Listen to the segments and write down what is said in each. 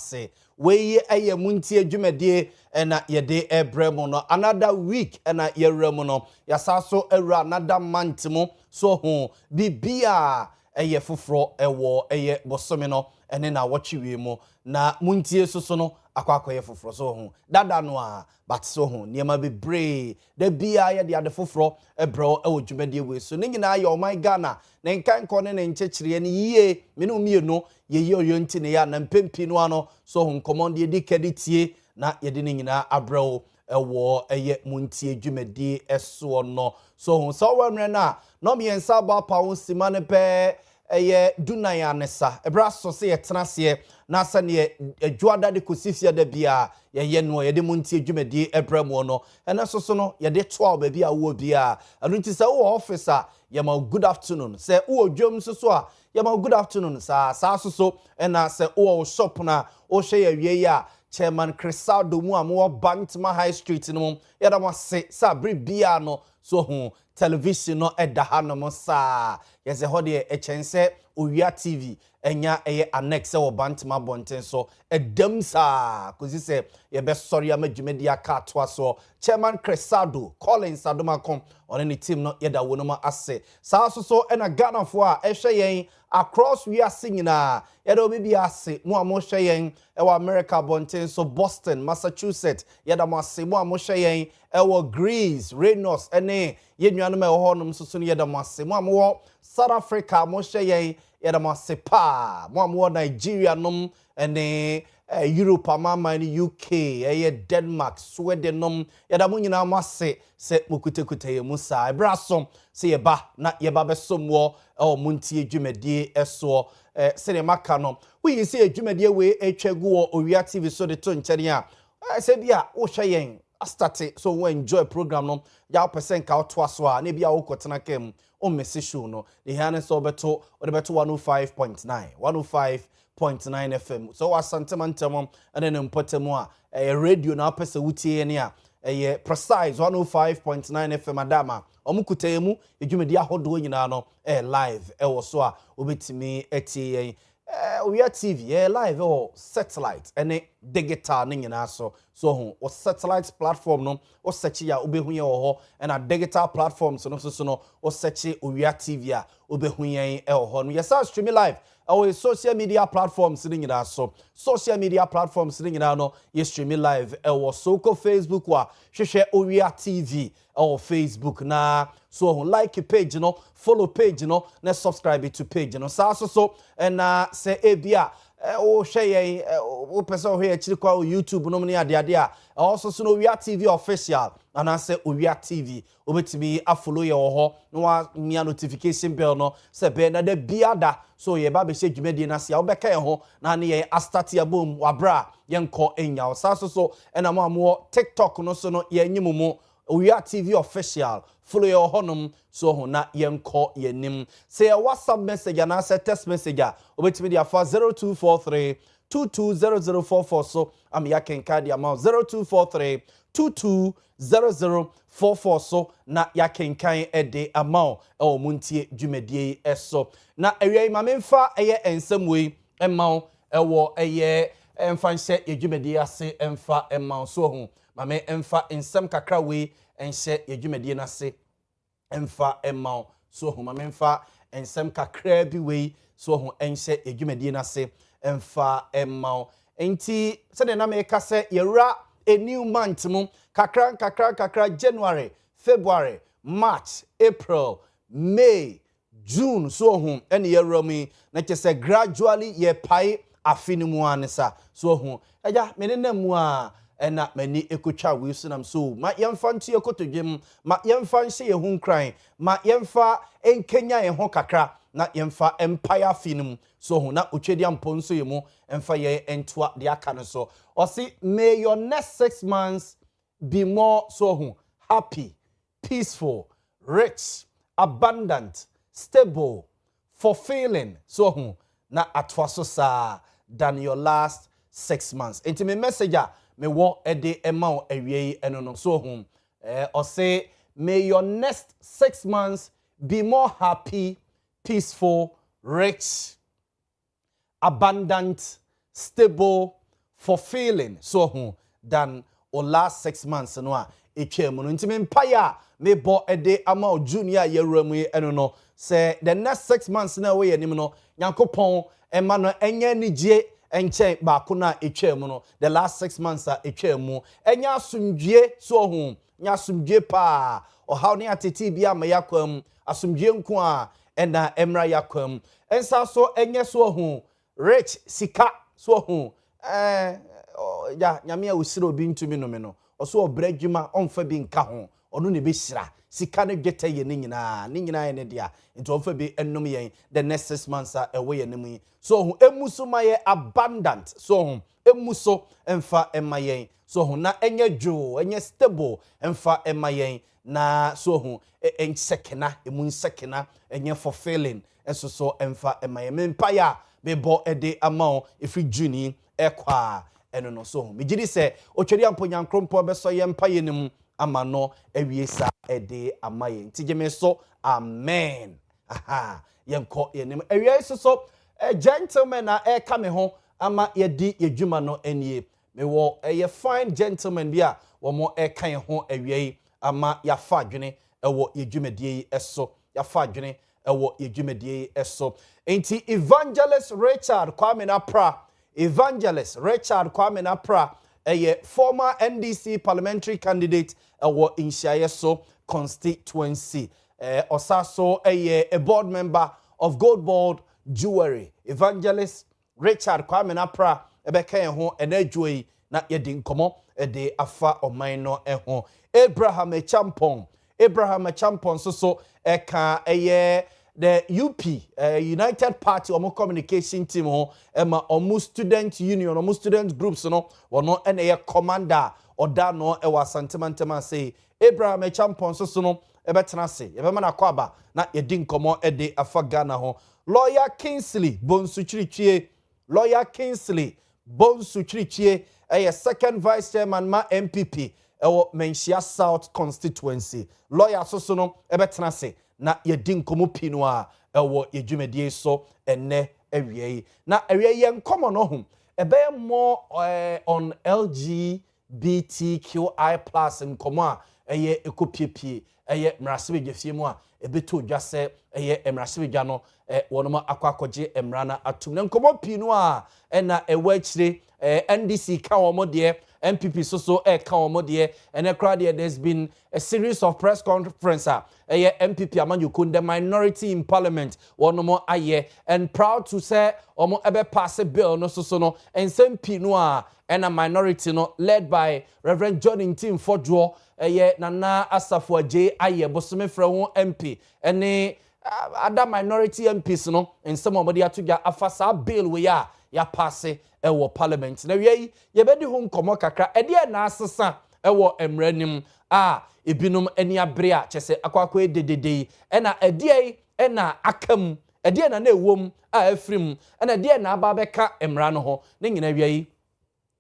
ase we eye Montie adwumade na yede ebrem no another week na yerem no yasaso ewra another month mo so ho bibia eye foforo ewo eye bosome no ene na watchiwe mu na Montie soso no akwakoye foforo so ho dada no a but so ho niema bebre da bia ye de ade foforo ebro ewo dwumade we so ne nyina ye my Ghana na nkanko ne nchechire ne yie me no mienu ye ye oyonti ne ya na mpempi no ano so ho command ye dikeditie na ye de ne nyina abro ewo eye Montie dwumade eso no so ho so wanre na no me ensa ba pa won simane pe eye dunaya nesa ebra so se ye tenase na sane adwada de kosifia da bia ye no ye de Montie dwumade ebramo no ena so no ye de toa ba bia wo bia anu nti se wo officer ye ma good afternoon se wo dwom so a ye ma good afternoon sa so ena se wo shop na wo hye ye wie ya chairman Crisaldo mu amwo Bantama High Street no ye da mo se sa bre bia no so ho television no edaha no mo sa yeze hode echense Owia TV enya eye annex wo Bantama bonten so edam sa kozi se ye be sorry amadwumadi aka to so chairman Crisaldo Collins Adomakom on the team no yeda wonoma ase sa so ena Ghana fo a ehwe yen across we are singing yeda obi bi ase mo amo hwe yen ewa America bonten so Boston Massachusetts yeda mo ase mo amo hwe yen ewa Greece Reynolds ene yenuanom e ho nom so yeda mo ase mo amo South Africa mo hwe yen yeda mo ase pa mo amo Nigeria nom ene Europe amama ni UK Denmark Sweden nom yeda mo nyina mo ase se mokutekute ye musa ebrasom se ye ba na ye ba besom wo Montie dwumade eso se ne maka no we se dwumade we etwagu wo Owia TV so de to nkyere a se bia wo hwe yen start so we enjoy program no ya percent ka to aso a na bia wo kotena kem o message show no the hane so beto 105.9 FM so wasantemantam ene ne mpotemu a radio na apese wutie ne a precise 105.9 FM adama omukutemu edwumadi ahodo nyina no live wo so a obetimi etie Owia TV live or satellite ene digital ne nyina so ho o satellite platform no o search ya obehu ye wo ho na digital platforms no so no o search Owia TV a obehu ye ho no yesa stream live our social media platforms ne nyina so social media platforms ne nyina no ye stream live wo soko Facebook wa hwehwe Owia TV or Facebook na so like page no follow page no na subscribe to page no so and say ebia o hwe o pese o hwe chiri kwa YouTube no ne ade a also so no Owia TV official and say Owia TV obetimi afollow ye wo ho no wa mia notification bell no say be na da biada so ye ba be hye dwumadi na se a obeka ye ho na ne ye astart ya bom wabra ye nko enya so and amamo TikTok no so no ye nyimumu Owia TV official follow your honum so ho na yenko yenim say a WhatsApp message and answer text message obetimi dia fa 0243 220044 so am yakenka dia amount 0243 220044 so na yakenkan ede amount Montie dwumade eso na awia ma memfa eye ensem we emma ewo eye emfanhye edwumade ase emfa emma so ho mame emfa ensem kakra we enhye edwumade na se emfa emma so ho mame emfa ensem kakra bi we so ho enhye edwumade na se emfa emma enti se de na me ka se yewra a new month mu kakra January February March April May June so ho ene yewra mi na kese gradually ye pai afinimu anesa so ho eja menenam a ena mani ekotwa wisunam so ma yemfa nti ekotodwem ma yemfa nhye ye hu nkran ma yemfa enkenya ye ho kakra na yemfa empire finum so ho na otwedi amponso ye mu emfa ye entoa de aka no so o say may your next 6 months be more so ho happy peaceful rich abundant stable fulfilling so ho na atwaso sa than your last 6 months enti me message me wo ede ema awie eno no so ho or say may your next 6 months be more happy peaceful rich abundant stable fulfilling so ho than or last 6 months no a etwam no ntimi mpaya me bo ede ama junior yewramu eno no say the next 6 months na we yanim no Nyankopon ema no enye nigye enche ba ko na etwam no the last 6 months a etwam enya asumdwie so ho nya asumdwie pa o how ne atete bia ma yakwam asumdwie nko a ena emra yakwam ensa so enye so ho rich sika so ho ya nyame a wosiro bi ntumi no me no oso obradwuma onfa bi nka ho ono ne be hira sika ne gweta ye ne nyina ye ne dia nti onfa bi ennom yen the next 6 months a ewe ye ne mu so ho emuso maye abundant so ho emuso emfa emayen so ho na enye dwo enye stable emfa emayen na so ho ensekena emun sekena enye fulfilling enso so emfa emayen mempaya bebo ede amao efri juni ekwa eno no so me gidi se otweri ampo nyankrompo beso ye mpaye nim ama no awie sa ede amaye ntije me so amen aha yenko yenim awie so a gentleman na e ka me ho ama ye di yedwuma no enie me wo ye fine gentleman bia wo mo e kan ho awie ama ya fa adwene e wo yedwumadie eso ya fa adwene e wo yedwumadie eso enti evangelist Richard Kwame Napra Evangelist Richard Kwame Napra, a former NDC parliamentary candidate in Shiayeso constituency. Also a board member of Gold Board Jewelry. Evangelist Richard Kwame Napra, ebeka ho enadwoi na yedin komo de afa omaino ho. Abraham Champon so eka the UP United Party omo communication team ho ema omo student union omo student groups no wono ene commander oda no e wa santemantema say Abraham Champon so no ebetena se ebema na kwaba na yedi nkomo ede afa Ghana ho lawyer Kingsley Bonsu Chirichie second vice chairman ma MPP ewo Menchia South constituency lawyer so no ebetena se na yedin komo pinu a ewo yedwumadie so enne awie na awie ye nkomo no ho ebe more on LGBTQI+ nkomo a eye ekopiepie eye mrasebegefie mu a ebeto dwase eye mrasebegwa no wonoma akwakoje emrana atum na nkomo pinu a ena ewa akire NDC ka womode MPP so ka womode ene crowd there's been a series of press conference MPP amanyukun the minority in parliament wonomo aye and proud to say omo ebe pass a bill no so no ensem no a ena minority no led by Reverend John Ntim Fodwo nana asafo aje aye bosome frɛ ho MP ene other minority MPs no ensem omode atoga afasa bill we ya passe ewo parliament na wiei ye bedi ho nkomo kakra ede na asesa ewo emranim ebinum eni abre a kyese akwakwa ededede ena ede ena akam ede na ewom afrim ena ede na aba beka emra no ho ne nyina wiei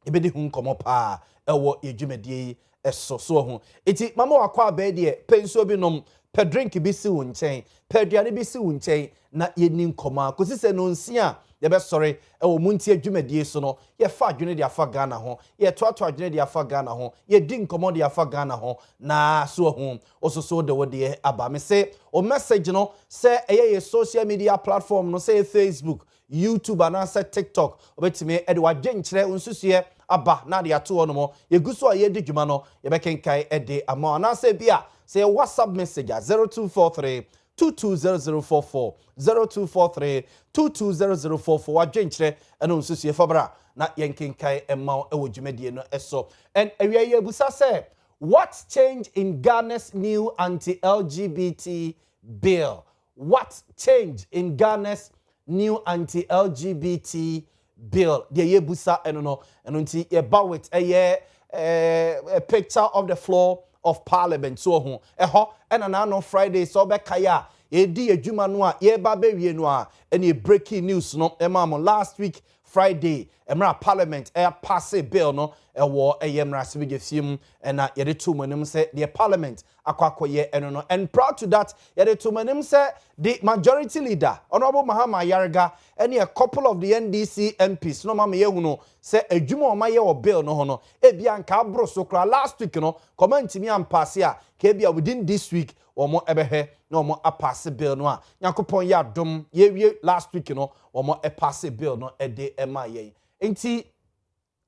ebedi ho nkomo pa ewo yedwumadie eso so ho eti mama wakwa aba de penso binom pe drink bi si wo nchen pe aduane bi si wo nchen na yeni nkomo akosi se no nsia ye be sorry ewo Montie adwumadie so no ye fa adwene de afa Ghana ho ye toato adwene de afa Ghana ho ye di nkomo de afa Ghana ho na so ho ososo de wode aba me say o message no say eye social media platform no say Facebook YouTube and say TikTok obetime e de wadwenkyere unsusue aba na de ato no mo ye guso a ye di dwuma no ye be kenkai e de ama na say bia say WhatsApp message 0243 220044 0243 220044 wadwenkyere eno nsusu fabra na yenkenkai emma ewo dwumadie no eso and awie ye busa say what change in Ghana's new anti-LGBT bill? What change in Ghana's new anti-LGBT bill? The ye busa eno no eno nti ye bawit a picture of the floor of parliament so ho eho ena na no Friday so be kaya edi adwuma no a ye ba be wie no a ene breaking news no emam last week Friday emra parliament pass a bill no ewo emra sibige fiem na yede to manim say the parliament akwakoye eno no, and proud to that yede to manim say the majority leader Honorable Mahama Yarga and a couple of the NDC MPs no mama yehuno say adwuma oma ye wo bill no ho no ebia nka bro so kra last week no comment me am pass ya ke bia within this week omo ebehe na omo pass bill no a yakopon ya dom ye last week no omo pass bill no ede ema ye enti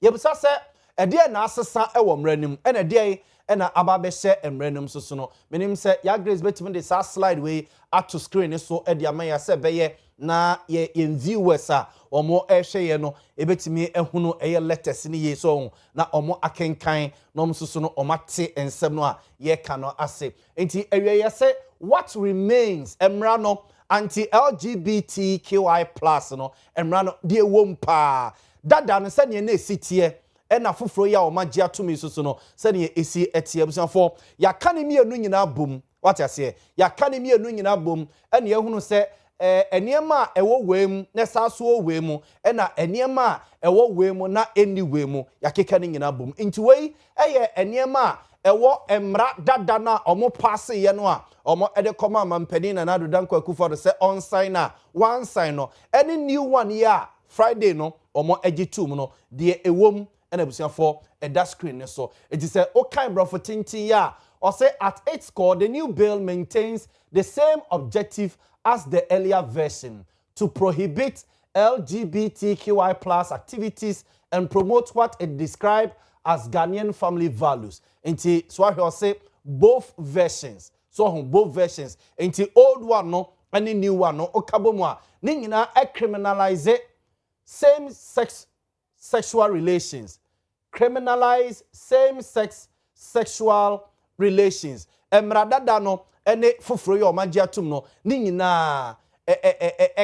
yebusa se ede na asesa e wo mranim ena ede ena ababehye emranim so no menim se ya grace betimi de sa slide we ato screen so ede amaya se beye na ye viewers a omo ehwe ye no ebetimi ehunu eye letters ni ye so na omo akenkan no msusu no omate ensem no a ye ka no ase enti ewie ye se what remains emra no anti LGBTQI+ no emra no de wompa dada no se ne na esitie ena foforo ya o magia to me so no se ne esi etie busanfo ya kanemi enu nyina bom what ase ya kanemi enu nyina bom ene ehunu se eniema ewo wem na saso wem ena eniema ewo wem na eni wem yakeka ni nyina bom nti wei eye eniema ewo emra dada na omo pass ye no a omo ede koma mampani na nado danko akufo se on sign na one sign no any new one ya Friday no omo egitum no de ewom ena busiafo eda screen so it is o kind bro for tintin ya or say at its core the new bill maintains the same objective as the earlier version to prohibit LGBTQI+ activities and promote what it described as Ghanaian family values. Inti Swahili say both versions. So both versions. Inti old one no and the new one no okabomwa. Ni nyina criminalize same-sex sexual relations. Criminalize same-sex sexual relations. Emradada no ene foforo yo magia tum no ni nyina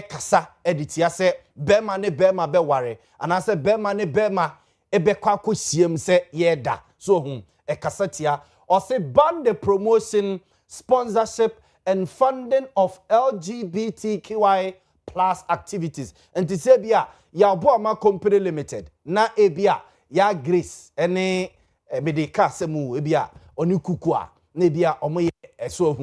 kasa editia se bema ne bema be ware anase bema ne bema ebekwa akosiem se yeda so kasa tia or say ban the promotion, sponsorship and funding of LGBTQI+ activities and to say bia Yaw Boamah Company Limited na ebia ya Grace ene medika semu ebia oni kukua na ebia omoye so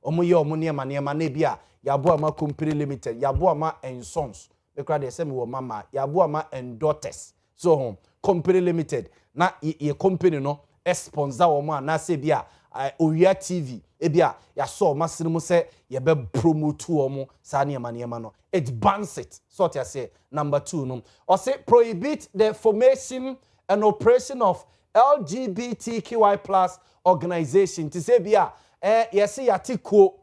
omoye omo niema na ebia Yaw Boamah Company Limited Yaw Boamah and Sons bekra de semu wo mama Yaw Boamah and Daughters so Company Limited na ye company no sponsor wo ma na se bia Owia TV ebia ya so masirimu se ye be promote wo mo sa niema no it bans it sort ya say number 2 no or say prohibit the formation and operation of LGBTQI+ organization to say bia yes ya tiko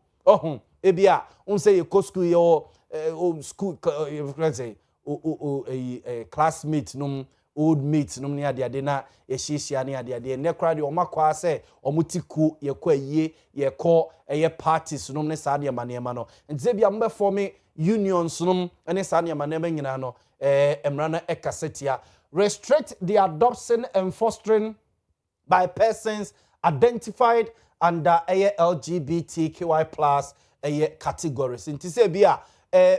ebia say ye ko school your school let's say classmate no old mates no ne ade na ye hihia ne ade ne kra de o makwa se o mutiku ye kwa yie ye ko eye parties no ne sa de manema no nze bia mbe form unions no ne sa de manema nyina no emra na ekasetia restrict the adoption and fostering by persons identified under LGBTQI+ categories nti se bia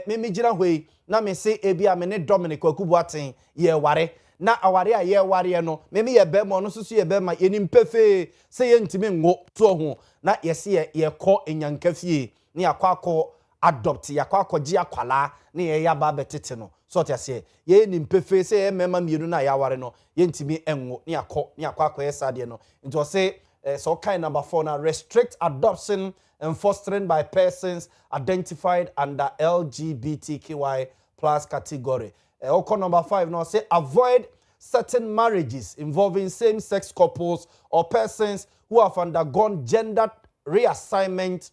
me gira hwei na me se ebia me ne Dominic Akubuaten ye ware na aware a ye ware no me ye be mo no susu ye be ma ye nimpefe se ye ntimi ngo to ho na ye se ye ko enyankafie ne akwakọ adopt yakwa gi akwala ne ye ya ba betete no so te se ye nimpefe se ye mema mienu na ya ware no ye ntimi enwo ne akwakọ ye sade no nti say so kind number 4 now restrict adoption and fostering by persons identified under LGBTQI+ category. Number 5 now say avoid certain marriages involving same-sex couples or persons who have undergone gender reassignment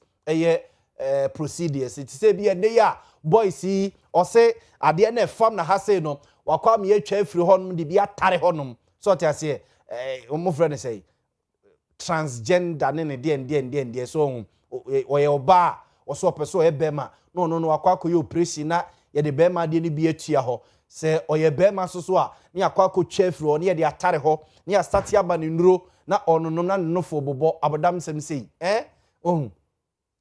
procedures. It say be a boys see or say at the end of fam na ha say no wakwa me atwa afiri honum de bia tare honum so what I say my friend say transgender ne de so oye oba oso peso ebema no akwa koye operation na ye de bema de ni bi atua ho se oye bema so a ne akwa ko twafiri ho ne ye de atare ho ne ya start aba ne nuro na ono no na nofo bobo abodam sem sei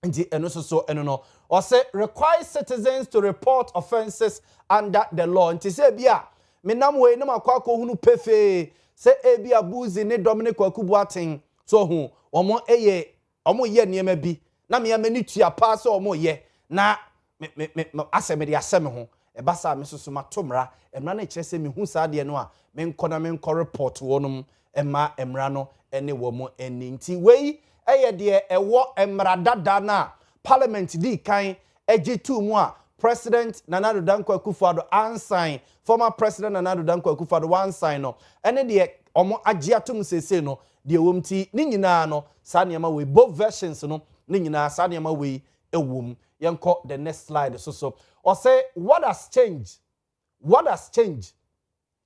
nti eno so eno no or say require citizens to report offenses under the law nti say bia menam we na makwa ko hunu pefe se ebi abuzi ne Dominic Kwakubu aten so hu omo ye niema bi na me amani tua pa se omo ye na me aseme de aseme ho e basa me soso matomra emra na kire se me hu sa de no a me nkona me nkọ report wonum emma emra no ene wo mo eni nti wei eye de ewo emra dada na parliament di kan ejitu mu a President Nana Addo Dankwa Akufo-Addo ansign, former President Nana Addo Dankwa Akufo-Addo one sign no ene de omo agiatum sese no de womti ni nyina no sa niam we both versions no ni nyina sa niam we ewom yenko the next slide so or say what has changed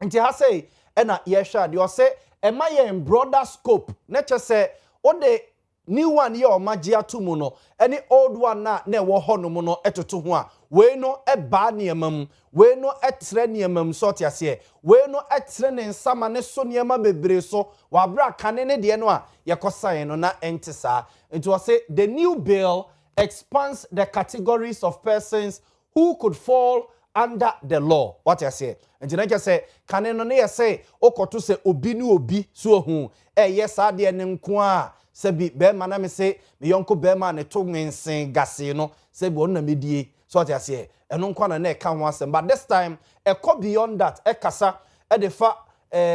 nti ha say ena ye hwa de or say ema ye broader scope nature say o de new one ye o magiatum no any old one na wo honom no etoto ho a we no eba niamam we no etre niamam so tiase we no etre ne nsama ne so niama bebre so wa bra kane ne de no a yekosan no na entisa it was say the new bill expands the categories of persons who could fall under the law. What you say? And you say, can you say, okoto se obi ni obi so hu yes ade ne nko se bi be ma na me say me yonko be ma ne to nsen gase no se bi on na medie. So what you say? Eno nko na ka ho asem, but this time e go beyond that e kasa e de fa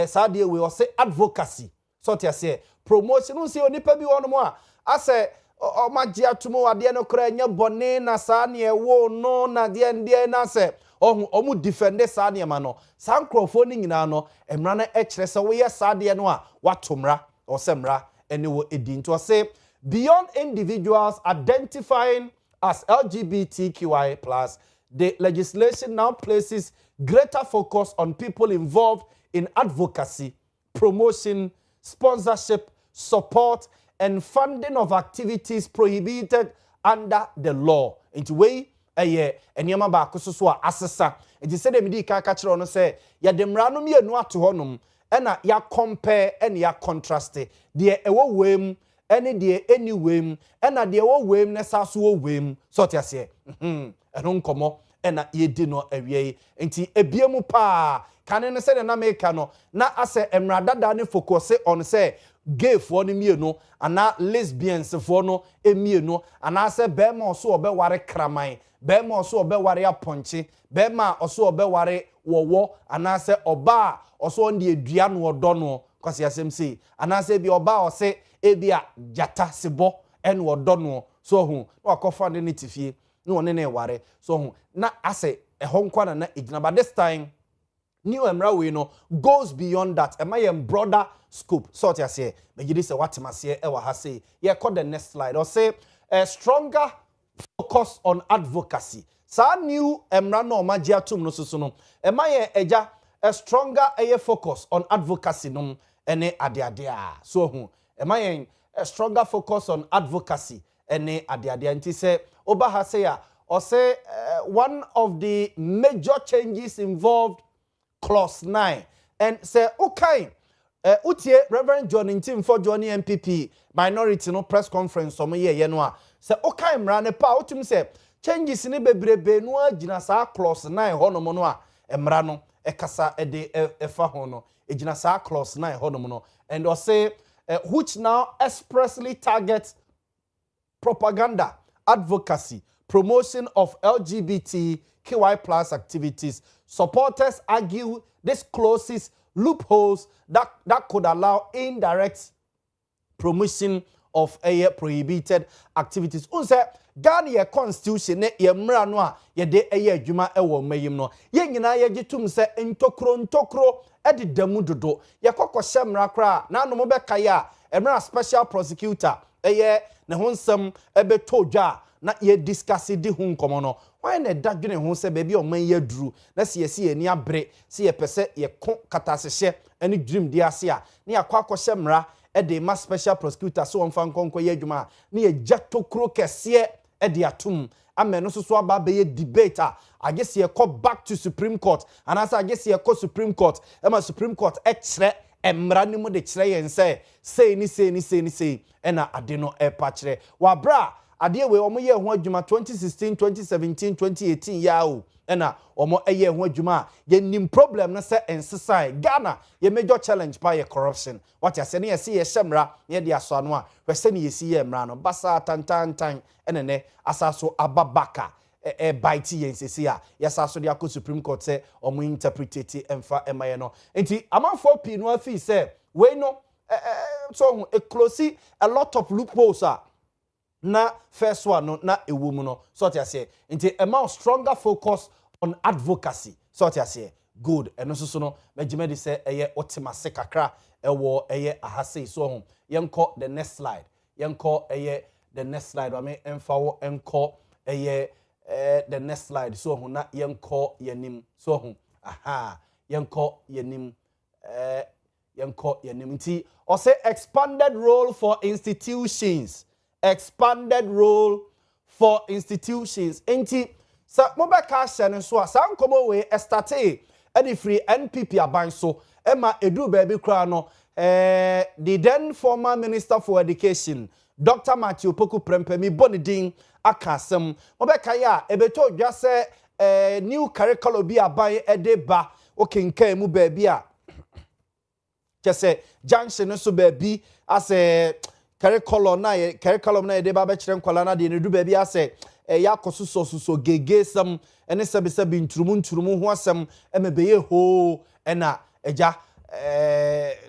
sa de we o say advocacy. So what you say? Promotion un se onipa bi wono mo a say o magia tumo ade no kra nya bone na sa ne wo no na de ndie na se omu defend sa ne ma no sa nkrofo ni nyina no emra na e kire se wo ye sa de no a watomra o semra ene wo edi nto say beyond individuals identifying as LGBTQI+, the legislation now places greater focus on people involved in advocacy, promotion, sponsorship, support, and funding of activities prohibited under the law. Into way enyama ba kososo a asesa. Enti se dem di ka kire no say ya demra no mienu ato honum ena ya compare and ya contrast de ewo wem ene de anywhem ena de ewo wem ne saso wo wem so tiase eno nkomo ena yedi no awie enti ebiemu pa kane ne se na make no na ase emradada ne focus on say gay for no mienu ana lesbians for no emienu ana se be ma oso obeware kraman be ma oso obeware aponche be ma oso obeware wowo ana se oba oso ndi edua no odo no kwase asem sei ana se bi oba o se ebia jata sebo en odo no so hu wakofa ne tifie ni woni na eware so hu na ase ehonkwa na igina, but this time new emra we no goes beyond that. Am I a broader scope? Sort ya say, me gidi say what masie e wa ha say. Yeah, call the next slide. Or say a stronger focus on advocacy. Sa new emra no magia tum no so no. Am I eja a stronger focus on advocacy no ene ade so hu. Am I a stronger focus on advocacy ene ade nti say oba ha say ya or say one of the major changes involved Clause 9 and say okay utie Reverend John Ntim for Johnny MPP minority no press conference some ye no a say okay mra ne pa utum say changes ni bebrebe no agina sa clause 9 ho no mo no a mra no ekasa de efa ho no agina sa clause 9 ho no mo no and or say which now expressly targets propaganda, advocacy, promotion of LGBTQI+ activities. Supporters argue this closes loopholes that could allow indirect promotion of prohibited activities. Unse Ghana constitution ne yemra no a ye de adwuma ewo mayim no ye nyina ye gitum se ntokro edi damu dodo ye kokoshe mra kra na no mo be kaya emra special prosecutor ne ho nsem ebeto dwa na ye discuss di hu nkomo no why na dadwene ho se ba bi o man ye duru na se ye se ye ni abre se ye pese ye ko katasehye ani dream di ase a na yakwa mra de ma special prosecutor so onfa nkonko ye adwuma na ye jatokro kese de atum ameno so aba be ye debate I guess ye call back to Supreme Court and as I guess ye call Supreme Court e Supreme Court kire emra ni mo de kire yen say ni ena ade no e pa kire wa bra ade we omo ye ho adwuma 2016 2017 2018 ya o ena omo eye ho adwuma ye nim problem na se ensesai Ghana ye major challenge pa ye corruption what ya se ne ye se ye hyemra ye de aso ano a hwese ne ye si ye mra no basa tantantan enene asaso ababaka bite yensesi a yesaso de akọ Supreme Court say omo interpretate emfa emaye no enti amanfo pi no afi say we no so e close a lot of loopholes na first one no na ewum no so to say nti a stronger focus on advocacy so to say good eno so no magime de say eye otimase kakra ewo eye ahase so ho yenko the next slide yenko eye the next slide I mean emfa enko eye the next slide so ho na yenko yanim so ho aha yenko yanim nti or say expanded role for institutions nti sa mobeka hye so a san komo we estate any free NPP aban so ema edu baby kra no the then former minister for education Dr. Matthew Poku Prempemi bonidin akasem mobeka ya ebeto dwa se new curriculum bi aban edeba okenkan mu baby a kese junction so baby as a curriculum na de ba be kire nkwala na de ne du baby as ya kososo gege sam ene sebi ntrumu ho asem emebeye ho ena eja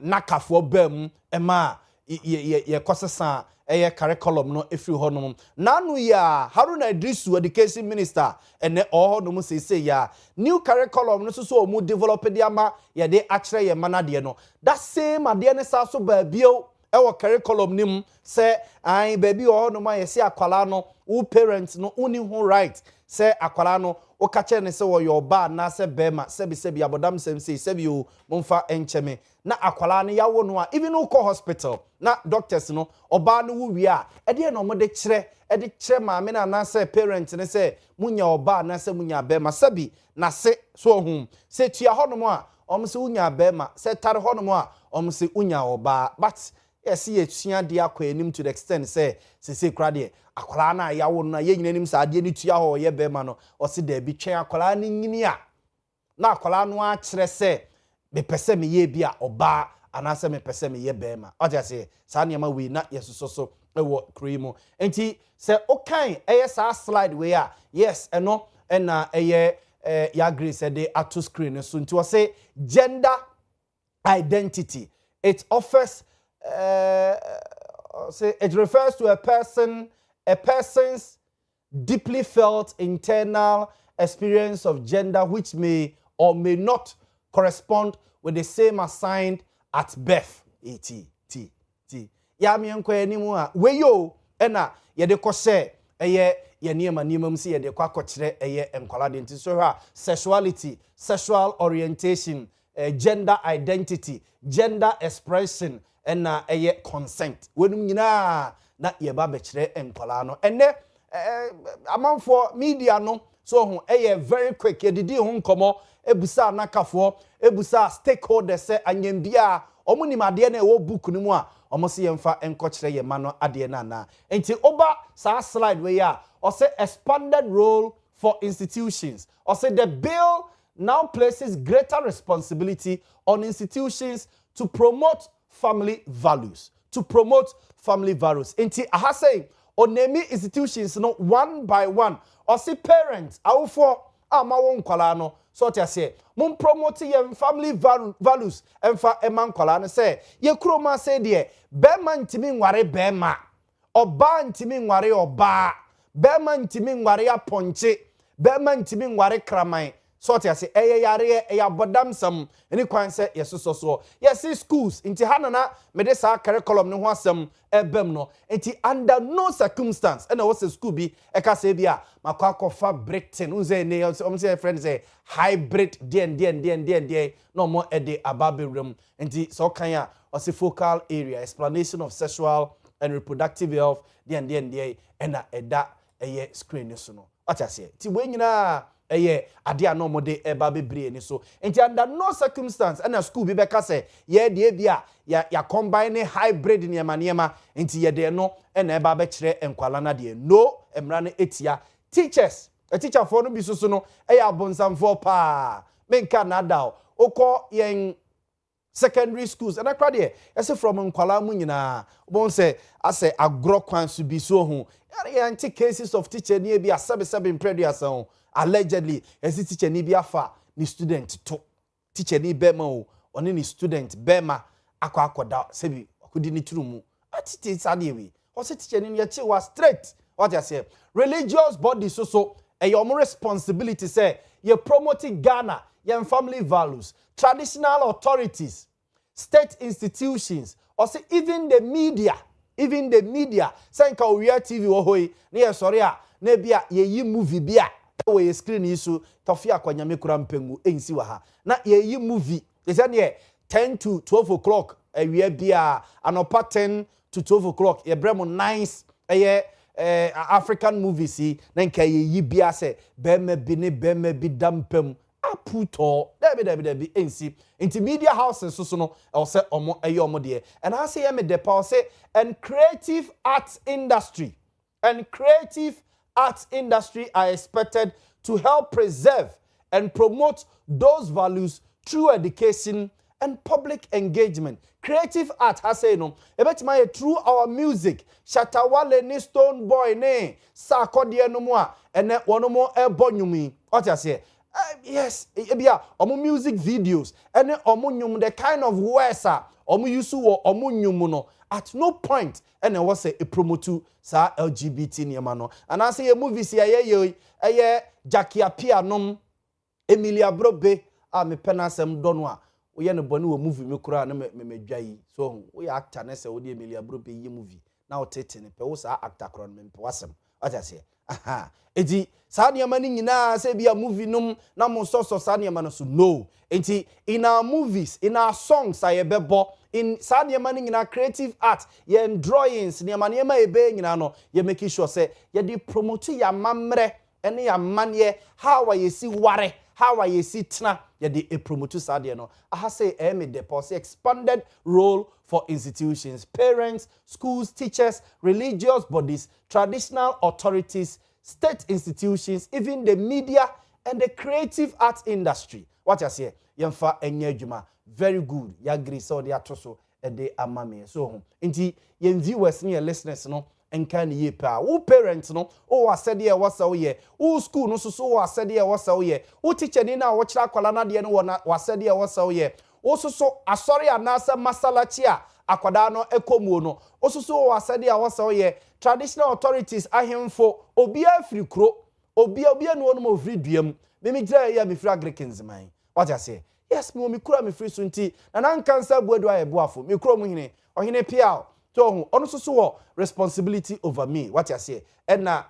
nakafo bam ema ye kosesa eye curriculum no efiri ho no nanu ya Haruna Idrisu education minister ene ho no say ya new curriculum no so omu develop de ama ye de akire ye manade no that same ade ne sa so ba bio ewo curriculum nim say ai baby ho no ma ye se akwala no wo parents no uni ho right say akwala no o ka kire ne se wo your ba na se bema sebi abodam sem say sebi o momfa encheme na akwala no yawo no a even uko hospital na doctors no oba no wo wi a ede no mo de kire maame na say parent ne say munya oba na say munya bema sebi na se so hum se tua hono mo a om se unya bema se tare hono mo a om se unya oba but yes ye tua de akwa enim to the extent say se kra de akwala na yawo no ye nyinanim sa ade ni tua ho ye bema no o se da bi twen akwala ni nyini a na akwala no a kire se me pese me ye bia oba anase me pese me ye bema oja se sa niam we na yesoso ewo krimo enti se okan eye sa slide we a yes eno na eye ya agree say dey ato screen so nti o say gender identity it offers say it refers to a person's deeply felt internal experience of gender which may or may not correspond with the same assigned at birth. Ya mi enko enimu a we yo ena ye de ko share eye ye niam si ye de kwa kire eye enkwala de nti so ha sexuality, sexual orientation, gender identity, gender expression ena eye consent. Wenum nyina na ye ba be kire enkwala no. Ene amanfo media no so ho eye very quick ye didi ho nkomo ebusa nakafo ebusa stakeholders say anyambia omunimade na ewo book no mu a omo se yemfa enko kire ye ma no ade na na enti oba sa slide we ya or say expanded role for institutions or say the bill now places greater responsibility on institutions to promote family values enti aha say onemi institutions no one by one or say parents awfo ama won kwala no so to say mun promote your family values emfa eman kwala no say ye kroma say de be ma ntimi nware be ma oba ntimi nware oba be ma ntimi nware aponche be ma ntimi nware kraman so to say yare bodam sam any kwan say yesoso yes schools inti hanana me de sa curriculum no ho asem ebem no inti under no circumstance and was school bi e ka say bia makwa Britain unze ne say friend say hybrid den no more e de ababewrem inti so kan ya o say focal area explanation of sexual and reproductive health den and eda eye screen so no acha say ti we nyina ade a no mo de eba bebre ni so enti under no circumstance na school bi beka say ye de bia ya combine hybrid niema enti ye de no na eba be kire enkwala na de no emra na etia teachers a teacher for no bi so no abonsamfo pa menka na da okọ yen secondary schools and akra de ese from nkwala mu nyina bon say ase agro kwan su bi so ho anti cases of teacher ni bi asebe impreduasa ho allegedly ese teacher ni bi afa ni student to teacher ni bema o oni ni student bema akoda sebi akodi ni turumu atiti sade we o se teacher ni ye wa straight what you say religious body so your responsibility say you promoting Ghana your family values traditional authorities state institutions or say even the media say nka Owia TV wo hoyi na ye sori a na bia ye yi movie bia we screen isu tofi akwanyame kura mpengu ensi wa ha na ye yi movie they say ne 10 to 12 o'clock awia bia anopa 10 to 12 o'clock ye bremo nice African movies na nka ye yi bia say bema bi dampem aputo debi ensi into media houses so no I say omo de and I say me de pa say and creative arts industry are expected to help preserve and promote those values through education and public engagement. Creative art has say no ebetima through our music Shatawale ni Stone Boy ne Sakode no mo a ene wono mo ebo nwumi what you say yes ebia omo music videos ene omo nwum the kind of words omo use wo omo nwum no at no point ene was say a promote sa LGBT niema no and I say a movie see eye Jackie Apia nom Emilia Brobe me penasem dono a we no bone wo movie me kura na me dwai so we actor na say wo de Emilia Brobe yi movie na o tete ne pe wo sa actor kron me pe wasem what I say aha enti sa niema ni nyina say bia movie num na mo so sa niema no so no enti in our movies in our songs ayebebo in sa niema ni nyina creative art ye drawings niema ebe nyina no ye make sure say ye dey promote ya mamre ene ya manye how are you see ware how are you see tna ye dey promote sa de no aha say me deposit expanded role for institutions, parents, schools, teachers, religious bodies, traditional authorities, state institutions, even the media and the creative arts industry. What you say? Yemfa enye adwuma. Very good. Ya agree so they atoso e de amame. So inti yen viewers ni listeners no enka ni ye pa. Wo parents no o asede e wasa wo ye. Wo school no so wo asede e wasa wo ye. Wo teacher ni na wo kira kwala na de no wo na wasede e wasa wo ye. Ososo asori anasa masalachi a akwada no ekomuo no ososo wasade a wasa ye traditional authorities ahemfo obi afri kro obi no no mo fri duam me gira ya me fri agrikins man what you say yes me kura me fri sunti na nan kansa buedo aye boafo me kura mu hine ohine piao to hu ono soso wo responsibility over me what you say and na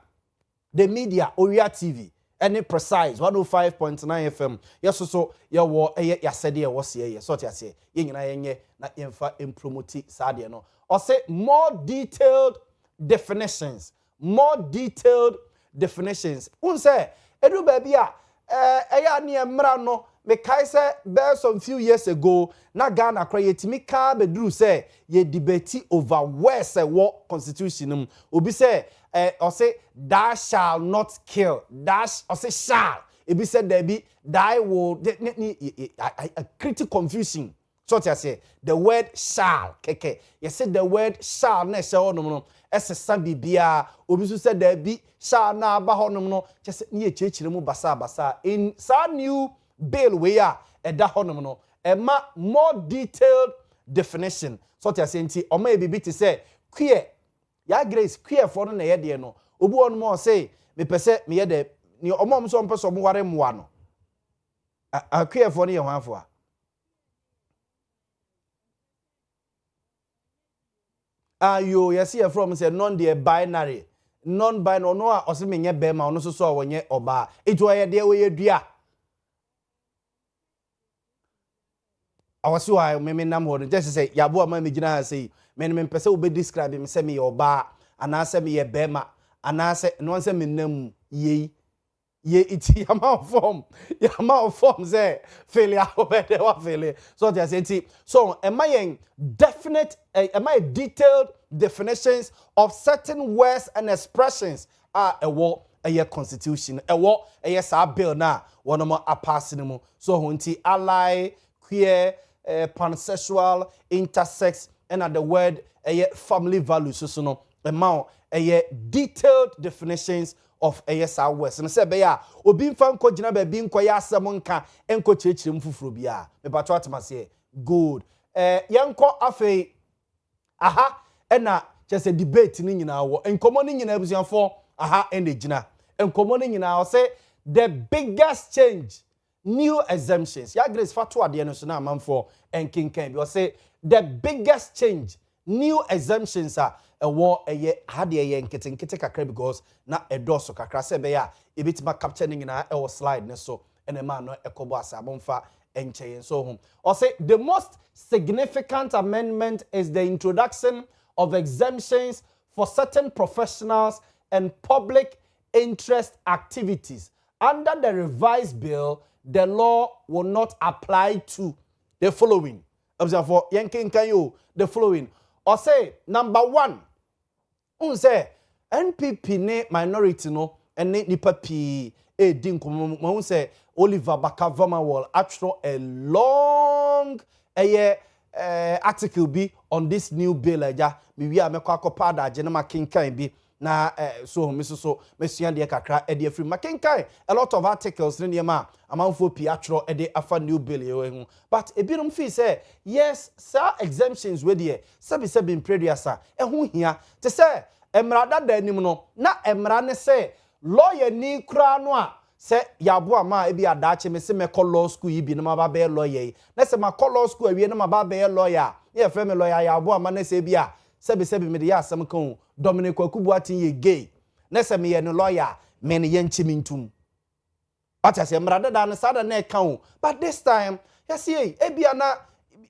the media Owia TV any precise 105.9 FM yes so ya wo ya sede ya wose ye so tia se ye nyina yenye na yemfa promote sade no or say more detailed definitions unse edu ba bia eya ne emra no me kai say be some few years ago na Ghana kra yetimi ka bedru say ye debate over where say what constitution obi say or say thou shall not kill dash or say shall it be said there be die will a critical confusion so to say the word shall keke you said the word shall na shall no essa bibia obi so said there be shall na ba honom no just ne chechire mu basa in some new bill we are da honom no e ma more detailed definition so to say nti o ma bibi ti say queer ya grace queer for no na ye de no obi won mo say me pese me ye de ni omom so mpeso mo ware moa no a queer for no ye hwanfo ayo yes here from say non-binary no a o se menye be ma ono so so wonye oba etu ye de we dua awase wa me nam ho just say Yaw Boamah me gina say me pese wo be describe me say me oba ana say me ye be ma ana say no say me nam ye ye iti yama form say failure obede wa failure so they say so am I definite am I detailed definitions of certain words and expressions are a constitution a sa bill na one more a passing mu so hunti ally queer pansexual intersex and the word a family values so no amount a detailed definitions of ASR West. And I said, Beya, Obi Fanko Jinabe being Koya Samonka, Enko Chechim Fufrubia. Me patwat say, good. Yanko Afe, aha, ena, just a debate in our and commoning in episode 4, aha, and the Jina. And commoning in our say, the biggest change, new exemptions. Ya grace fatwa the national man for and King Ken. You say, the biggest change, new exemptions are. A war a ye had ye nkete kakra because na edoso kakra se be ya e bitima capturing na e slide ne so ene ma no ekobo asabonfa enche so home or say the most significant amendment is the introduction of exemptions for certain professionals and public interest activities. Under the revised bill, the law will not apply to the following. Observe for yanking can you the following. Or say, number one, say, NPP ne minority no, and ne nipa pi, dinkum, say, Oliver Bakavama will actually a long article be on this new bill. We are mekwa pada jenama kinkai be na so Mrs. So Messian de kakra e free makinkai a lot of articles in ma amanfo piatro e de afa new bill but e binom fee say yes sir exemptions we there sabi in previousa e ho hia te say emrada da anim no na emra ne say lawyer ni kura no a say Yaw Boamah e bi adache me se me call law school yi bi na ma ba be lawyer na se ma call law school awie na ma ba be lawyer ye frame lawyer Yaw Boamah na se bi a sebi me de ya asem kan Dominic Kwakubuatin ye gay na se me ye no lawyer me ne ye nchimintum what I say mrada da na sada na kan but this time ya see e bia na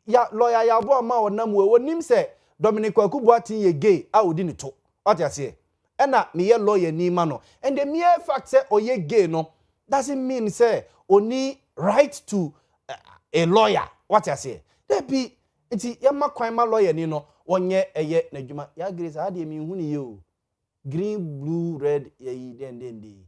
ya lawyer Yaw Boamah wonam we wonim se Dominic Kwakubuatin ye gay a odi ni to what I say ena me ye lawyer ni ma no and the mere fact say oye gay no doesn't mean say oni right to a lawyer what I say there be enti yama kwan ma lawyer ni no onye eye nadwuma ya grace ade mi hu ni ye o green blue red ye den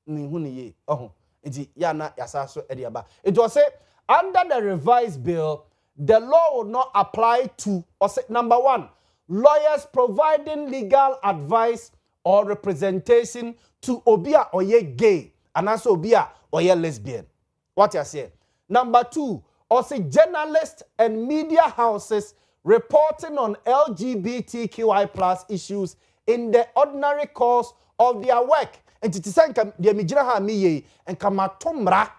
mi hu ni ye oh enti ya na yasa so ede aba it was say under the revised bill the law will not apply to or say, number one, lawyers providing legal advice or representation to obia or ye gay and also obia or ye lesbian what you say number two or say journalists and media houses reporting on LGBTQI plus issues in the ordinary course of their work. And it is saying that the Mijina me and Kamatomra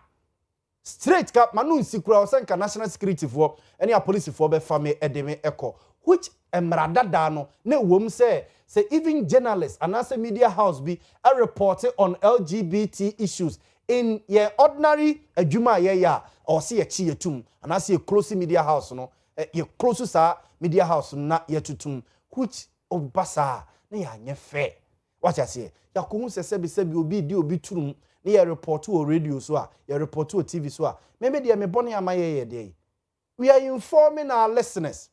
straight cap Manun Sikra or Sanka National Security for any police for be family edeme echo, which emrada dano ne wom say even journalists and as a media house be a reporting on LGBT issues in your ordinary adwuma ya or see a chi tum and I see a close media house no you close to media house na yetutum which obasa na ya nye fair what I say ya ko se sebi obi di obi turum na ya report o radio so a ya report o TV so a maybe dey me bone amaye dey we are informing our listeners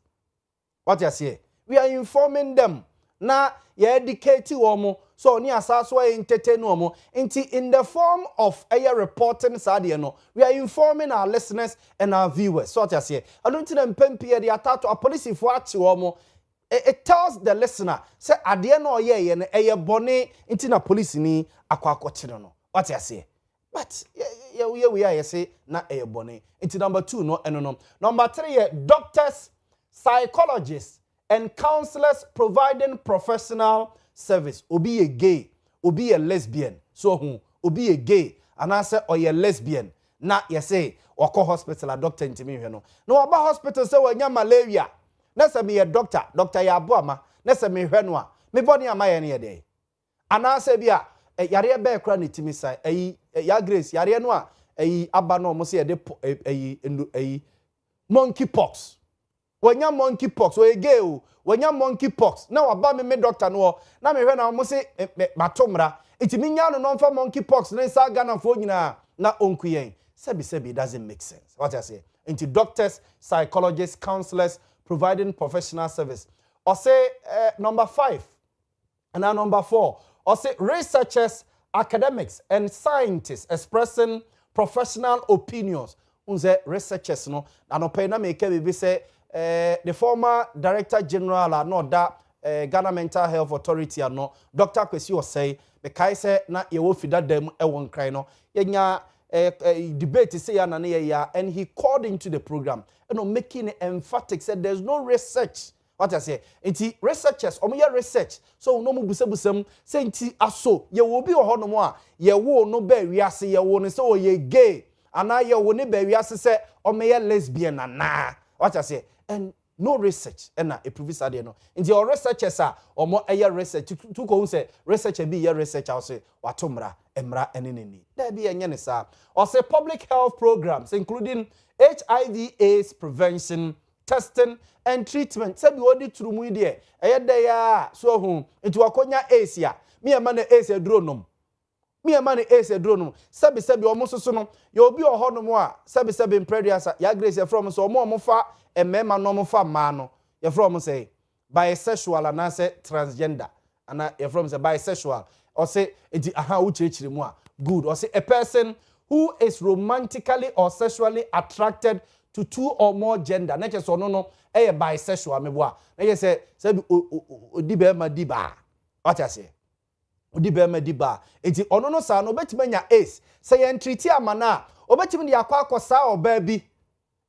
what I say we are informing them na ya educate womo so ni asaso entertain womo nti in the form of a reporting sadie no we are informing our listeners and our viewers so what I say I don't think mpempie dey atato a police for achi womo it tells the listener say ade no ye no eye bone nti na police ni akwakochire no what I say but we are say na eye bone nti number 2 no eno no number 3 doctors psychologists and counselors providing professional service. Obi a gay, obi a lesbian. So who? Obi a gay, and I say or you lesbian. Na you say or call hospital a doctor into me no. No about hospital say when you malaria. Nessa me a doctor, Dr. Yaw Boamah. Nessa me hwenwa. Me body am I any day. And I say bia yare be kra ni timi sai ya grace yare no a aba no mo say de monkey pox. When you monkey pox, or a gay, when you monkey pox, now about me doctor no, now me when I must say matomra, iti minya no non fa monkeypox ne sa Ghana fo nyina na onkuyen sebi doesn't make sense what I say into doctors psychologists counselors providing professional service or say number 5 and now number 4 or say researchers academics and scientists expressing professional opinions unze researchers no anope na make be say the former director general no that Ghana Mental Health Authority no Dr. Kwesi was say the kai say na ye wo fida dem e won kran no yenya debate say ya na ya and he called into the program making it emphatic said there's no research what I say enti researchers omo research so no mu busabusam say enti aso ye wo bi ho no mo a ye wo no ba wiase ye wo ne say o ye gay ana ye wo ne ba wiase say omo lesbian na what I say and no research and a professor there no nti your researchers are omo research to ko say researcher be research I say watomra emra eneneni there be enye ne sa or say public health programs including HIV/AIDS prevention testing and treatment say be odi turumu there dey ya so hu nti wakonya AIDS ya me ma na AIDS dronom me ma na AIDS dronom sabi omo soso no ye obi ohonom a sabi imprediasa ya grace from so omo fa emema no mo fa ma no ye from say bisexual and say transgender and ye from say bisexual or say enti aha wo chirichiri mu a good or say a person who is romantically or sexually attracted to 2 or more gender na so no e bisexual me bo a na ye say odi be ma di ba what I say odi be ma di ba enti ono no sa no betimanya ace say ye treat amana obetimi de akwa oba bi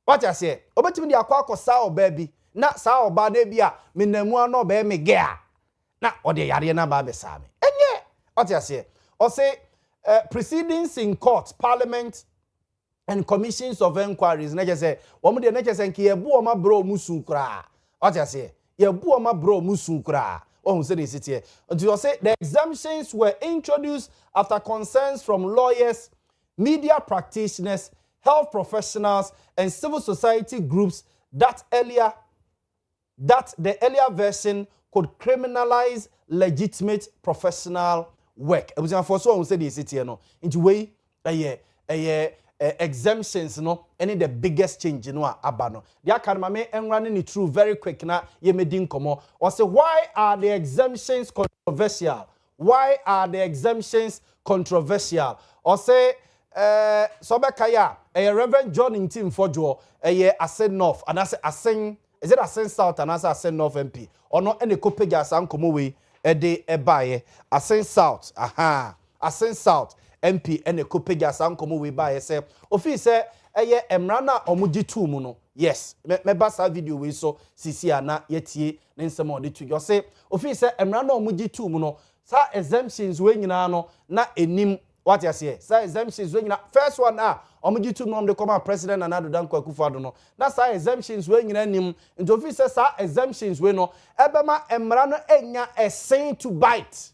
what I say obetimi de akwa oba bi na sa oba na bi a menamu ano oba me ge a na ode yare na ba be sa me enye what I say or say proceedings in court parliament and commissions of inquiries na je say wo mo de na je say nke ye bu o ma bro musu kra what I say ye bu o ma bro musu kra oh say this here until you say the exemptions were introduced after concerns from lawyers media practitioners health professionals and civil society groups that the earlier version could criminalize legitimate professional work. I was for so say this here no into way exemptions no any the biggest change no aba no the academy enrunning it through very quick na ye medin komo or say why are the exemptions controversial or say Sobekaya, a Reverend John in Team Fojo, a Asen North, and I say Asen, is it Asen South and as Asen North MP? Or not any Copegas and Comowe, a day a buy, Asen South, Asen South MP and a Copegas and Comowe by yourself. Office, a ye emrana or mujitu muno. Yes, me basa video we so Sisiana yeti, then some more to your say. Office, emrana or mujitu muno, sa exemptions when you know, not a nim. What you say? Say exemptions when you first one omujitu no the come president and Ado Danko Akufo-Addo no. Na say exemptions when you nim into office say exemptions we no ebema emra no enya esen to bite.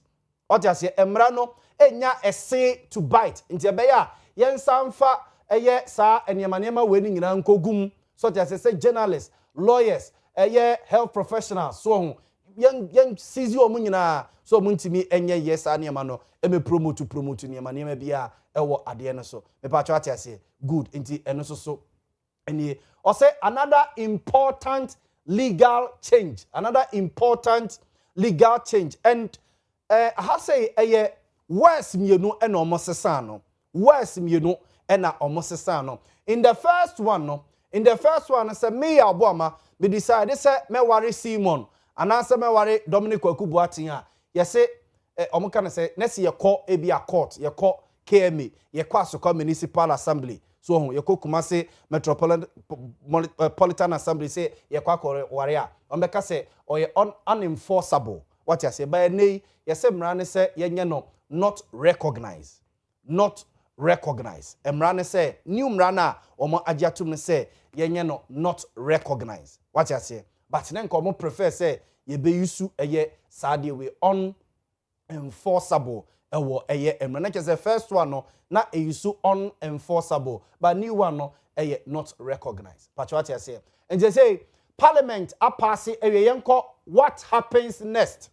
What you say? Emra no enya esen to bite. Into ebeya yensamfa eye sa enyemanema we ni nyina nkogum. So you say journalists, lawyers, health professionals so yen seize omu nyina so muntimi enye yes anema no eme promote nyema bia ewo ade no so me pa twa ase good nti eno so eni o say another important legal change and ha say worse mienu ena omosesa no ena omosesa no in the first one say me Yaw Boamah me decide say me worry Simon anase me worry Dominic Kwaku-Boateng a yese omuka na say nesi ye call ebia court ye call KMA ye call Asokwa Municipal Assembly so ye call Kumasi Metropolitan Assembly say ye call warrior ombeka say or ye unenforceable what you say by nay ye say mrane say ye nye no not recognized mrane say new mrana omo agiatum ne say ye nye no not recognized what you say but then komo prefer say ye be yusu eye sade we unenforceable ewo eye emre na say first one no na e yusu unenforceable but new one no eye not recognized but what you say and they say parliament a pass eye yenko what happens next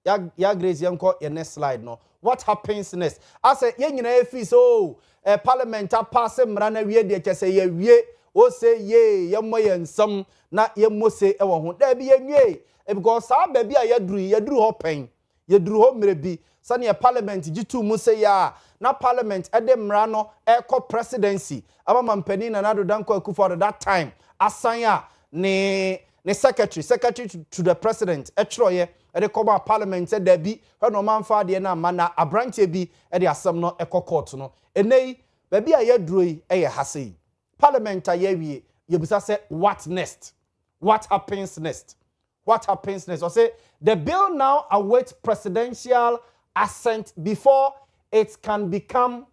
ya Grace yanko your next slide no. What happens next? I say ye nyina efi so parliament a pass mra na wie de che say ye wie o say ye ye mo ye nsam na ye mo say e wo ho da bi ye nwie because sa ba bi a ye duru ho pen ye duru ho mre bi sane ye parliament gitu mu say ya na parliament e de mra no e ko presidency aba mampani na nado danko akufo that time asanya ne secretary to the president e chroye e de come parliament e da bi he no manfa de na mana abrantie bi e de asem no e court no enei ba bi a ye duro yi e ye hasei parliament a ye wie ye bisa say what next, what happens next or say the bill now awaits presidential assent before it can become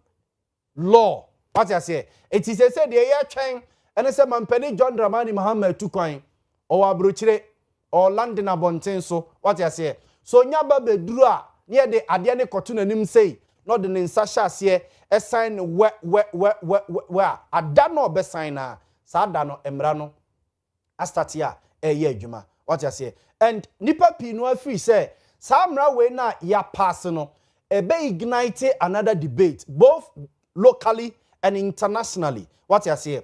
law. What I say it is say the year train and say mampani John Dramani Muhammad tukwan or abrochire or London abonten so what I say so nyaba beduru a near the ade ne koto nanim say not the nsa hye e sign where ada no be sign na sa ada no emra no astart ya eye adwuma what I say and nipa pi no afiri say sa mra we na ya pass no e be ignite another debate both locally and internationally. What I say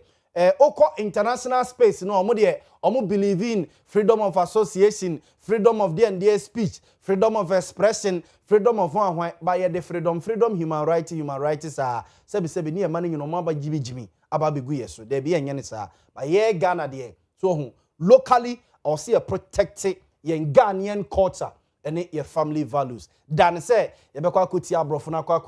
oko international space no omo believe in freedom of association, freedom of their speech, freedom of expression, freedom of one by the freedom human rights are sebi near money you know maba jimi aba be guye so there be enye sa but ye Ghana there so locally or see a protected yen Ghanaian culture and your family values dan say ye be kwa kuti abrofo na kwa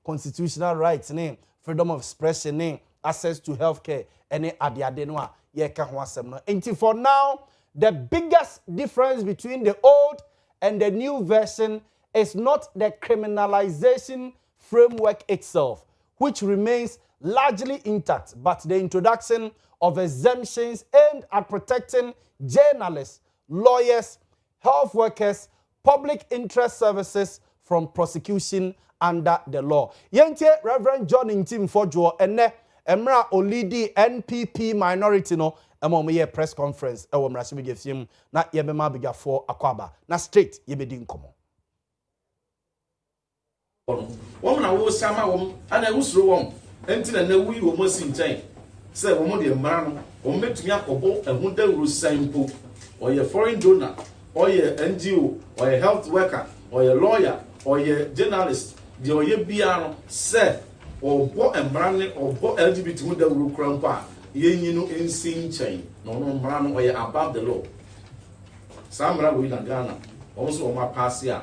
constitutional rights name freedom of expression name access to healthcare any ade no a ye ka ho asem no enti for now the biggest difference between the old and the new version is not the criminalization framework itself which remains largely intact but the introduction of exemptions aimed at protecting journalists, lawyers, health workers, public interest services from prosecution under the law. Yente Reverend John Intim Fojo ene emra olidi NPP minority no emo me press conference e wo mrase be gefiem na ye be ma biga for akwaba na straight ye be di nkomo. Woman na wo sama wom ana usuro wom enti na wi wo mosi nchen se wo mo de mra no wo metumi akobo ehun dawuru sampo or your foreign donor or your NGO or your health worker or your lawyer or your journalist the oye bia no se obo emrane obo LGBT hu dawuru krampo a yenyi no ensi nchen no mra no or above the law samra we na Ghana so o ma pass ya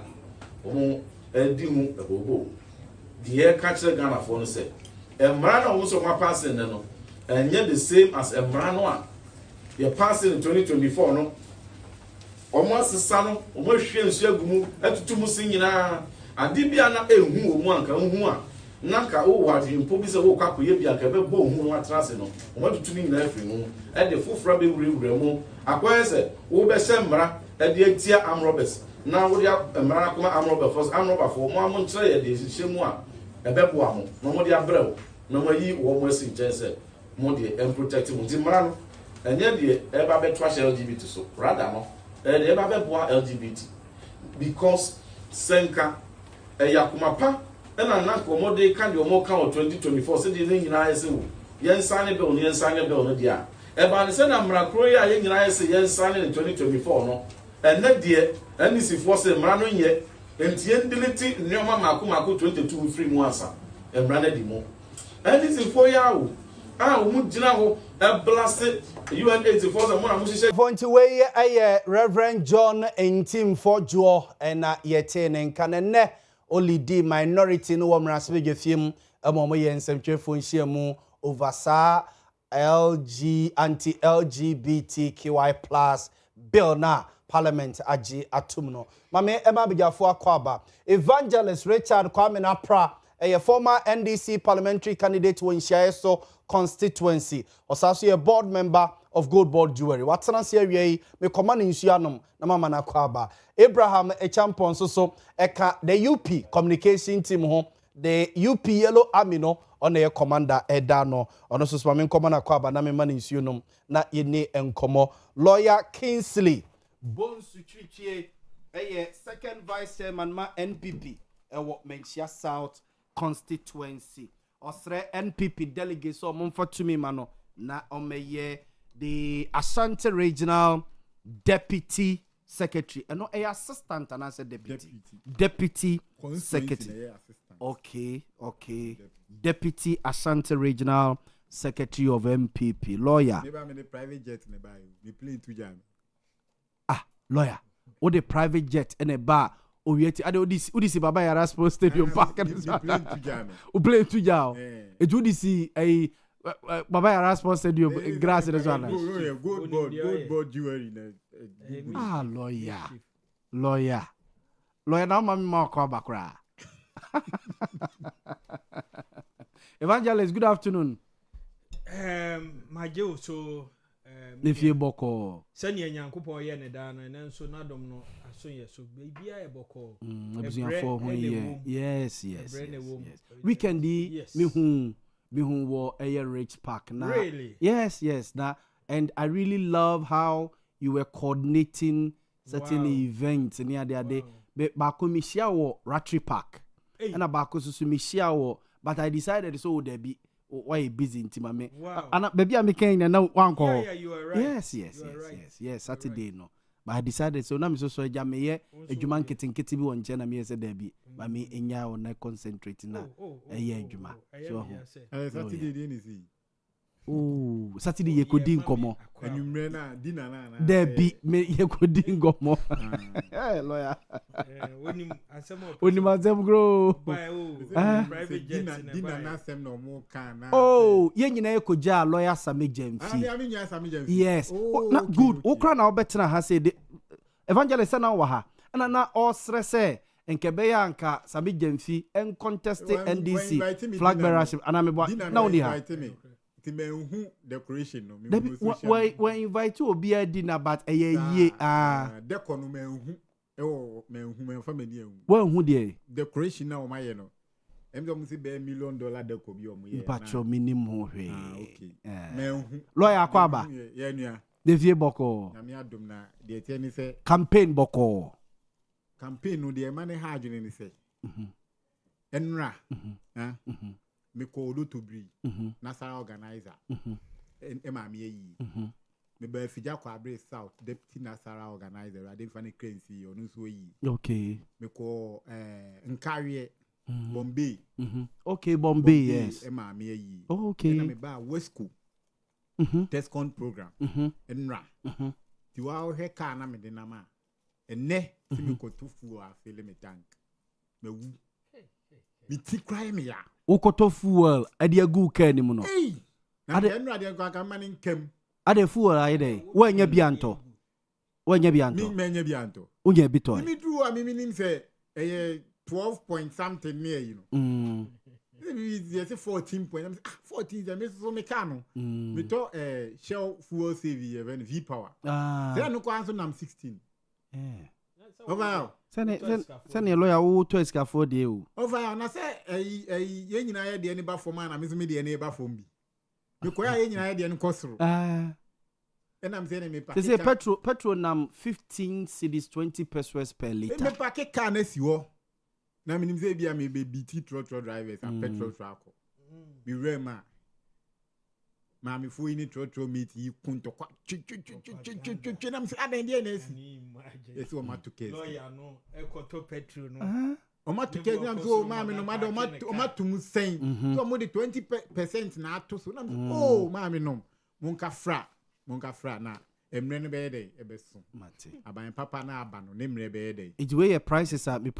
o edi mu ebobo the catch Ghana for no say emra no so ma pass ne no enye the same as emra no a you pass in 2024 no almost sano omo hwe nsu agumu atutu mu sin nyina ade bia na ehu omu anka hu a na ka o wadi mpo bi se wo kwakoye bia ka be bo hu no atrase no omo tutu ni nyina afiri mu e de fofora be wure mu akwaye se wo be semra e de atia amrobes na wo dia mra akoma amrobe first amroba fo mo am ntre ye de hihemu a e be bo amo no mo dia brew no mo yi wo mo asi chense mo de protect mo di mra no enye de e ba be twa LGBT so rather no e ba be bo LGBT because senka yakumapa na na komode kan de omo kan 2024 se de nyina ese wo yensane be ono yensane be ono dia e ba ne se na mrakro ya ye nyina ese yensane in 2024 no enne de anisifo se mra no nye entie ndiliti nyoma makomako 22 free mu asa mra na di mo anisifo ya wo mu gina ho e blast UN84 mo na mo hihye Fonti we aye Reverend John Intim Fojo na yete ne nkanenne olidi minority no wo mrase be gefiem mo ye nsemtwefo nhyiamu over sa anti-LGBTQI+ bill na parliament agi atum no mame ema bigafo akwaba evangelist Richard Kwame Napra a former NDC parliamentary candidate won Shiaso constituency also a board member of Gold Board Jewelry watana se awie me command insuanom na mama na kwaba Abraham Echampon so eka the UP communication team ho the UP Yellow Army no on the commander eda no ono so mama commander kwaba na me man insuanom na yene enkomo lawyer Kingsley Bonsu Chichie second vice chairman ma NPP what Menchia South constituency osre NPP delegate so monfa to me mano na omeye the Ashanti regional deputy secretary and no assistant and I said deputy secretary. Okay. Deputy Ashanti regional secretary of MPP lawyer. Maybe I'm in a private jet in a bar. We play to jam. Lawyer. Or the private jet in a bar. Owia I do this Baba Yara Sports Stadium park. We play to jam. We play to jam. E do this a Baba Yara Sports Stadium grass in the zone. Gold board jewelry. Lawyer now mama ma kwa bakra. Evangelist, good afternoon. My Joe, so if you boko send ye Yankupo Yen Dana and so not no so yes, so baby I boko. Yes. Weekend me who were a rich park now. Really? Yes. Now, and I really love how you were coordinating certain events near the day. But Bakomishia or Ratri Park. And a Bakosusumishia, but I decided so there be why busy in Timame. Wow. And baby, I'm making now one call. Yeah, you are right. Yes, Saturday no. But I decided so now so Jamie, a Juman kitten kitty on Jenna me as a debby. But me in ya on concentrating now. Juma. So Saturday didn't see. Oh, Saturday you could dinner And you ran dinner. There be me you could dingo more. Lawyer. When you must grow. Private jet dinner not them no more can. Oh, you know could ja lawyer Sammy James. Yes. Not good. Okra now better has said Evangelist na waha. And na all stress and Kebeyanka Sammy James and contest NDC flag bearership and I'm about now only her. Decoration no when invite you be a dinner but a year decor no men family well who there decoration now my no em say $1 million decor bi omo ye patcho minimum okay men lawyer kwaba ye nua de vie boko na me adom na de tie ni say campaign boko campaign no de man ha adwene ni say enra me call to bri Nasara organizer MMA yi me ba fija kwa Abre South deputy Nasara organizer I dey funny crazy onu so yi okay me call Nkariye Bombay okay Bombay yes MMA yi okay na me ba Wesco Tescon program enra ti wa he car na me de na ma enne ti me ko tufu a fele me tank me wu me ti cry me ya Ukoto fuel adi agu ka ni mu no na de enra de kwa ka man nkem ade fuel ayi dey wanya bianto mi menya bianto unya bitoy mi dru a mi nim say 12 point something near you know you say 14 point I'm 14 me so me ka no me to shell fuel save even V power say no kwa so nam 16 over Send lawyer who to escape for the over na say ye nyina ye de ne ba form na me so me de ne ba form bi me koya ye nyina ye de ne kosoro and I'm saying me they say petrol nam 15 cedis 20 pesos per liter me pa ke car na si wo na me nim say bia me be BT truck drivers and petrol truck be rema Mami fu ini trotro meet yi kunto kwa na msi ada ndiye nesi esi o matu case lawyer no ekoto petrol no o matu case na mso mami no mado o matu musen so mo de 20% na ato so na oh mami no monka fra na emre no be dey ebeso mate aban papa na aba no nemre be dey it way your prices are me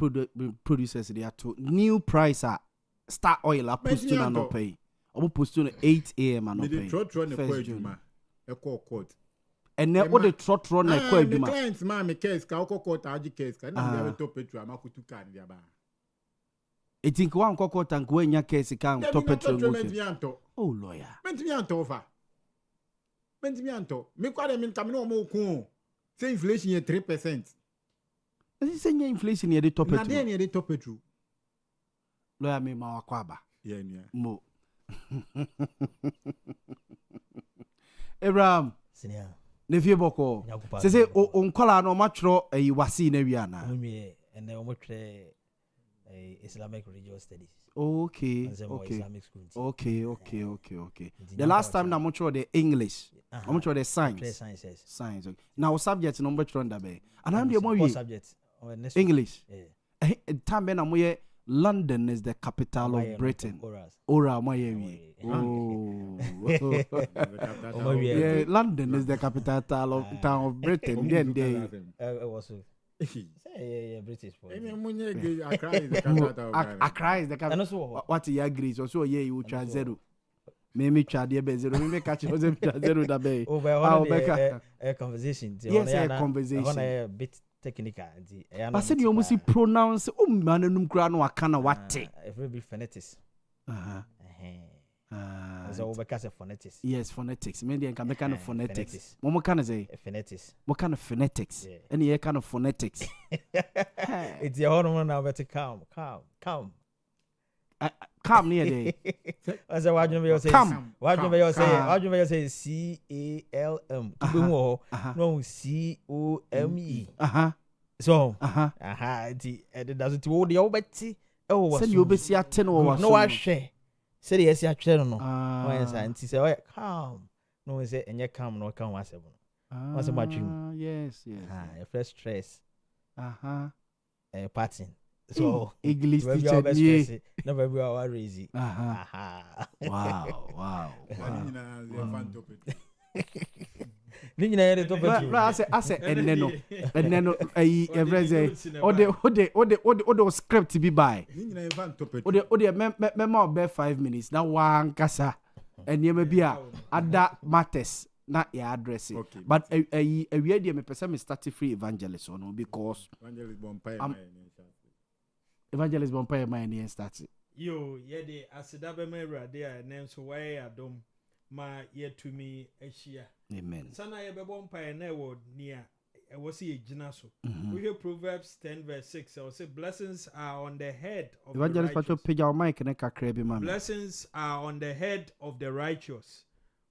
producers they are to new price are star oil up post to no pay I'm posting at 8 a.m. and the trot run a court. And now what the trot run like quite the clients man case ka court aji case ka na be top petrol amakutu kan dia ba. I think one court and go in your case can top petrol. Oh lawyer. Mentimi anto. Me kwa dem kam no mo ku. Say inflation is 3%. Is say inflation here the top petrol. Na dey near the top petrol. Lawyer me ma kwaba. Yeah nia. Mo Abraham, ne fie boko se on kola no matro wasi na wi ana me and then almost Islamic religious studies. Okay. Islamic school. Okay. The last time na matro the English. Matro the science. Science. Okay. Now subject no matro nda be. Ana ndie mo wi subject. English. Time be na mo ye London is the capital of Britain. Ora mo ye wi. Oh. Yeah, London is the capital town of Britain. Then they British boy. Accra is the capital. What you agree? So yeah, you try zero. Me try the be zero. Me catch you zero da be. A conversation. Yes, a conversation. On a bit technical. But said you must pronounce manenum kra no aka na wate. If we be phonetics. So we can say phonetics. Yes, phonetics. Me dey can make kind of phonetics. Mo can say phonetics. What kind of phonetics? Any kind of phonetics. It's your hormone now better calm. Calm near day. I say what you say. Calm. What you say CALM. No COME. So it doesn't hold your betty. Oh, send you be see at 10 or no I share. Say yes ya chere no. Yes and say oh calm. No say enye calm no calm was what's my dream? Yes. Your first stress. Pattern. So English teacher no baby are crazy. Wow. Nina yere to betu. I say eneno everything o script be by. O de memo be 5 minutes na wan kasa enye be a other matters na your address okay, but we dey me person me start free evangelist no because evangelist Bompire my name start yo ye dey aseda be me urade a nem so why adom ma ye to me ehia amen sana ye be Bompire na wo nia e wo se ejina so we hear Proverbs 10 verse 6 so say blessings are on the head of evangelist pacho page our mic na kakra bi man blessings are on the head of the righteous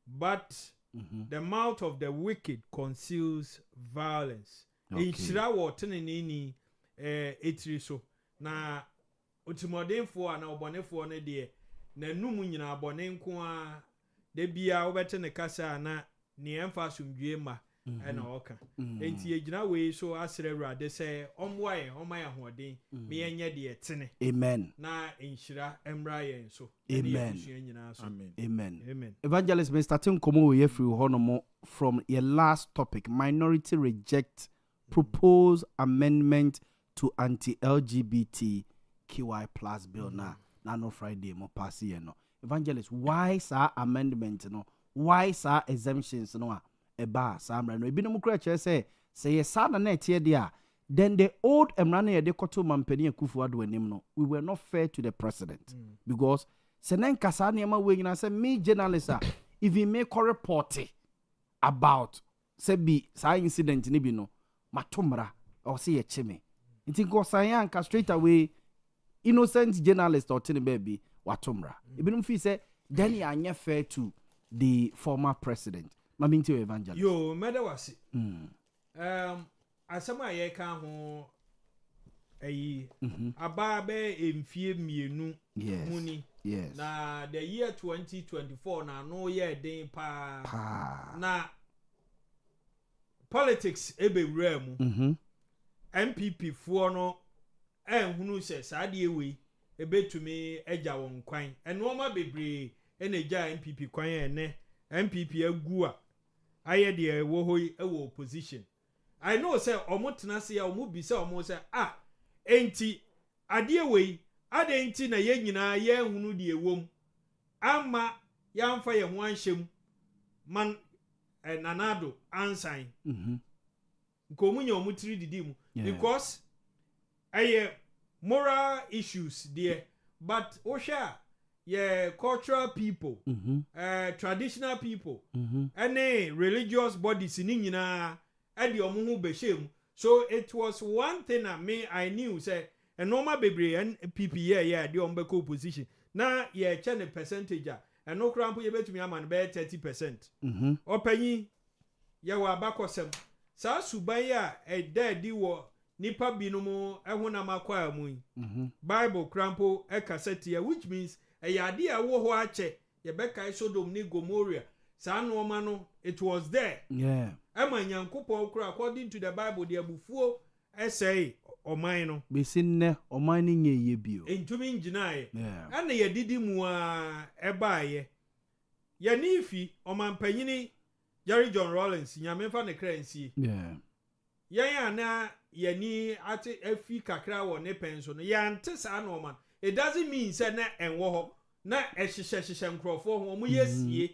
but the mouth of the wicked conceals violence. Inshira wo tenenini etiri so na otimodemfo ana obonefo ne de na num nyina abone nko a de bia obete ne kasa na ne emfa somdwe ma na oka enti egina we so asere urade se omwaye omaya hoden me yenye de etene amen na inshira emra yen so amen evangelist been starting komo we free honomo from your last topic minority reject proposed amendment to anti-LGBT QI plus bill na no Friday mo pass here no evangelist why sir amendment no why sir exemptions no eba samra no ebinum kura che say ye sa na etie dia then the old emra na ye de koto mampani akufu ado anim no we were not fair to the president because senen kasa na ma we nyina say me journalist if he make a report about say be sa incident ni bi no matomra or say ye chime nti go san ka straight away innocent journalist or tin baby watomra ebinum fi say then he anya fair to the former president Maminti evangelist. Yo, meda wasi. Asama ye ka ho ayi aba be emfie mienu muni. Yes. Na the year 2024 na no year den pa. Na politics ebe wura mu. MPP fuo no enhunu se saade ewe ebetumi eja won kwan. Eno ma bebre eneja MPP kwan ene MPP agua aye de wo hoi ewo opposition. I know say omotena se ya omubi se omo se enti ade wei ade enti na ye nyina ye hunu de ewom ama ya mfa ye ho anhyem man nanado ansan nkomunya omutiri didi mu because aye moral issues there but osha yeah, cultural people, traditional people, any religious bodies in India, and the omuhu beshem. So it was one thing I knew say a normal baby and people the ombeko position. Now channel percentage and no cramp you bet me a man bear 30%. Or penny ye wa abakosem sa suban ya edadi wo nipa binom ehunam akwa amu Bible crampo ekasetia which means eyade a wo ho ache ye beka Sodom ni Gomorrah sa no ma no it was there ema Nyankopon kura according to the Bible the abufuo esay oman no besinne oman ni nyeye bio entumi nginae ana ye didi mu a ebaaye ye nifi oman panyini Jerry John Rawlings nyamemfa ne kransi ana ye ni ate afi kakra wo ne penso no ya ante sa na oman it doesn't mean say na enwo ho na ehyehyehye nkrofo ho mu yesie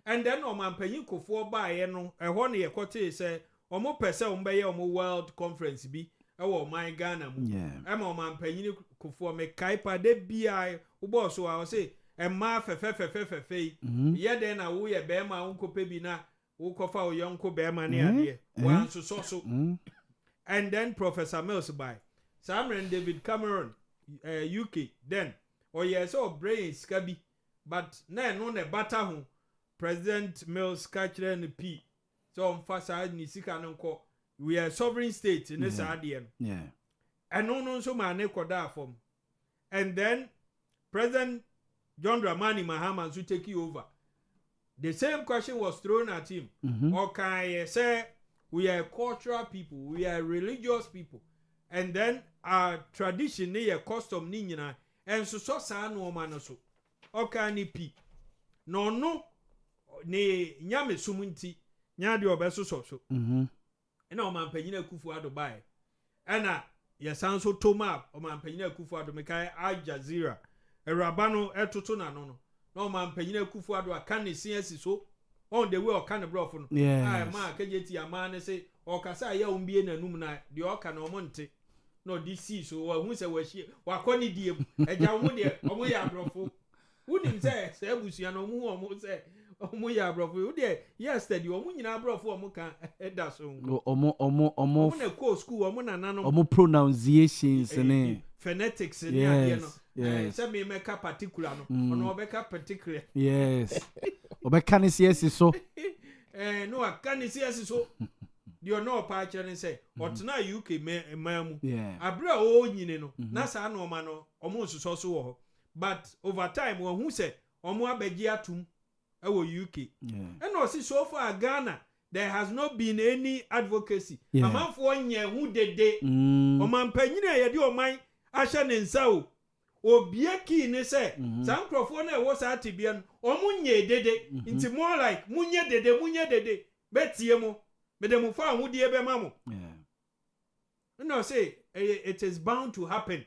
and then oman panyin kofo baaye no eho ne ye kote say omo pese omo beye omo world conference bi ewo man Ghana mu ema oman panyin kofo me kaipa de bia ubo so a say emma fefefefefefe ye den na wo ye be ma unkope bi na wo kofa o yonko be ma ne ade wan so and then Professor Mills by Samuel David Cameron UK then ye so brains kabi but na no ne bata ho President Mills catcher and P so on fasa ni sika no nko we are sovereign state in this ade and no so ma ne koda form and then President John Dramani Mahama to take you over. The same question was thrown at him. Okay, say we are cultural people, we are religious people, and then our tradition, ne custom ni and so sa no man so. Okay, ni pi. No ne nyame sumunti nyade obeso so. And o man panyina Kufuado bai. And yesan so toma o man panyina Kufuado mekai Al Jazeera. Erabano etoto na no man panyina Kufuado aka ne siasi so on the way aka ne brofo no ma kejeti ama ne say okasa ya umbie nanum na de oka na omonte no DC so wa hu se wa hie wa koni die eja wo de omo ya brofo wunim se abusua no mu omo se omo ya brofo wo de yesterday omo nyina brofo omo kan eda so omo na ko school omo nananom omo pronunciations ne phonetics ni ade no say me make particular no ono obeka particular obeka ne siesi so no aka ne siesi so dio no pa chere say otna UK mamu abra o nyine no na sa na oma no omo nsuso so wo but over time wo hu say omo abegi atum e wo UK and o si so far Ghana there has not been any advocacy amanfo nya hu dede omampanyina ye de oman ahye ne nsa o obie ki ne se sankrofo na wo sa atibia no omunye dede nti more like munye dede betie mo mede mo fa ahudie be ma mo no say it is bound to happen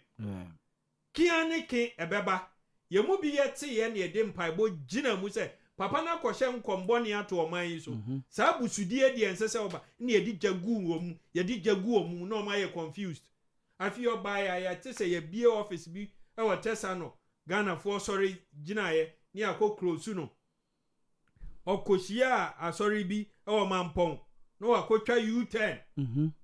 kiane ki ebeba ye mu bi yete ye ne de mpaibo gina mu se papa na kohye nkombo ne ato oman yi so sa busudie de ensese oba ne ye di jagu omu ye di jagu omu no ma ye confused afi oba ya tese ye bie office bi e wo tesa no Ghana for sorry gina ye ni akọ close no okohia asori bi e wo mampon no akotwa U10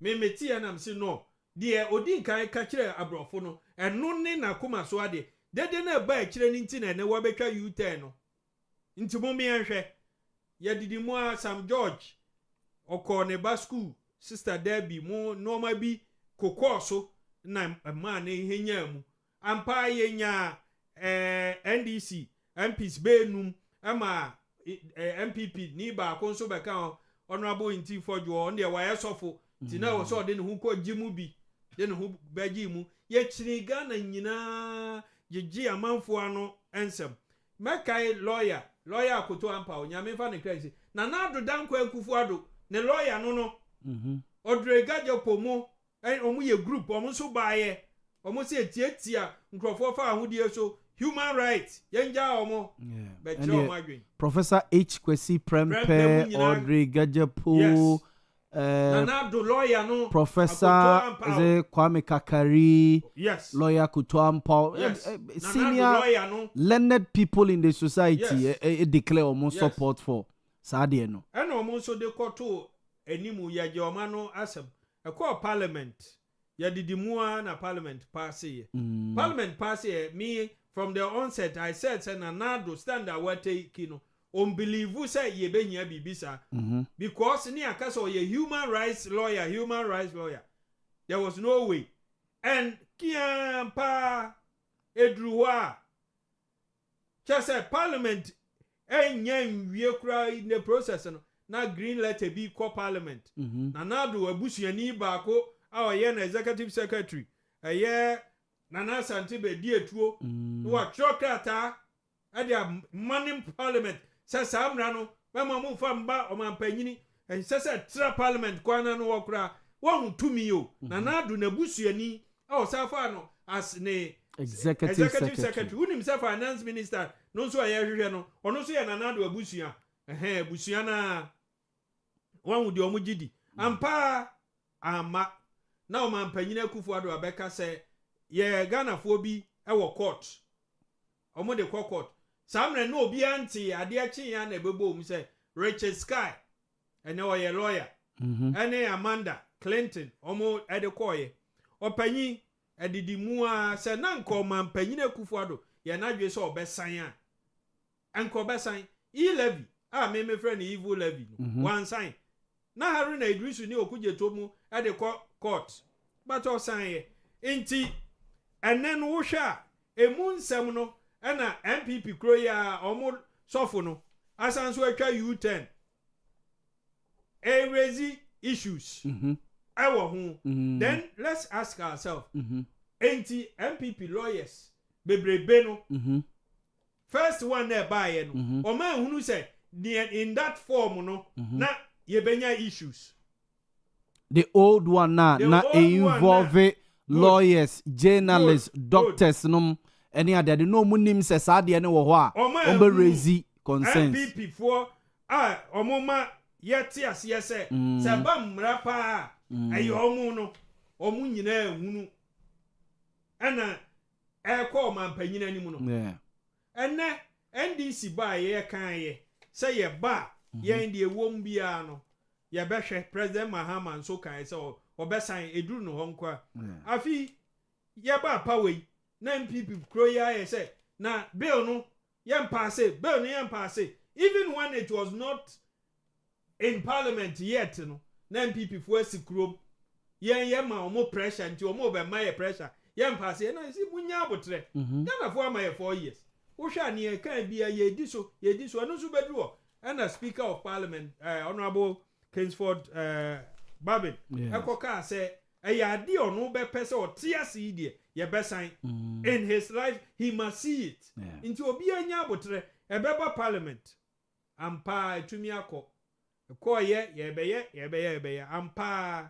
me meti ya nam si no de odi nkan ka kire abrofo no eno ne na koma so ade dede na ba kire ni nti na ne wo betwa U10 no nti mo me anhwe ya didi mo Sam George okọ ne ba school sister Debbie mo normal bi kokoso na ma na ihenya mu ampa yenya NDC MPs benum ama MPP ni ba ko so beka honorable inti fojo on de waye sofo ti na wo so de ne hu ko gimu bi de ne hu baji mu ye chiri Ghana nyina yeji amanfo ano ensem mekai lawyer akoto ampa onyame fa ne crazy na ado danko Akufuado ne lawyer no odre gajo pomo omu ye group omu so baaye omu se tietia nkrofo fa ahudie so human rights yenja omu betro magwin Professor H Kwesi Prempe Audrey Gajapo Nanado lawyer no Professor Kwame Kakari lawyer Kutuampa senior lawyer no learned people in the society declare almost support for Sadie no and almost so de koto enimu ya joma no asem e call parliament ya didimua na parliament pass me from the onset I said say Nanado stand away kino believe say ye behia bibisa because ni akasa o ye human rights lawyer there was no way and kiampa edruwa chese parliament enyen wie kura in the process no na green letter bi call parliament na nado abusuani baako a oye na executive secretary eye nana santi be di etuo no wa trokrata e dia manning parliament se samra no mema mo fa mba o mampanyini e se tra parliament kwana no wokura won tumi yo nana do na busuani a o safa no as ne executive secretary unim se finance minister no so aye hwehwe no ono so ye nana do abusua busua na won de omugidi ampa ama na o mampanyini akufu ado abeka se ye Ghana fo bi e wo court omo de court samre no obi anti ade achi ya na ebebo mu se Richard Sky ene o ye lawyer ene Amanda Clinton omo e de koye opanyi edidi mu a se na nko mampanyini akufu ado ye na dwe se obesan a anko obesan levy a me friend evil levy no one sign na Haruna Idrisu ni okujeto mu e de court but o san ye enti enen wo hwa emu nsem no na MPP kro ya omo sofo no asanso atwa U10 raise issues ewo ho then let's ask ourselves enti MPP lawyers bebrebe no first one there buy no o man hunu say in that form no na yebenya issues the old one na involve lawyers, journalists, doctors, any other. No munim says Adi and Wawa. Raise concerns. MPP for Omoma yet yes, Sabam rapa, Ayomuno, Omunine, Munu, and a call man penny anymore. Yeah. And na NDC by ye can say a bar, ye in the won't be ano. Ya beshe President Mahama and so can so. Obesan eduru no honkwa afi ye ba power na MPP kro ya say na bill no yem pass even when it was not in parliament yet no na MPP for sikrom ye ma omo pressure nti omo be ma ye pressure yem pass na si munya abotre na for ma ye 4 years wo hwa ne e kan bia ye di so no so bedru and the speaker of parliament honorable Kingsford Babin, Ekoka say, a yadi or no be person or TSE dear, ye besign. In his life, he must see it. Into a beer nyabotre, a beba parliament. Ampa tumiako. A koye, ye be, ampa,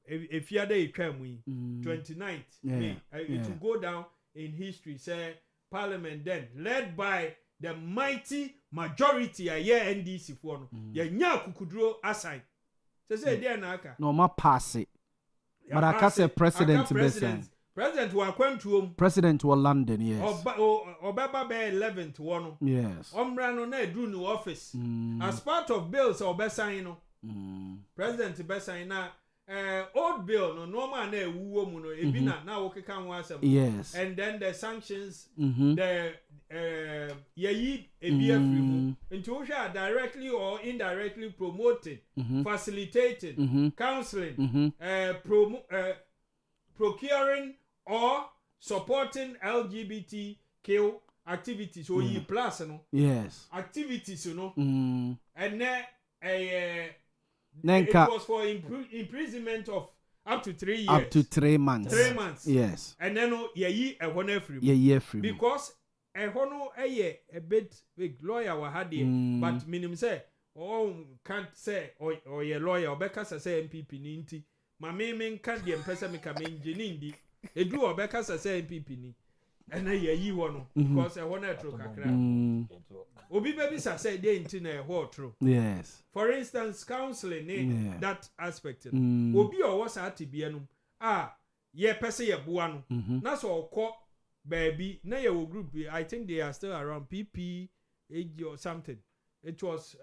if you day come we 29th, it will go down in history, say, parliament then, led by the mighty majority a year NDC for no, ye nyakukudro aside. Say there naka. No ma pass it. But I can't say president. President wa kwantuom. President wa London, yes. Obaba be 11th one. Yes. Ombrano na edru no office. As part of bills obesan no. President besan na old bill no normal na ewuwo mu no ebina na wokeka ho asem. Yes. And then the sanctions the yeyi ebiafrimu into which are directly or indirectly promoting, facilitating, counseling, procuring or supporting LGBTQ activities or ye plus no yes activities you know and then it was for imprisonment of up to 3 years, up to 3 months, 3 months, yes, and then yeyi e one free, because hono a bit big lawyer wa had but minim say can't say or your lawyer or beka say MPP ninti ma me can't the empesa me ka me nginindi edu or beka say MPP ni and ye wono because I want to kakra obi baby say dey nti na ho true, yes, for instance counseling that aspect obi o was at bia no ye pese ye boa no na so okọ baby na your group I think they are still around PPAG or something. It was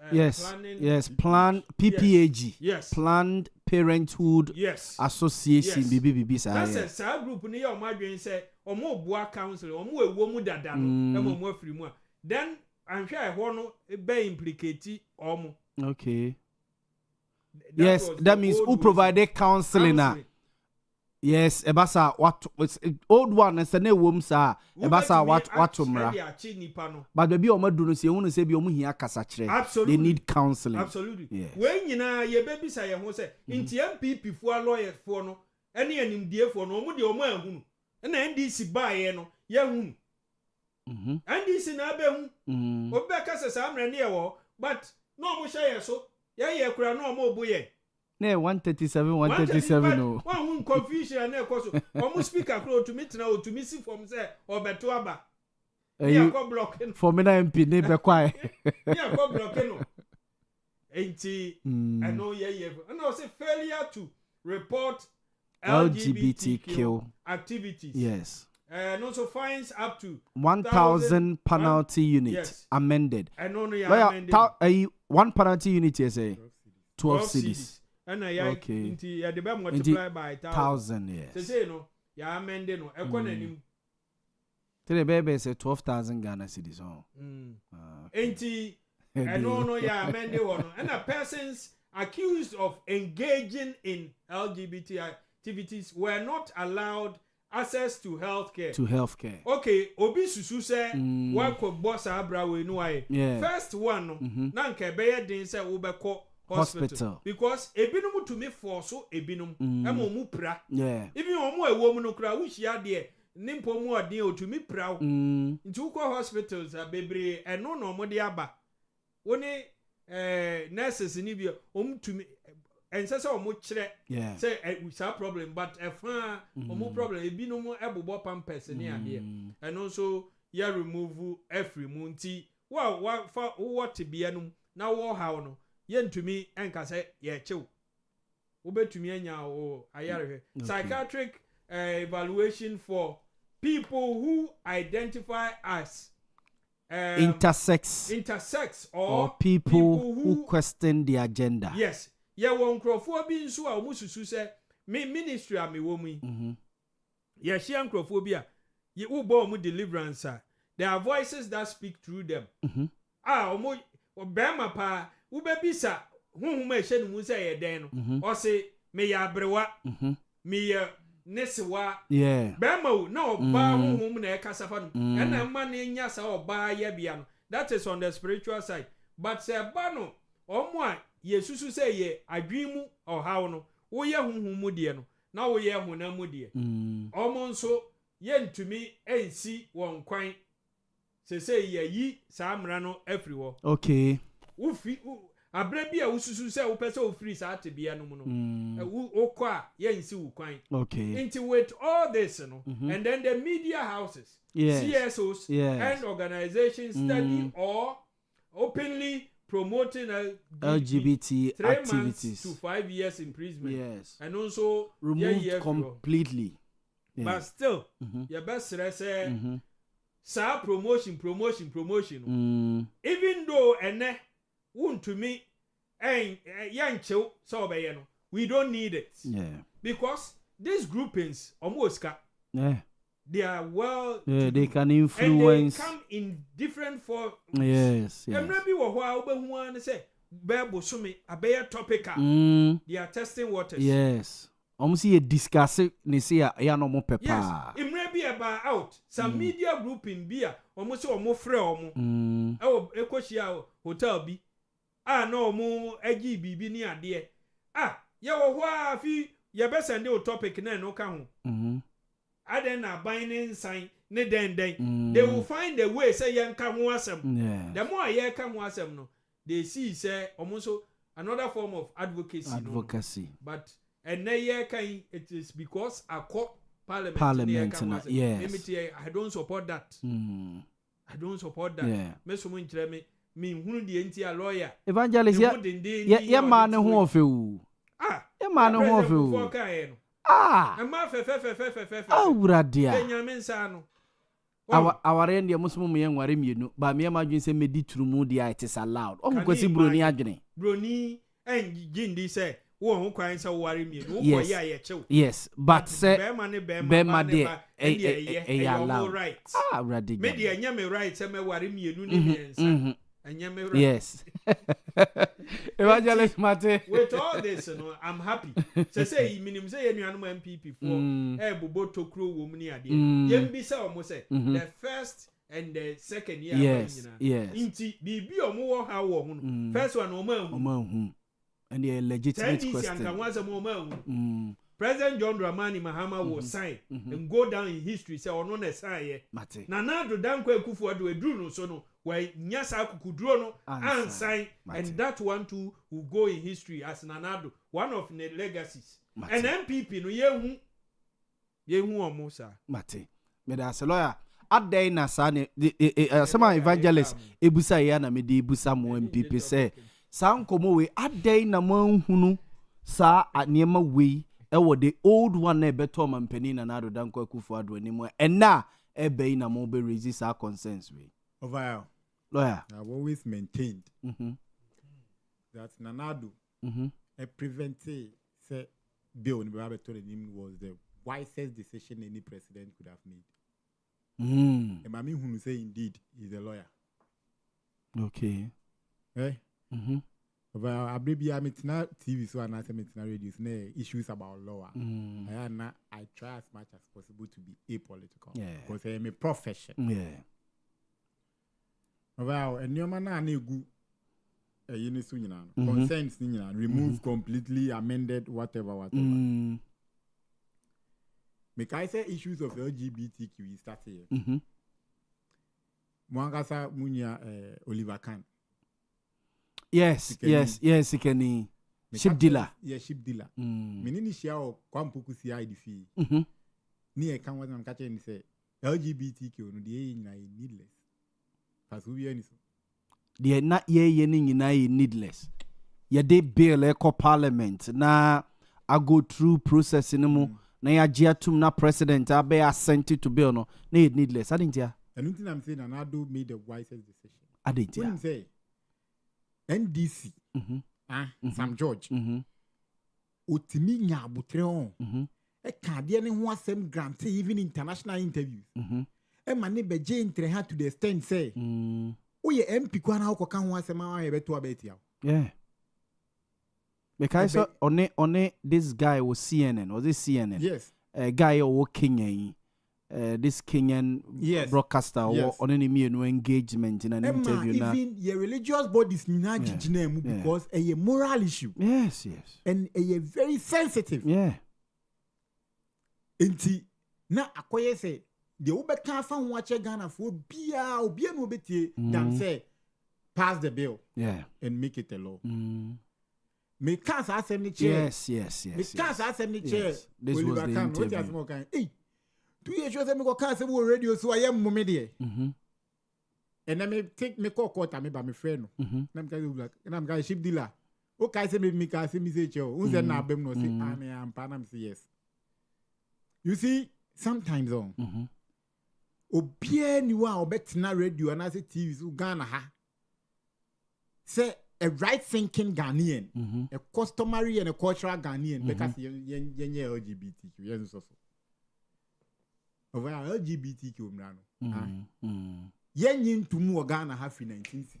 Planned PPAG, yes, Planned Parenthood, yes, Association, yes. BBB. That's a group near your margin say or more boa council or more woman dada no free more. Then I'm sure I want to be implicate omo. Okay. Yes, that means who provided counseling. Yes, ebasa what old one and sene wom sa ebasa what umra. But the be omadu no se ehunu se bi omu hia kasa kire. They need counseling. Absolutely. Yes. When nyina ye baby say ho say nti MPP fo lawyer fo no ene animdie fo no omu de omu ahunu. Na NDC baaye no ye hunu. NDC na abehu. Obi kasa sa amre ne ye wo but no omu share so ye kura no omu oboye. Ne 137 no. One confusion na ekoso. Omu speaker kro to meet na o to me see from say obeto aba. You go blocking. For me na MP ne be kwai. You go blocking no. Enti I know ye. And I say failure to report LGBTQ activities. Yes. And also fines up to 1,000 penalty unit amended. And only amended. One penalty unit you say 12 cities. And okay. Inti the multiply by 1,000 yes. Say no, ya amended no. Economy. Today baby say 12,000 Ghana cedis on. Inti no ya amended one. And a persons accused of engaging in LGBT activities were not allowed access to healthcare. Okay, obi susu say wa ko boss abra we no aye. First one no na nke be ye din say wo be ko hospital because ebinum to me force ebinum e mo mu pra. Even omo ewo mu no kra wo hia de nimpo mu odin o to me pra. Nti wo ko hospitals bebre eno no mo de aba. Woni nurses ni bi to me and say omo kire say we have problem but omo problem ebinum ebobo pampers ni ade and also ya remove every munti what bia no na wo how no yentumi enka say ye chew obetumi anya o ayare psychiatric evaluation for people who identify as intersex or people who question the agenda. Yes. Ye won krofo bi nso a omususu se ministry a me wo mu ye hia krofo bi a ye wo bo mu deliverance a there are voices that speak through them. Omo obema pa wo be bisa honhom a hye no mu se ye den no o se me ya abrewa me ye nesewa bema wo na oba honhom na e kasafa no na ma na nya sa oba ya bia no that is on the spiritual side but se ba no omo a yesusu say ye adwimu ohaw no wo ye honhom de no na wo ye honam mu de omo nso ye ntumi ensi won kwan say ye yi sa amra no afriwo okay wo fi abra bi a wo susu say wo pese wo free sa atebia no mu no wo ko a ye nsi wo kwan okay into with all this no and then the media houses CSOs and organizations study or openly promoting LGBT 3 activities months to 5 years imprisonment. Yes. And also removed completely. But still, your best say promotion. Even though won't to me young chill so we don't need it. Because these groupings almost they are they can influence and they come in different forms. Yes. And maybe what say Bible sumi a topical. They are testing waters. Yes. Almost you discuss it ya no mo pepa. Yes. It may be about out some media group in beer almost or free omo. Ekoshia hotel bi. No mo bibi ni ade. Ya wo fi ya be send o topic na no ka ho. Aden na binding sign ne den they will find a way say yanka ho asem. The more ye ka ho asem no they see say almost another form of advocacy. But and ye kan it is because a court parliament yes. I don't support that. I don't support that. Me so mun kire me hunu de enti a lawyer evangelist ya ma ne ho ofewu ya ma ne ho ofewu Emma fe. Awuradia. Enyame nsa no. Aware ndie musumu mu yenware mienu. Ba me ma dwen se medi turumu dia it is allowed. O kwasi broni adwene. Broni engindi say wo ho kwan sɛ ware mi no Yes. wo yɛ chew Yes, but say bɛrima ne bɛrima ne de ba ɛyɛ ɛyɛ allow. ɔmo right Ah, ready. me de ɛnyɛ me right sɛ me ware mienu ne mmiɛnsa ɛnyɛ me right. Yes. Evangelist Mate. With all this, I'm happy. Say, minimum say, any animal MPP for bobo tokro woman ade. Yem be say almost say the first and the second year. Yes. Inti bibi omo how wo first one omo and a legitimate question. President John Dramani Mahama will sign and go down in history. Say, or no, sign. Nana do Danko Kufu do no so no. Why Nyasa Kukudrono and sign, and that one too will go in history as Nanado, one of the legacies. And MPP no yehu omosa. Mate, me da se lawyer. At day na sa ne some evangelist ebusa ya na me de ebusa mo MPP say sa nkomo we at day na man hunu sa anema we ewo the old one na beto mampani na Nado Danko Akufo Addo animu and na ebe na mo be resist our concerns we. Over Lawyer, I've always maintained that Nanado a preventive bill in the was the wisest decision any president could have made. And Mami who say indeed is a lawyer. Okay. Eh? Well, I believe I'm not TV so and I say radio issues about law. I try as much as possible to be apolitical. Yeah. Because I am a profession. Yeah. Well, and your man are good. Consents, remove completely, amended, whatever. Make I say issues of LGBTQ start here. Mwangasa Munya Oliver Khan. Yes, he can. Ship dealer. Yeah, ship dealer. Menini share kwampuku si IDF. Ni e kan wan ka chen say LGBTQ no dey needless. They not ye needless. Ye de bill eco parliament na I go through process in mo na ya jiatum na president I be assented to bill no na needless. I didn't ya. And nothing I'm saying Nanado made the wisest decision. I didn't ya. Say NDC Sam George otimi nya abutre on e ka de ne ho asem grant even international interviews. Mane beje entre ha to the extent say we MP kwa na ukoka ho asema wa yebeto abetia. Yeah. Because on this guy was CNN. Was it CNN? Yes. A guy or Kenyan this Kenyan broadcaster or on any no engagement in an interview now. Even your religious bodies because a moral issue. Yes. And a very sensitive. Yeah. Enti na akoye say the Ubeka fan watch Ghana for Obia no betie than say pass the bill and make it a law. Me can't ask any chair. Yes. Me can't ask any chair. This was the interview. Hey, 2 years ago, me go can't say we radio so I am mummy. And I may take me call court me by my friend. And I'm going ship dealer. Okay, say me can say me say chow. Who's the nabem no say I am panam say yes. You see, sometimes on. Obie ni wa obetina radio and I say TV so Ghana ha. Say a right thinking Ghanaian, a customary and a cultural Ghanaian because yen LGBTQ yen so. Over LGBTQ mrano. Yen yin to mu Ghana ha fi 1960.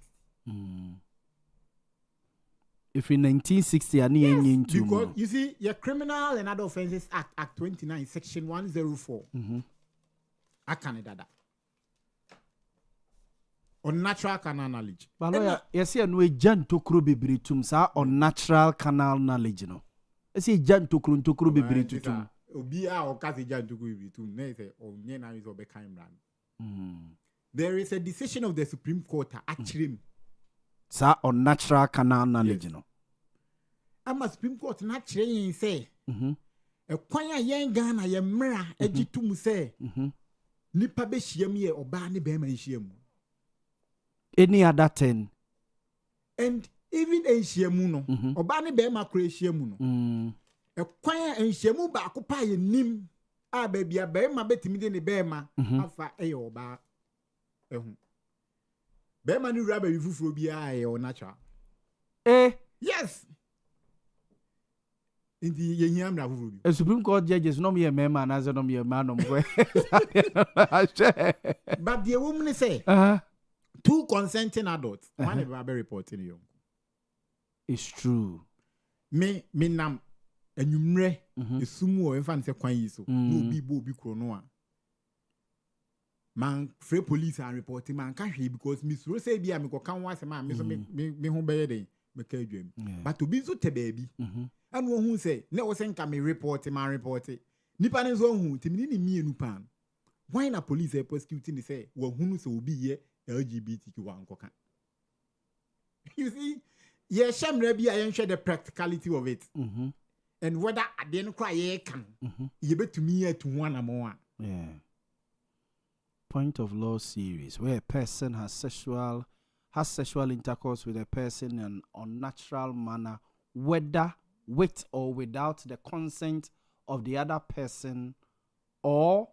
If in 1960 ani yen yin to because you see your Criminal and Other Offences Act 29 section 104. Canada unnatural canal knowledge. But lawyer, yes, you know, Jan Tokro Bibri tum sa unnatural canal knowledge, no. I see Jan Tokro Bibri tum. Obia or Kasi Jan Tokro Bibri tum. Nese or Nena is obe Kaimran. There is a decision of the Supreme Court actually. Sa unnatural canal knowledge, no. I'm a Supreme Court naturally say. A kwanya yen Ghana ye mra ejitum say. Nipa be hyiam ye oba ne be ma hyiam. Any other 10. And even hyiam no, oba ne be ma kra hyiam no. E kwan hyiam ba ko pa ye nim a ba bia be ma betimi de ne be ma afa e oba ehu. Be ma ni raba yifufuro bia e o natural. Eh, yes. Inti yehia mra huru bi. A Supreme Court judges no me a member and as no me a man of But the woman say two consenting adults one ever be reporting you. It's true. Me nam enumre esumu o emfa nse kwan yi so no bi bo bi kro no a man free police and reporting man can hwe because me suro say bia me ko kan wa asema me so me ho beye den me ka adwam but obi so te baabi and wo hu say na wo sen ka me report nipa ne so hu timi ni mienu pan why na police are prosecuting they say wo hu no so obi ye LGBTQ wan ko kan you see yeah shamra bia yen hwe the practicality of it and whether at the end cry ye can you betumi at one more. Yeah. Point of law series where a person has sexual intercourse with a person in an unnatural manner, whether with or without the consent of the other person or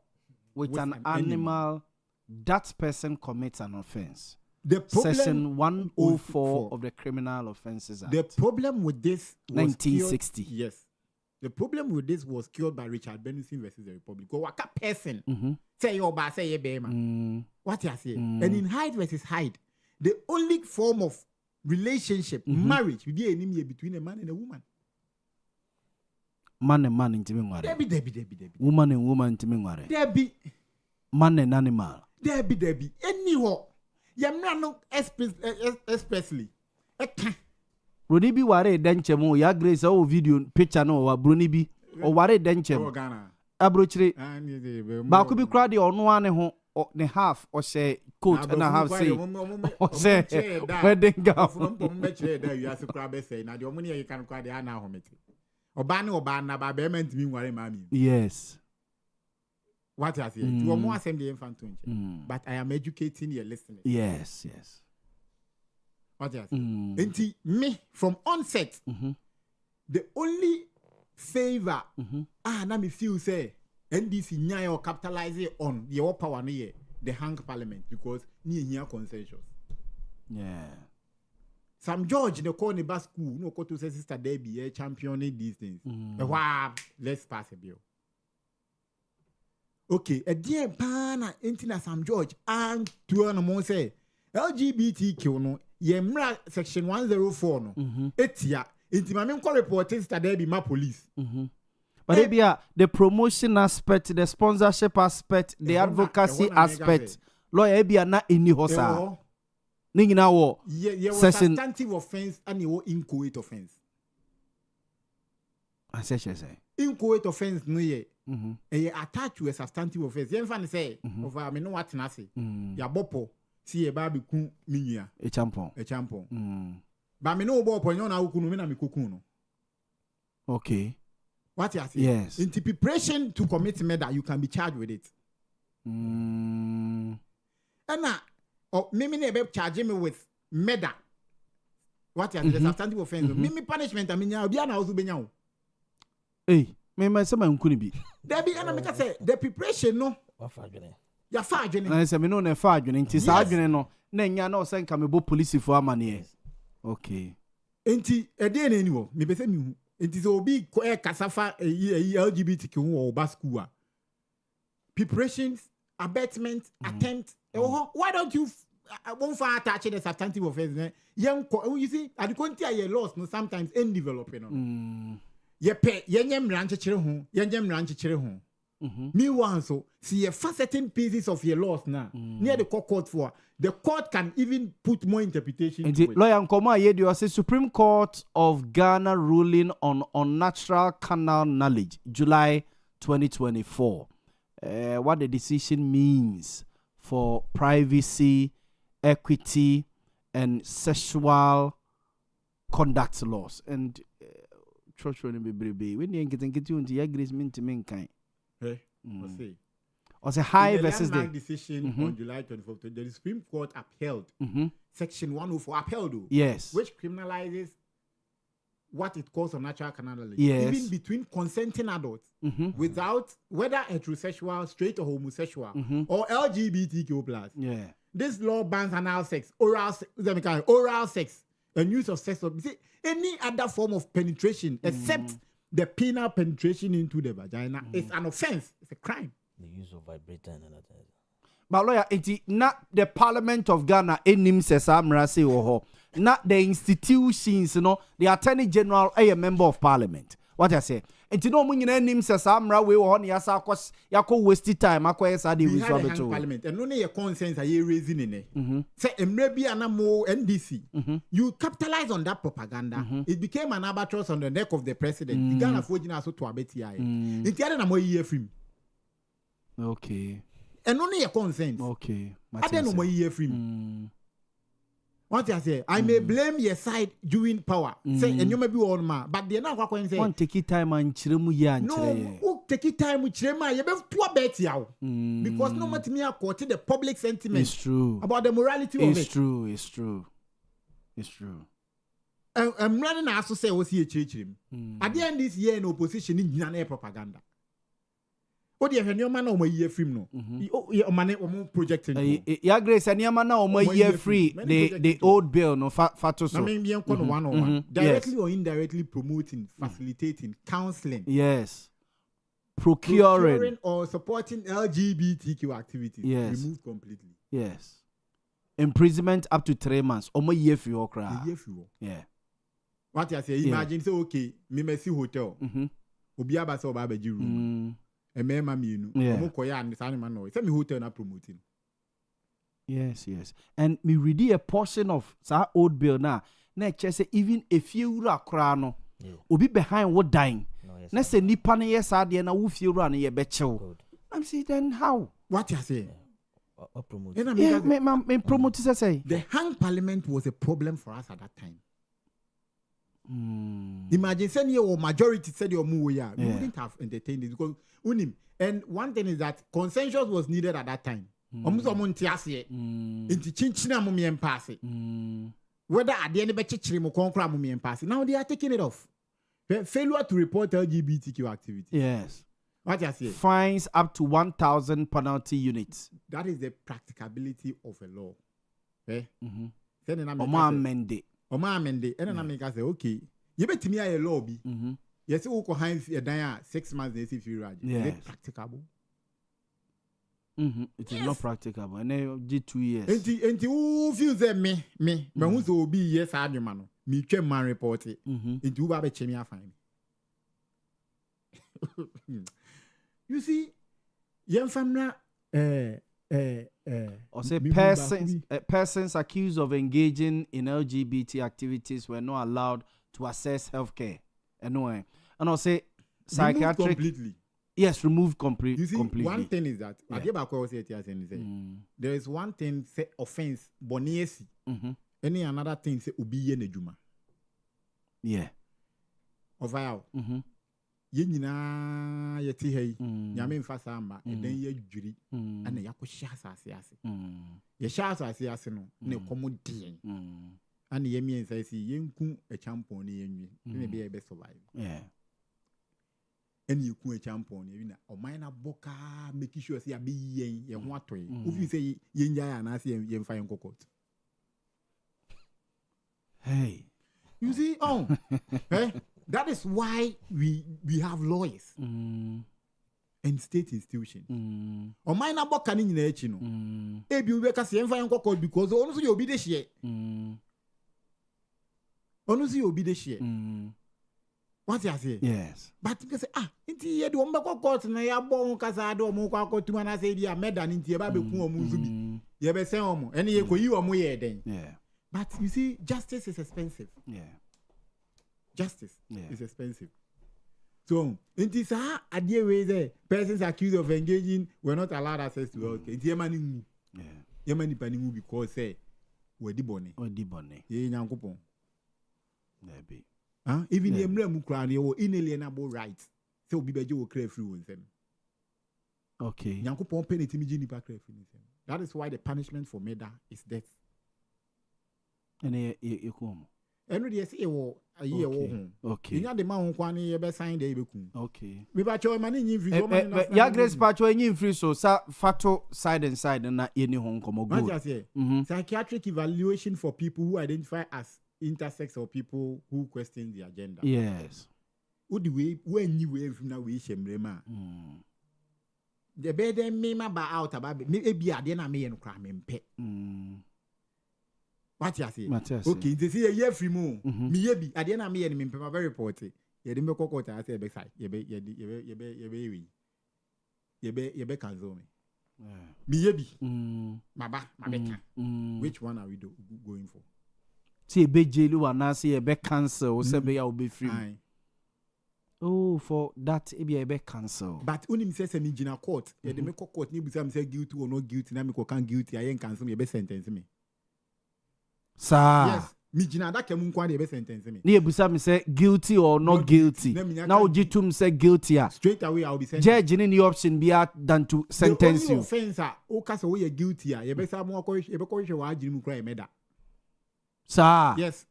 with an animal, that person commits an offense. The problem, Section 104 of the Criminal Offences Act. The problem with this was 1960. Cured, yes. The problem with this was cured by Richard Benson versus the Republic. Go waka person say your ba say your bema. What you say? And in Hyde versus Hyde, the only form of relationship, marriage, would be enemy between a man and a woman. Man and man intimate worry. Debbie. Woman and woman intimate worry. Debbie. Man and animal. Debbie. Anyhow, yamna no especially. Bruni bi ware denchemo ya grace o video picture no wa bruni bi o ware denchem abrochire ba ko bi kra de ono ane ho ne half o say coat and a half say o say wedding gown from me chire da you ask kra be say na de omo ne kan kra de ana ahomete oba na ba be ment mi nware ma mi. Yes, what I say you omo assembly infant but I am educating your listeners. Yes. What you say? Me from onset, the only favor na me feel say NDC nyaya or capitalize on your power near the hang parliament because near consensus. Yeah. Sam George the corner bus school no to say sister Debbie championing these things. Wow, let's pass a bill. Okay, a dear pana intina Sam George and to an more say LGBTQ no. Yemra section 104 no etia intima me call reporting sister there be my police but the promotion aspect, the sponsorship aspect, the advocacy aspect lawyer bia na eni hosa ni nyina wo substantive offense and you inchoate offense say inchoate offense no ye attached to a substantive offense yen fan say over me no what na say ya bopo si e ba be ku minua e champon ba me no bo ponyo na ukunu me na me kokun no. Okay, what you say? Yes, in preparation to commit murder you can be charged with it. And me na be charge me with murder. What you the substantive offense me punishment nya obi na ozu benya wo me ma sama nkuni bi there be na me ka say the preparation no ya fa adwene na se me no na fa adwene nti sa adwene no na nya na o se nka me bo police fo amane. Okay, enti ede na ni wo me be se mi hu enti so obi ko kasafa LGBTQ wo ba school a preparations abetment attempt why don't you won't far attach the substantive offense you see at the conti are lost no sometimes in developing no ye pe yenyem ranchechere ho me one so see a certain pieces of your laws now near the court for the court can even put more interpretation into it. Lawyer Nkoma Yedio says Supreme Court of Ghana ruling on unnatural canal knowledge July 2024 what the decision means for privacy, equity and sexual conduct laws and church when you get into your grace mean to mankind. Or say high versus the decision on July 24th, the Supreme Court upheld Section 104 upheld, yes, which criminalizes what it calls unnatural canal, yes, even between consenting adults without whether heterosexual, straight or homosexual or LGBTQ plus. Yeah, this law bans anal sex, oral sex, and use of sex. Any other form of penetration except the penile penetration into the vagina is an offense. It's a crime. The use of vibrator and other things. But lawyer, it's not the Parliament of Ghana enim sesa say ho. Not the institutions, the Attorney General a member of Parliament. What I say? And you know when you enim sesa we ho ne yasa akos yako waste time akwa yasa de resolve it. Parliament and no your concerns are you raising in it. Say emrebi anamo NDC. You capitalize on that propaganda. It became an albatross on the neck of the president. The Ghana Fojina so to abeti aye. It yada na mo year film. Okay. And only your consent. Okay. I don't know what you hear from. What I say, I may blame your side during power. Say, and you may be on ma, but they're not going to say. One take it time and chiremu ya. No, take it time with Chirema. You have to bet you because no matter me, I quoted the public sentiment. It's true about the morality of it. It's true. It's true. It's true. I'm running as to say, was he a church? At the end of this year, in opposition in propaganda. What do you have? Your man or my year free no? Your man or projecting. Yeah, Grace and your man or my year free. The old bill no fatos. I mean, being one directly or indirectly promoting, facilitating, counseling. Yes. Procuring or supporting LGBTQ activities. Yes. Removed completely. Yes. Imprisonment up to 3 months. Or my year free or cry. Yeah. What I say? Imagine so okay. Me Messi hotel. Obi abasa obabeji room. Yes. And me read a portion of that old bill now. Na say even if you ra krano, obi behind what dying. Na say nipa na yes ade na wo fie ra na ye bechew. I'm saying then how? What you say? Promote. Me promote say. The hang parliament was a problem for us at that time. Imagine saying your majority said your we wouldn't have entertained it because unim. And one thing is that consensus was needed at that time. Montie into chinchina mummy and pass it. Whether at the end of the mummy and pass it. Now they are taking it off. Failure to report LGBTQ activity. Yes. What you say? Fines up to 1,000 penalty units. That is the practicability of a law. Oma amende. And then I say, okay, you bet me a law be. Yes, you go hang a dia 6 months if you raj. Is it practicable? It is not practicable. And then 2 years. And who feels that me, but who's will be yes, argument. Me can man report it. Into who have a fine. You see, young family, or say persons accused of engaging in LGBT activities were not allowed to access healthcare. Anyway, and I'll say psychiatric completely. Yes, removed completely. You see, one thing is that there is one thing say offense boniesi. Any another thing say ubiye nejuma. Yeah. Ovaya. Ye nyina ye ti hei nyame mfa samba eden ye dwiri ana yakọ hia asase ase ye hia asase ase no na ekomo den ana ye mien sai si ye nku a champon ne ye nwi na be ye be survive and you ku a champon ye na oman na boka make sure say abi yen ye ho atoy ofi say ye nya ya na say ye mfa yen kokot. Hey, you see hey. That is why we have lawyers and state institutions. O minor boka ni nyina echi no. Ebi we ka se enfa enko code because onu so you obi de share. Onu so you obi de share. What you say? Yes. But you say inti ye de omba court na ya bo ka sa de omo kwa akotuma na say dia meda ni nti e ba be ku omo nzu bi. Ye be sen omo. Ene ye koyi omo ye den. Yeah. But you see, justice is expensive. Yeah. Justice is expensive. So, it is a idea where the persons accused of engaging were not allowed access to health care. It's Yemani. Yeah. Yemani Panimu because say, we're the bonnet. Ye Yankupon. Maybe. Even the Emblem Ukraine or inalienable rights. So, Bibejo will crave through with them. Okay. Yankupon penny Timijini Packer. That is why the punishment for murder is death. And you come. Every day, say, a year old. Okay. You know the man who you be signed the bekum. Okay. We batch your money in free. Ya grace patch in free so fato side and side and not any home come good. What you say? Psychiatric evaluation for people who identify as intersex or people who question the agenda. Yes. the way when you wave now we shemrema. The bed me ma ba out about me be a dinner me and cram in pet. What you say? Okay, they see a year free moon. Me be a dinner me and me very reported. You didn't make a I say beside ye be cancel me. Me my beka. Which one are we going for? See a big jail and I see a back cancer or say be free. Oh, for that it be a back cancel. But unim says an engineer court. You make a court ni busam say guilty or not guilty. Na me ko can guilty. I ain't cancel me be sentence me. Sir. Yes. Me jina da kemu kwa de be sentence me. Ni busam say guilty or not guilty. Now jitum say guilty. Straight away I'll be sentenced. Judge in the option be than to sentence you. The only offense o ka say we guilty. You be say mo ko e be ko hwe wa ajirim kra e meda. Sir. Yes.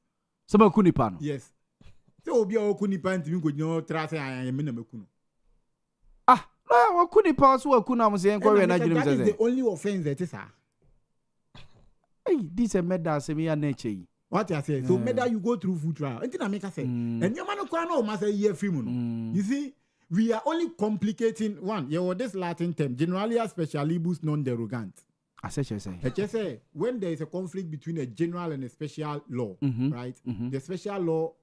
Some kunipa no. Yes. So obi o kunipa ntimi ko nyo tra say ayan me na maku no. Ah, no kunipa so akuna mo say enko we na jirim say. That is the only offense that is sir. Hey, this a meda say me nature. What I say? So meda you go through food trial. Until I make a say. And your man no kwa no ma say year free no. You see, we are only complicating one. You this Latin term, generalia specialibus non derogant. I say when there is a conflict between a general and a special law, right? The special law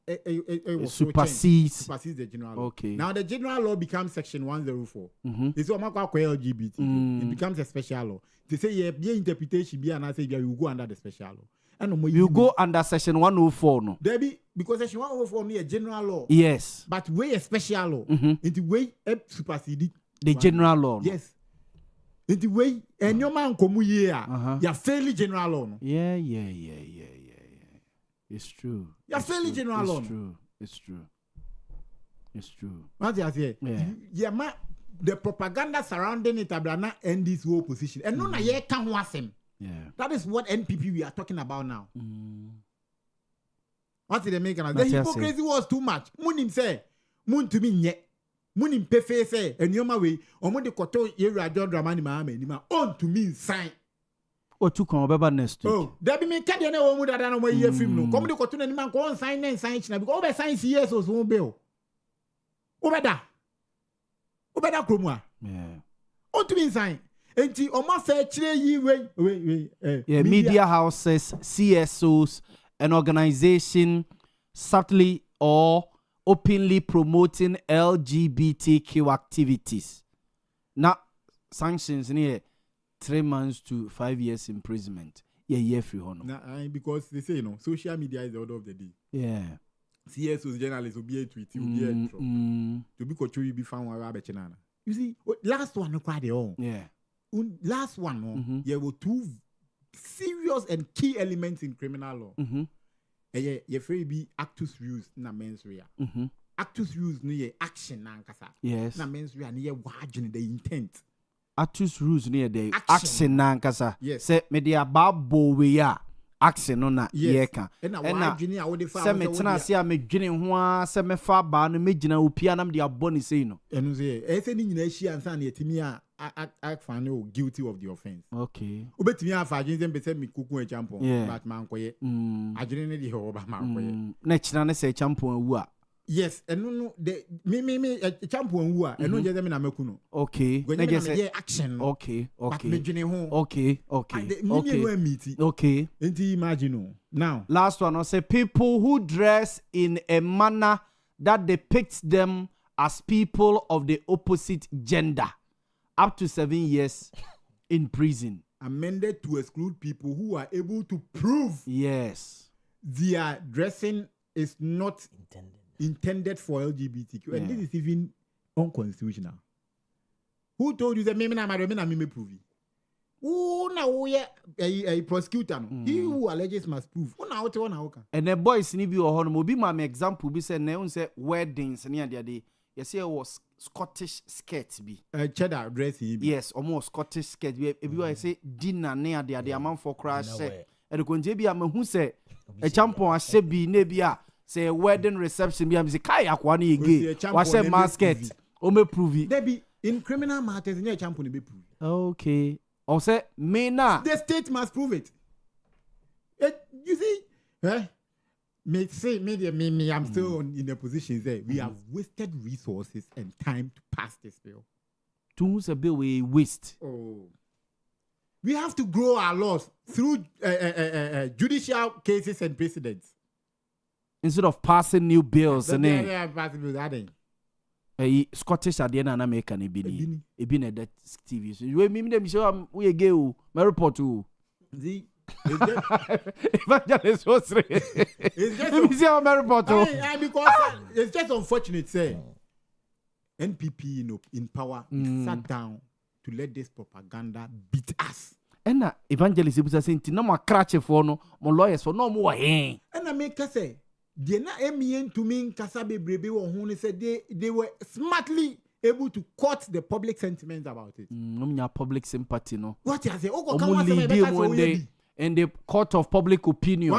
supersedes the general law. Okay. Now the general law becomes section 104. It's what LGBT. It becomes a special law. They say yeah, interpretation be and I say you go under the special law. And you go under section 104 no. Debbie, because section 104 is a general law. Yes. But way a special law. It way supersede the general law. No? Yes. In the way, and your man come here, you're fairly general law. No? Yeah. It's true. You're fairly general law. It's true. What I say? Yeah, man, the propaganda surrounding it will not end this whole position. And no, na can was him. Yeah. That is what NPP we are talking about now. What did they make? The hypocrisy was too much. Munim say, Mun to me yet. Munim pefe say, and your way, or when the koto yera John Dramani Mahama, on to me sign. What you come about next week? Oh, there be me can't know what I don't know where you film. No, come to koto and man go on sign and sign. Because all the signs yes or so bill. Obeda Kromwa. Yeah. On to me sign. And ti oma fair wait. Media houses, CSOs, an organization subtly or openly promoting LGBTQ activities. Now, sanctions near 3 months to 5 years imprisonment. Yeah, free honor. Nah, because they say social media is the order of the day. Yeah. CSOs journalists will be a tweet, will be a drop. To be coach, be found where rabbit banana. You see, last one no quite all. Yeah. Last one, there were two serious and key elements in criminal law. You free be actus reus na mens rea. Actus reus no action na nkasa. Yes. Na mens rea no wagene the intent. Actus reus no the action na nkasa. Yes. Say me dia babo we ya action no na ye ka. Na wagene a wo de fa. Say me tena se a me dwene ho a say me fa ba no me gina opia na me dia boni sei no. Enu say say ni nyina hia ansa na yetimi a I find you guilty of the offense. Okay. Ubetimi afa agin be say me kuku e champion but man koye. Agin ne di ho ba man koye. Na china ne say champion wu a. Yes, and no the me champion wu a eno je me na meku no. Okay. Na je say action. Okay. But me dwene ho. Okay. Okay. Enti imagine now. Last one I say people who dress in a manner that depicts them as people of the opposite gender. Up to 7 years in prison. Amended to exclude people who are able to prove their dressing is not intended for LGBTQ. And this is even unconstitutional. Who told you that me prove it? Who now a prosecutor? He who alleges must prove. And the boys need be or be my example. Be said neon say weddings near the day. You see, it was Scottish skirts be. Cheddar dressing. Yes, almost Scottish skirt. Everybody say dinner near the amount for crash. And the conjebia man who say a champion a be nebia say wedding reception be say kaya kwani gay. Was say masket. O me prove it. There be in criminal matters near champion be prove. Okay. Or say me na. The state must prove it. You see, me, I'm still in a position there. We have wasted resources and time to pass this bill. Tools a bill we waste. Oh. We have to grow our laws through judicial cases and precedents. Instead of passing new bills, Scottish at the end of American, it been a that TV. So you mean them show we a gay, my report to the evangelist was it's just because it's just unfortunate, say NPP in power sat down to let this propaganda beat us. And evangelist was saying, no more cratch for no more lawyers for no more. And I make us say, they not to mean Kasabe Brebe or who said they were smartly able to court the public sentiment about it. No public sympathy, no. What you say? In the court of public opinion.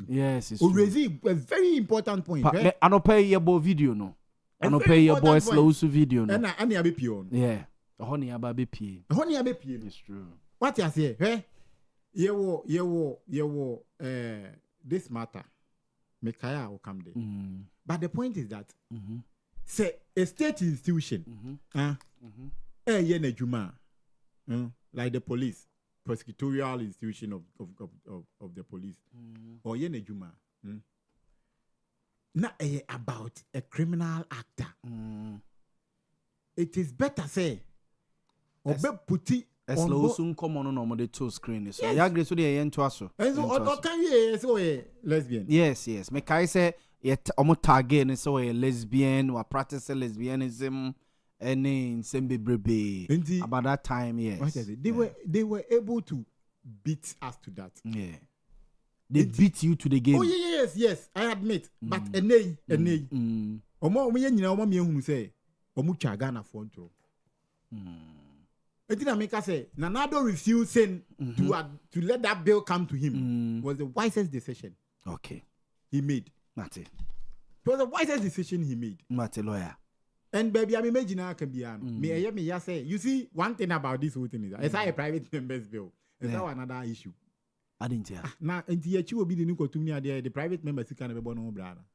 Yes, it's true. A very important point. I don't pay your video, no. I don't pay your boys Lausu video, no. Yeah. Honey ababe it's true. What you say? This matter. Mekaya will come there. But the point is that say a state institution like the police, prosecutorial institution of the police or yene juma not about a criminal actor. It is better say puti as low soon come on the two screen. So I agree with the end to us. Lesbian. Yes. Mekai say yet target so a lesbian or practice lesbianism and same baby about that time. Yes. They were able to beat us to that. Yeah. They beat you to the game. Oh yes, I admit. But a nay. Omo me nyina omo me hunu say omu chaga na fontro. It didn't make us say Nanado refusing to let that bill come to him was the wisest decision. Okay. He made. Mate. It was the wisest decision he made. Mate lawyer. And baby, I'm imagining can be me say, you see, one thing about this whole thing is that it's a private members bill. It's now another issue. I didn't hear. Now, and the will be the new the private members can have no brother.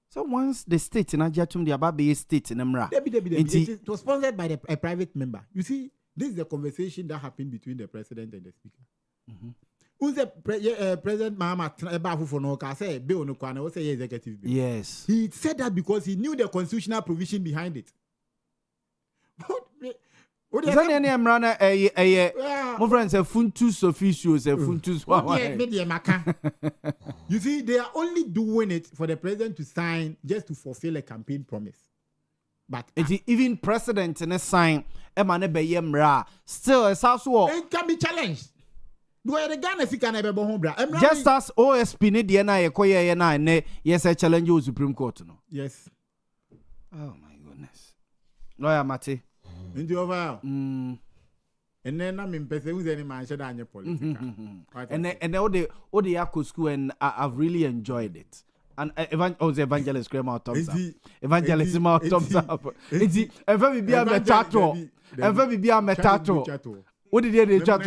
So once the state in Ajatum, the Ababe state in Emra. It was sponsored by a private member. You see, this is the conversation that happened between the president and the speaker. Who's the President Mahama for no say bill no kwana say executive bill. Yes. He said that because he knew the constitutional provision behind it. What is any Emrana my friends have funtus officials have funtus. You see, they are only doing it for the president to sign just to fulfill a campaign promise. But even president in a sign Emane Beyemra still a also it can be challenged. Just as OSP need the na yekoye na ne yes a challenge the Supreme Court no. Yes. Oh my goodness. Lawyer Mate. Into over. And then I'm in person who's any man should anya political. And all the Yako school and I've really enjoyed it. And evangelist Grandma thumbs up. Evangelism thumbs up. It's ever be a metato. Ever be a metato. What did you chat?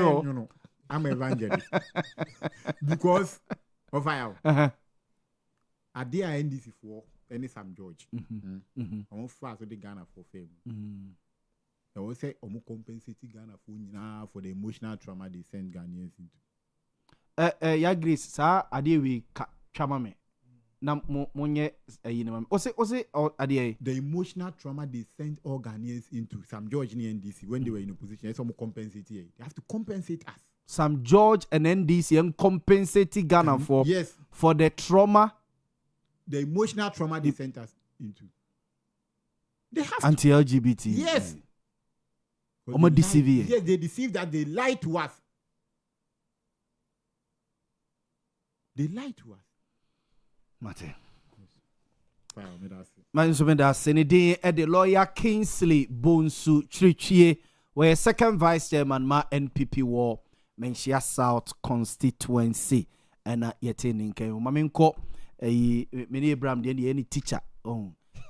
I'm an evangelist because of our at the NDC for any Sam George. I'm fast with the Ghana for fame. I will say I'm compensating Ghana for the emotional trauma they send Ghanaians into. Ya Grace, sir, ade we trauma me. Na monye ade the emotional trauma they sent all Ghanaians into Sam George and NDC when they were in opposition. Some compensate here. They have to compensate us. Sam George and NDC and compensating Ghana for the trauma, the emotional trauma they sent us into. They have anti-LGBT. Yes. Yes, they deceive that they lie to us. They lie to us. Mate. Man, so that's the lawyer Kingsley Bonsu Trichie, where second vice chairman ma NPP war. Menchia South constituency and yet in Maminko many Abraham any teacher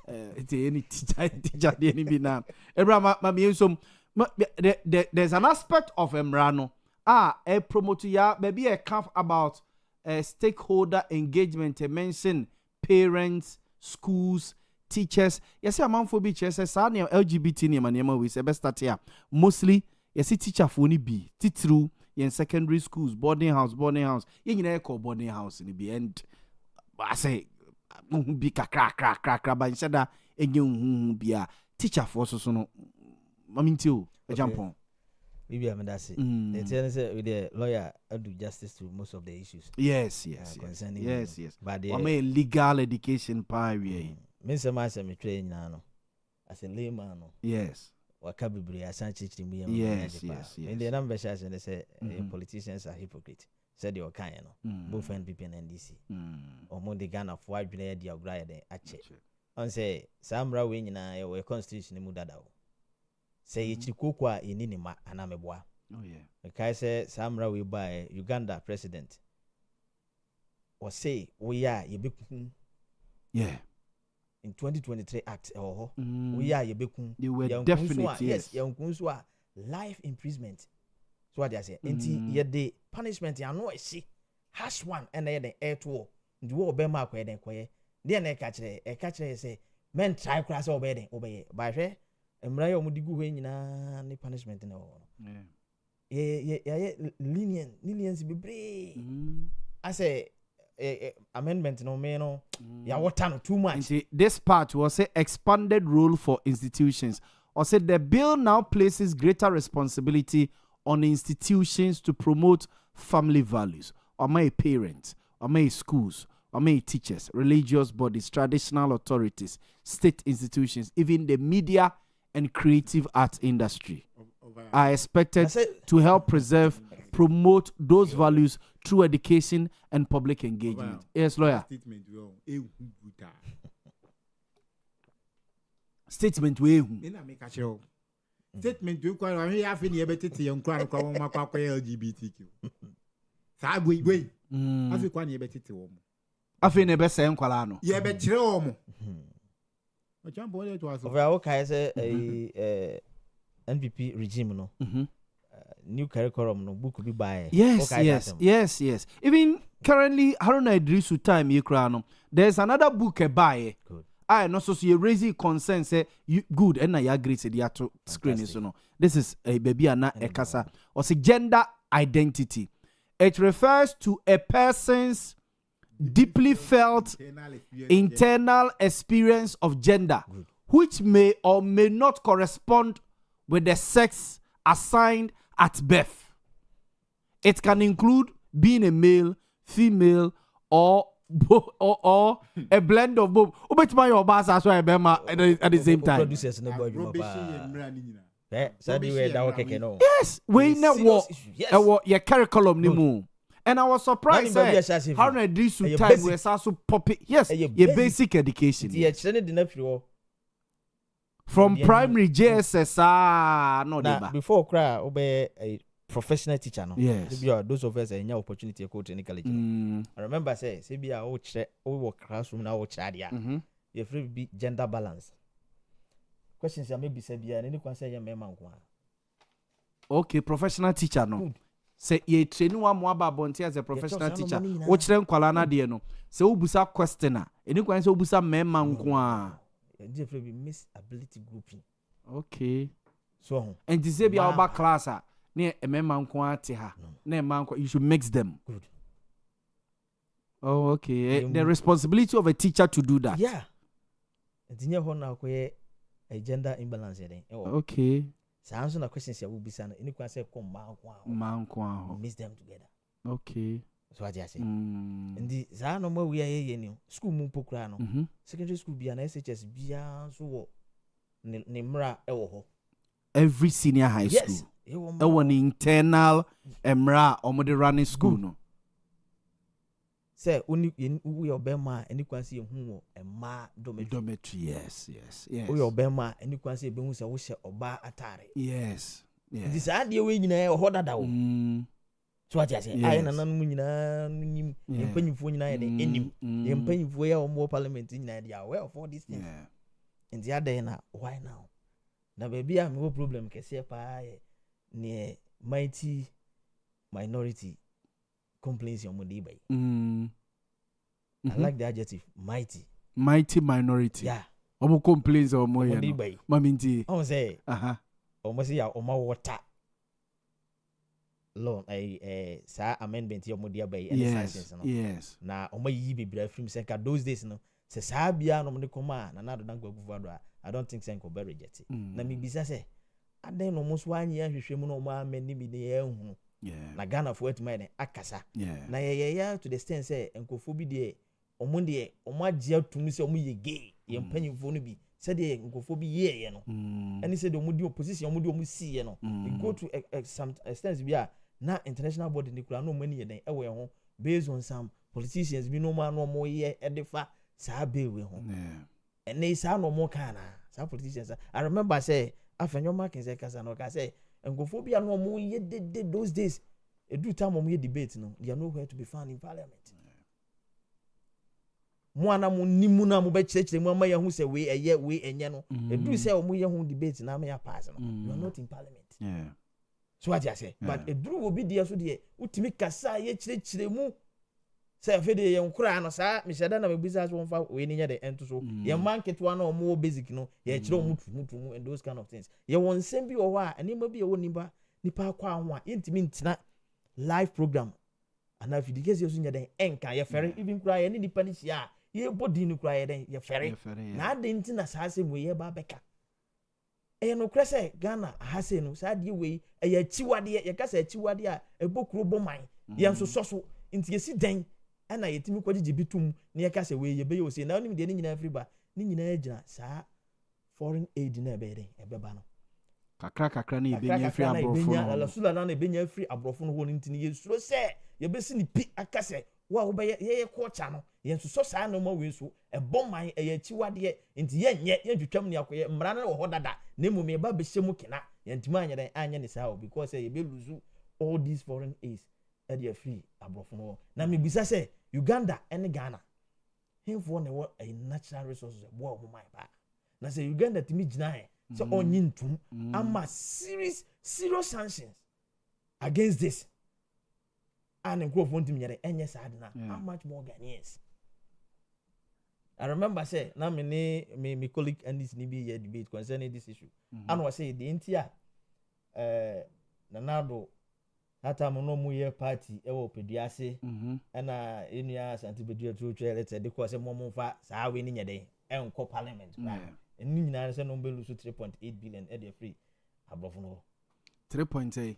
it's any teacher the enemy now Abraham there's an aspect of Emrano a promote ya maybe a camp about stakeholder engagement mention parents, schools, teachers. Yes, a man for be chess LGBT name we say best start here. Mostly yes, teacher for ni be titru in secondary schools, boarding house. You know call boarding house in the end. I say be crack but instead that again be a teacher for so no. I mean too. Jump on. Maybe I'm that's it. With the lawyer, I do justice to most of the issues. Yes. But the legal education part we. Me say my me train now. As a layman. Yes. Waka bibri asan chichi me. Yes. In the number shares and they say politicians are hypocrite. Said the kind both NPP and NDC. Or more the gun of white blade the ogriade ache. On say Samra win na your constitution mudada. Say Chikukwa inini anameboa. Oh yeah. Okay, say Samra we by Uganda president. Or say we are yebekun. Yeah. In 2023 act we are yebekun. You were definitely yes. Yankunswa life imprisonment. So what they say? Enti ye the punishment ya no see hash one and then air to the war be mark then koye. Then e catch say men try class obey by Emraya omudigu we nyina ni punishment na wo. Yeah. Leniency be brave. I say amendment no me no. Ya water no too much. This part was say expanded role for institutions. Or say the bill now places greater responsibility on institutions to promote family values. Or my parents, or my schools, or my teachers, religious bodies, traditional authorities, state institutions, even the media and creative arts industry are expected to help preserve, promote those values through education and public engagement. Yes, lawyer. Statement we. Statement we kwa wa ya fi ni ebetete ye nkra no kwa ma kwa LGBTQ. Sa gwe. Afi kwa ni ebetete wo mo. Afi ne be se nkwala no. Ye be kire wo mo. Okay, say NPP regime no. New curriculum no book be by. Yes. Even currently Haruna Idrisu time ye kra no. There's another book buy. Good. I no so you raise concern say you good and I agree say the to screen so no. This is a baby ana ekasa or say gender identity. It refers to a person's deeply felt internal experience of gender, which may or may not correspond with the sex assigned at birth. It can include being a male, female, or a blend of both. At the same time. Yes, we know what your curriculum ni mu. And I was surprised how na this time we also pop it. Yes, your basic education. From primary JSS no before cry obey a professional teacher no. Yes. Those of us any opportunity to go to college. I remember say be a work classroom now o chadia. You free be gender balance. Questions ya maybe say be any kwan say ya mema nko. Okay, professional teacher no. Say ye train one more about Montie as a professional teacher. Watch them kwala na de no. Say obusa questioner. Any kwan say obusa mema nko a. You free be miss ability grouping. Okay. So and to say be our class near a mema nko ate ha. Na manko you should mix them. Good. Oh, okay. The responsibility of a teacher to do that. Yeah. Engineer ho na ko a gender imbalance then. Okay. So answer the questions you will be saying any kwan say come manko mix them together. Okay. So what you say? And the za no more we are here ni school mu pokra no. Secondary school bia na SHS bia so wo ne mra e wo ho. Every senior high school. Yes. E won internal emra omode running school no. Say we obema any kwan say hu wo ema dormitory. Yes. We obema any kwan say be hu say wo she oba atare. Yes. This ade we nyina e ho dada wo. So what you say? I na nanu nyina nim empanyifo nyina ye de enim. Empanyifo ya omo parliament nyina they are aware of all these things. Yeah. And the other na why now? Na baby am no problem kese pa ne mighty minority complaints on Monday by. I Mhm. like the adjective mighty. Mighty minority. Yeah. Omo complaints or more. Monday by. Maminti. I say, Almost ya oma water. Law, sa amendment your Monday by any sanctions. Yes. Na oma yi be free senka those days no. Se sa bia no mo koma na na do na gwa I don't think senko be reject. Na mi bisa se aden no mo so anyi ahwehwe mu no mo ameni bi ne ehunu. Na Ghana for it man akasa. Na ye to the extent say enkofo bi de omo de omo agye atum se omo ye gay. Ye mpanyimfo no bi said the enkofo bi ye no. And said omo di opposition omo di omo si ye no. We go to some extent bi a na international body ni kura no mani ye den e we ho based on some politicians bi no ma no mo ye edefa sa be we ho. And they say no more kana. Some politicians I remember say afenyo marking say kasa no ka say engophobia no mo ye did those days e do time mo ye debate no they are nowhere to be found in parliament. Mo ana mo nimu na mo be chire mo ama ye hu say we eye we enye no e do say mo ye hu debate na me ya pass no you are not in parliament. So what you say but e do obi dia so de utimi kasa ye chire mu say fe de ye nkura no sa me sheda na me bisa so mfa we ni nya de ento so ye market one no mo basic no ye chire mutu and those kind of things ye won sem bi o ho a anima bi ye won nipa kwa ho a intimi ntina live program ana fi dikese so nya den enka ye fere even kura ye ni nipa ni sia ye body ni kura ye den ye fere na ade ntina sa se mo ye ba beka e no krese Ghana ha se no sa de we e ye chiwade ye kasa chiwade a ebokuro boman ye nso so nti ye si den ana yetimi kwagye bitum na ye kasa we ye be yo se na onim de ni nyina afriba ni nyina agina sa foreign aid na be den e beba no kakra na ebenya free abrofo no la sula na ebenya free abrofo no ho ntini ye suro se ye be si ni pi akase wa wo be ye culture no ye nso so sa na ma we so e boman e ye chiwade nti ye nye ye twetwam ni akoye mra na wo ho dada na mu me ba be hyemu kina ye ntimi anya ne sa because ye be lose all these foreign aids e dey free abrofo no na me bisa say Uganda and Ghana himfo na what a natural resources bo o my ba na say Uganda timi gina he so onyi ntum ama serious sanctions against this and nkofo ntim nyere enye sad na how much more Ghanaians. I remember say na me colleague and this ni be debate concerning this issue and was say the intia nanado hata mo no ye party e wo peduase na enua santibedu atutwe let's de ko se mo fa saa we ni nyede enko parliament eni nyina se no mbelu so 3.8 billion e de free abrofo no 3.8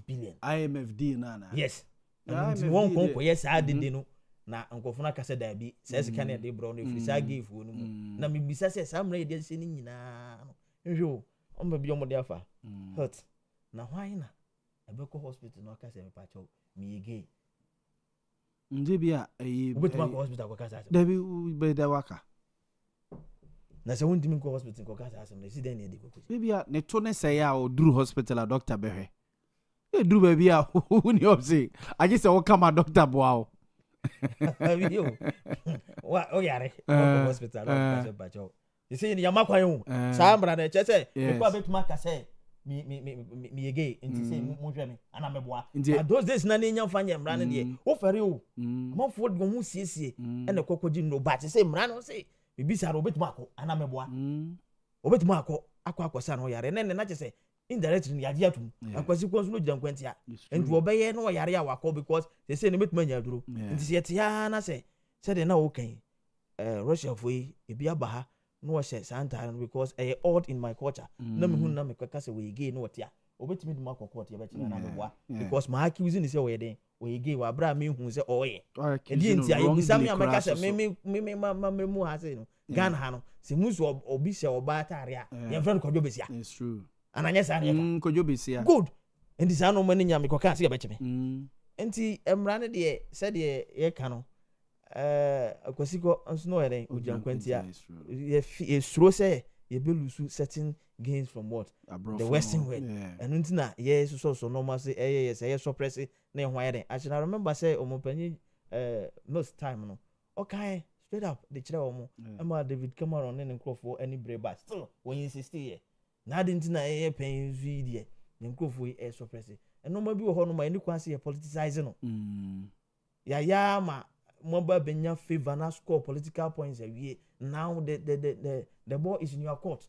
billion IMFD na yes and won kon ko yes adede no na nkofo na kase da bi se sika na de bro no free saa give wo no mu na me bisa se saa mra ye de se ni nyina no nhwe o mba bi o mo de afa hurt na why na ebeko hospital no kase me pacho me gay nje bia ubetuma ko hospital ko kase dabi be da waka na se wondimi ko hospital ko kase asem na si den ne de ko bia ne to ne say ya o duru hospital a doctor behwe e duru ba bia uni opse aje se wo kama doctor boa video wa o yare ko hospital ko kase pacho you see ni yamakwa yu sa mbra na chese ko betuma kase mi yege nti say mo hwe me ana meboa those days na nya mfanya mra ne de wo fere o amfo de ho siesie ene kokoji no ba say mra no say bibisa ro betuma akọ ana meboa obetuma akọ sa no yare ne na chese indirectly ya dia tum akwasi ko no gidan kwantia nti obeye no yare ya wakọ because they say ne betuma nya duro nti se tia na say de na wo kan Russia foi ebi abaha no she santa because odd in my culture na me hu na me kwaka se we gay no otia obetumi dum akọ tie be china na meboa because my accuse ni say we den we gay wa bra me hu say oye edi nti ayi bisami ameka se me mu ha say no Ghana ha no se muso obi se oba tare a ye friend kodwo besia it's true ananya sa ne kodwo besia good enti sa no mani nya me kwaka se be chime enti emra ne de se de ye ka no akwasiko anso no yere ojankwantia ye suro say ye be lose certain gains from what the western world and untina ye so normal say ye suppress na ehwa yere actually I remember say omopanyi most time no okay straight up the chire omo ama David Cameron ne nkrofo any breba still when you insist here na de ntina ye pen video ne nkrofo suppress and no ma bi wo ho no ma ni kwanse ye politicize no ya ma mobile benya favor na score political points awie now the ball is in your court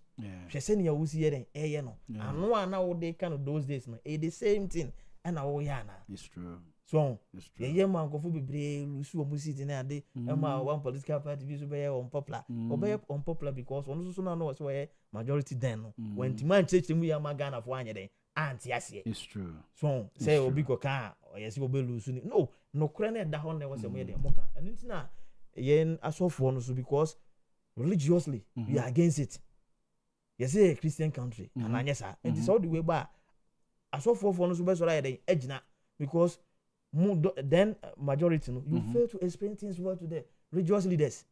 she say na wusi ye den no ano na wo dey kind of those days no the same thing and na wo ya na it's true so ye man go for bebre lusu o musi tin na de ma one political party bi so be unpopular because one so na no so majority then no when the man church mu ya magana for anya den anti ase it's true so say obi go kan yes obi lusu ni no kure na da ho na wo say mo ye den mo kan and nti na yen asofo no so because religiously we are against it. You say a Christian country and anya sa and it's all the way ba asofo for no so be so ra den agina because then majority no you fail to explain things well to the religious leaders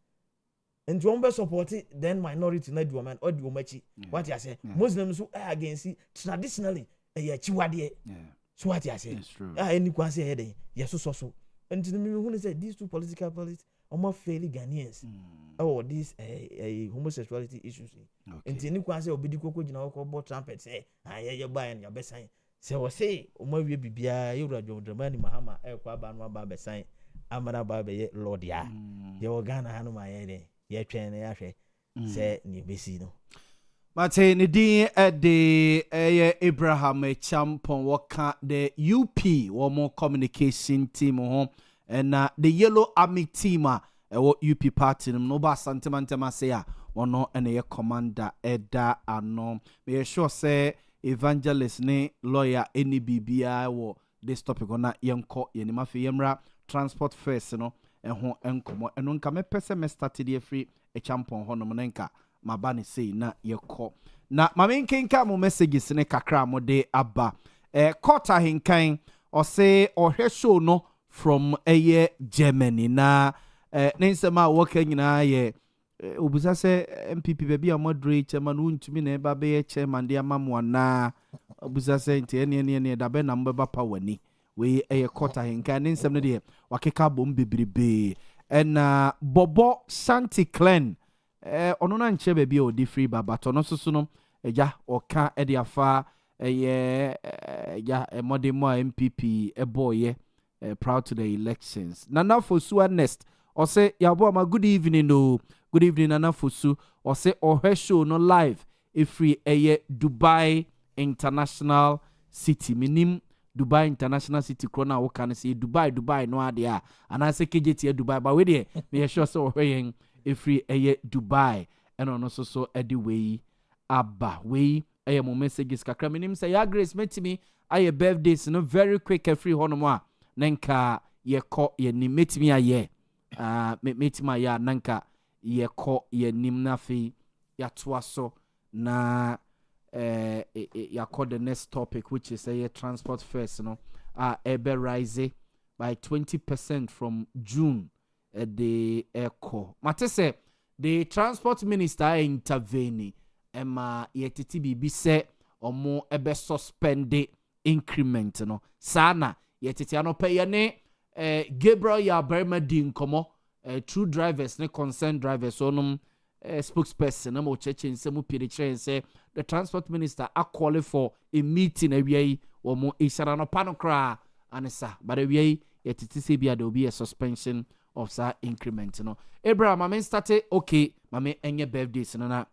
and you be support it then minority na do man or do machi what you say Muslims who are against it traditionally chiwade so what you say any kwan say head yes so and me who say these two political parties are fairly Ghanaians these homosexuality issues and any kwan say obidi koko gina ko trumpet say you buy and your best sign say we say omawie bibia yura Dramani Mahama kwa ba no ba besan amara ba be lord ya ye Ghana hanu ma ye ye twen na ya hwe say ni besi no Mate ni din de Abraham Champon waka the UP one communication team ho and the Yellow Army team UP party no ba santimantema say ono and ye commander Eda ano me sure say evangelist ne lawyer any bibia wo this topic on yenko yenima fe yemra transport first no ho enkomo eno nka me pese me started the free a champon ho no nka mabane say na yekọ na mame nkenka mo messages ne kakra mo de aba quarter hinkan o say ohwe show no from Germany na nensema woka nyina ye obusa se MPP baby a moderate chairman untumi na eba be chairman de amamwa na obusa se nti ene da be na mbeba pa wani we quarter hinka nensem ne de wakeka bom bebrebe na bobo Shanti Clan ono na nche baby o di free baba to no soso no eja oka e de afa modemo MPP boye proud to the elections nana fosu next o say Yaw Boamah good evening no good evening nana fosu o say ohwe show no live free Dubai International City minim Dubai International City krona wo kan say Dubai no ade a ana say KJT Dubai ba we de me sure say ohwe yen free Dubai and ono so edi we aba we mo messages kakra minim say ya Grace metimi aye birthdays no very quick free hono a nanka ye ko ye ni metimi aye metimi ya nanka ye ko ye nim na fi ya toaso na ya call the next topic which is transport first no ebe rise by 20% from June the echo matese the transport minister intervene ema yetiti bibi se omo ebe suspend increment no sana yetiti anope ye ne Gabriel Yaw Boamah di nkomo true drivers ne concerned drivers onum spokesperson na mo cheche nsemu pire kire say the transport minister a call for a meeting awiai omo isara no panokra anisa but awiai yetiti se bia there will be a suspension of sa increment no Abraham mame started okay mame enye birthdays no na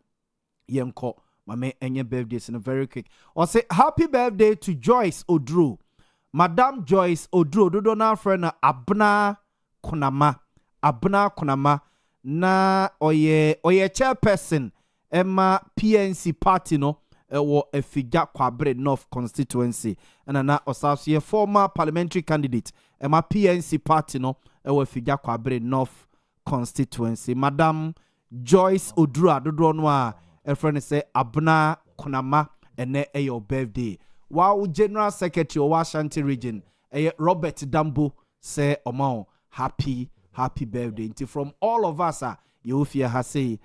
yenko mame enye birthdays no very quick or say happy birthday to Joyce Odro Madam Joyce Odro dodo na friend Abna Konama na oye chairperson Emma PNC party no wo Efigya Kwabre North constituency and na osase former parliamentary candidate Emma PNC party no wo Efigya Kwabre North constituency Madam Joyce Odro dodo no a friend say Abna Konama ene your birthday wow general secretary of Ashanti region Robert Dambo say omao happy birthday until from all of us you fear ha say